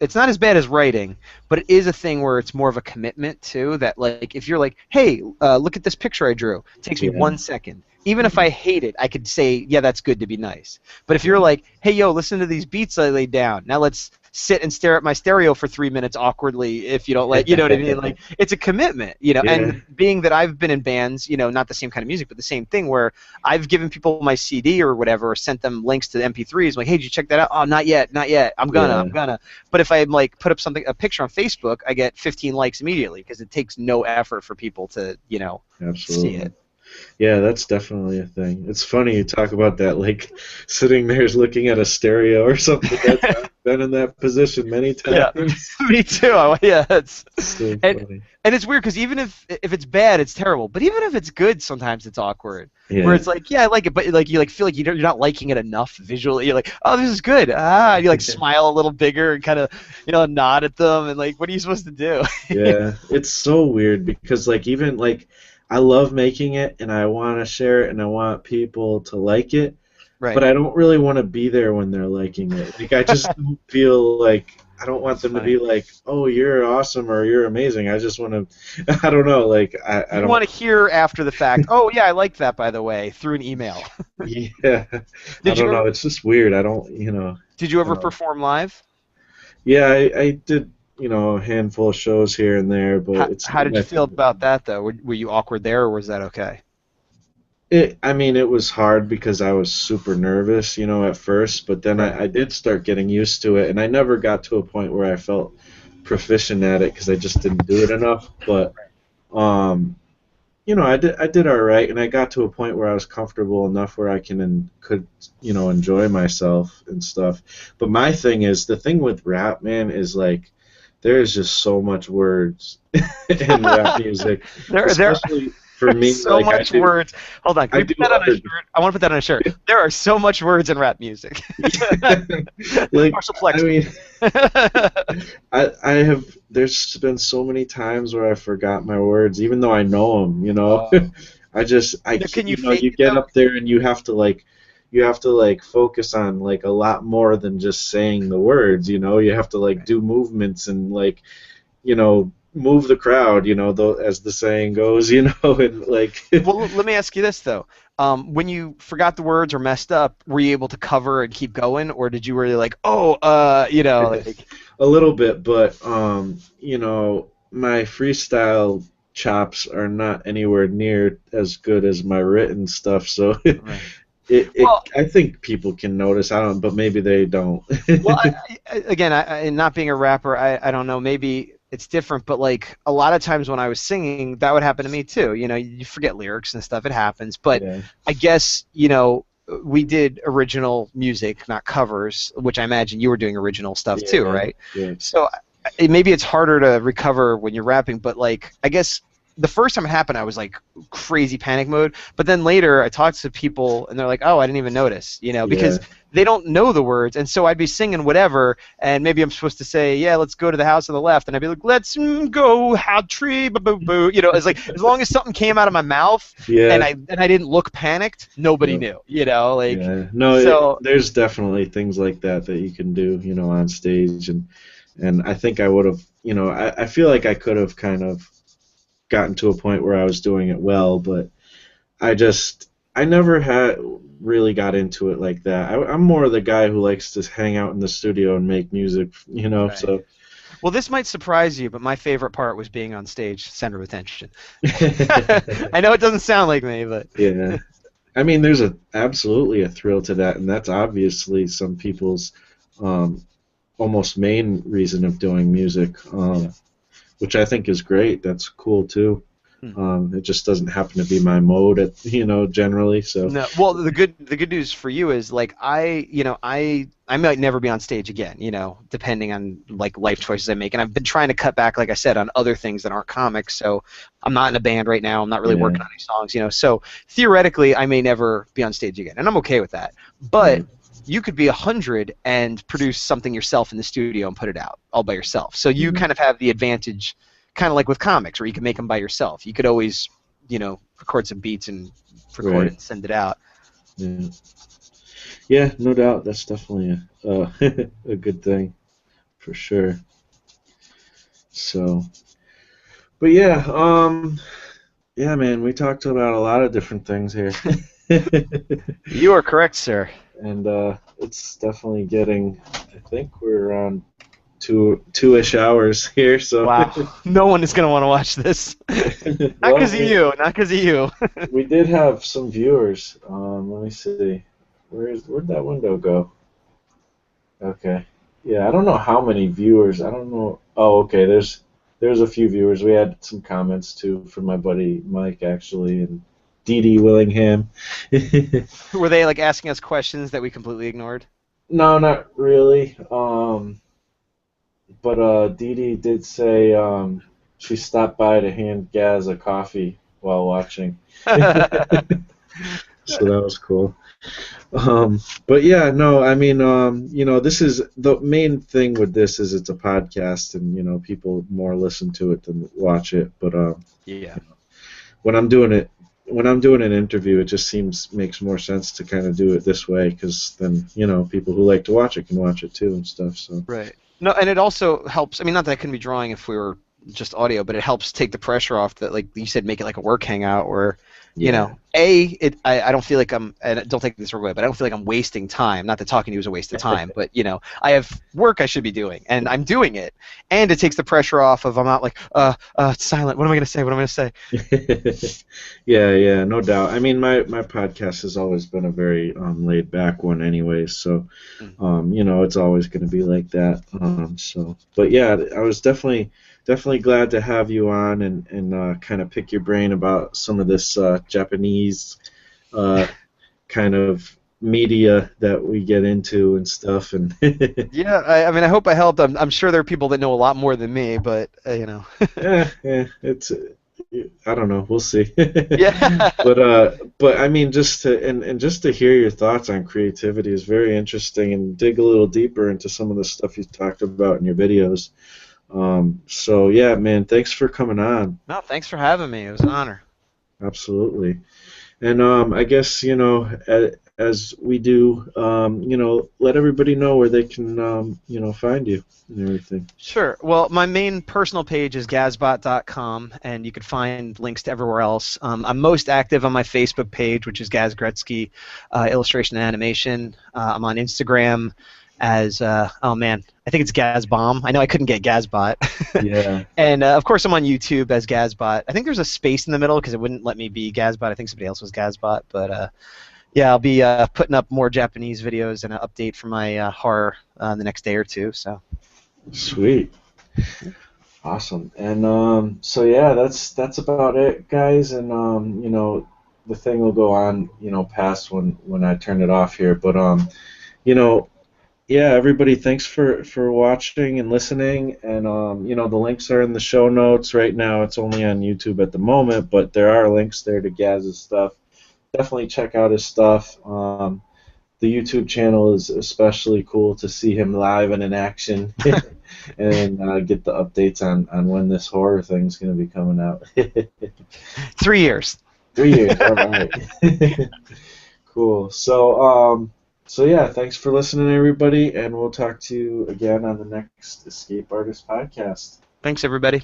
it's not as bad as writing, but it is a thing where it's more of a commitment too. That, like, if you're like, hey, look at this picture I drew, it takes me 1 second. Even if I hate it, I could say, yeah, that's good to be nice. But if you're like, hey, yo, listen to these beats I laid down. Now let's sit and stare at my stereo for 3 minutes awkwardly if you don't like, you know what I mean? Like, it's a commitment, you know. Yeah. And being that I've been in bands, you know, not the same kind of music, but the same thing, where I've given people my CD or whatever, or sent them links to the MP3s, like, hey, did you check that out? Oh, not yet. I'm gonna. But if I like put up a picture on Facebook, I get 15 likes immediately, because it takes no effort for people to, you know, see it. Yeah, that's definitely a thing. It's funny you talk about that, like sitting there looking at a stereo or something. I've been in that position many times. Yeah, me too. Yeah, it's so funny. And it's weird, because even if it's bad, it's terrible. But even if it's good, sometimes it's awkward. Yeah. Where it's like, yeah, I like it, but like you like feel like you're not liking it enough visually. You're like, oh, this is good. You like smile a little bigger and kind of, you know, nod at them, and like, what are you supposed to do? Yeah, it's so weird, because like even like, I love making it, and I want to share it, and I want people to like it, but I don't really want to be there when they're liking it. Like, I just don't feel like, I don't want them to be like, oh, you're awesome or you're amazing. I just want to, I don't know, like, I don't want to hear after the fact, oh, yeah, I liked that, by the way, through an email. Yeah. I don't know. It's just weird. I don't, you know. Did you ever perform live? Yeah, I did. You know, a handful of shows here and there, but how did you feel about that, though? Were you awkward there, or was that okay? I mean, it was hard because I was super nervous, you know, at first, but then I did start getting used to it, and I never got to a point where I felt proficient at it, because I just didn't do it enough. But you know, I did all right, and I got to a point where I was comfortable enough where I could, you know, enjoy myself and stuff. But my thing is, the thing with rap, man, is like, there's just so much words in rap music. Especially for me, so like much words. Hold on, can we put that on a shirt? I want to put that on a shirt. There are so much words in rap music. Like, Plex. I mean, I have. There's been so many times where I forgot my words, even though I know them. You know, Can you, you get up there and you have to like focus on like a lot more than just saying the words, you know. You have to like do movements and like, you know, move the crowd, you know, as the saying goes, you know, and like. Well, let me ask you this though: when you forgot the words or messed up, were you able to cover and keep going, or did you really like, you know, like. A little bit, but you know, my freestyle chops are not anywhere near as good as my written stuff, so. I think people can notice. I don't, but maybe they don't. Well, again, not being a rapper, I don't know. Maybe it's different, but like a lot of times when I was singing, that would happen to me too. You know, you forget lyrics and stuff. It happens. But I guess, you know, we did original music, not covers, which I imagine you were doing original stuff too, right? Yeah. So maybe it's harder to recover when you're rapping, but like I guess the first time it happened, I was like crazy panic mode. But then later, I talked to people, and they're like, "Oh, I didn't even notice," Yeah, because they don't know the words, and so I'd be singing whatever, and maybe I'm supposed to say, "Yeah, let's go to the house on the left," and I'd be like, "Let's go, how tree, boo boo boo," it's like as long as something came out of my mouth, and yeah, I didn't look panicked, nobody yeah, knew, like yeah. No, so. there's definitely things like that that you can do, on stage, and I think I would have, I feel like I could have kind of gotten to a point where I was doing it well, but I never had really got into it like that. I'm more the guy who likes to hang out in the studio and make music, Right. so. Well, this might surprise you, but my favorite part was being on stage, center of attention. I know it doesn't sound like me, but Yeah. I mean, there's absolutely a thrill to that, and that's obviously some people's um, almost main reason of doing music, yeah. which I think is great. That's cool too. Hmm. It just doesn't happen to be my mode, generally. So. No, well, the good news for you is like I might never be on stage again, depending on like life choices I make, and I've been trying to cut back, like I said, on other things that aren't comics. So I'm not in a band right now. I'm not really Yeah. working on any songs, So theoretically, I may never be on stage again, and I'm okay with that. But Right. you could be 100 and produce something yourself in the studio and put it out all by yourself. So you Mhm. kind of have the advantage, kind of like with comics, where you can make them by yourself. You could always, record some beats and record it Right. and send it out. Yeah. Yeah. No doubt. That's definitely a good thing for sure. So. But yeah. Yeah, man. We talked about a lot of different things here. You are correct, sir. And it's definitely getting. I think we're around two-ish hours here. So, Wow. No one is going to want to watch this. Not well, because of you. Not because of you. we did have some viewers. Let me see. Where'd that window go? Okay. Yeah, I don't know how many viewers. I don't know. Oh, okay. There's a few viewers. We had some comments too from my buddy Mike actually and Dee Dee Willingham. Were they like asking us questions that we completely ignored? No, not really. But Dee Dee did say she stopped by to hand Gaz a coffee while watching. So that was cool. But yeah, no, I mean, this is the main thing with this is it's a podcast, and people more listen to it than watch it. But Yeah. when I'm doing it, when I'm doing an interview, it just makes more sense to kind of do it this way, because then people who like to watch it can watch it too and stuff. So. Right. No, and it also helps. I mean, not that I couldn't be drawing if we were just audio, but it helps take the pressure off that, like you said, make it like a work hangout where, Yeah. I don't feel like and don't take this the wrong way, but I don't feel like I'm wasting time. Not that talking to you is a waste of time, but, I have work I should be doing, and I'm doing it. And it takes the pressure off of I'm not like, it's silent. What am I going to say? What am I going to say? Yeah, yeah, no doubt. I mean, my podcast has always been a very laid back one, anyways. So, Mm. it's always going to be like that. But yeah, I was definitely glad to have you on and kind of pick your brain about some of this Japanese uh, kind of media that we get into and stuff. And Yeah, I mean, I hope I helped. I'm sure there are people that know a lot more than me, but, yeah, it's I don't know. We'll see. Yeah. But I mean, just just to hear your thoughts on creativity is very interesting, and dig a little deeper into some of the stuff you talked about in your videos. So yeah, man, thanks for coming on. No, thanks for having me. It was an honor. Absolutely. And I guess as we do, let everybody know where they can find you and everything. Sure. Well, my main personal page is gazbot.com, and you can find links to everywhere else. I'm most active on my Facebook page, which is Gaz Gretzky Illustration and Animation. I'm on Instagram as, oh man, I think it's Gaz Bomb. I know I couldn't get Gazbot. Yeah. And of course, I'm on YouTube as Gazbot. I think there's a space in the middle because it wouldn't let me be Gazbot. I think somebody else was Gazbot. But yeah, I'll be putting up more Japanese videos and an update for my horror the next day or two. So. Sweet. Awesome. And so yeah, that's about it, guys. And the thing will go on, past when I turn it off here. But you know, Yeah, everybody, thanks for watching and listening. And the links are in the show notes. Right now, it's only on YouTube at the moment, but there are links there to Gaz's stuff. Definitely check out his stuff. The YouTube channel is especially cool to see him live and in action, and get the updates on when this horror thing's going to be coming out. 3 years. 3 years, all right. Cool. So yeah, thanks for listening, everybody, and we'll talk to you again on the next Escape Artist podcast. Thanks, everybody.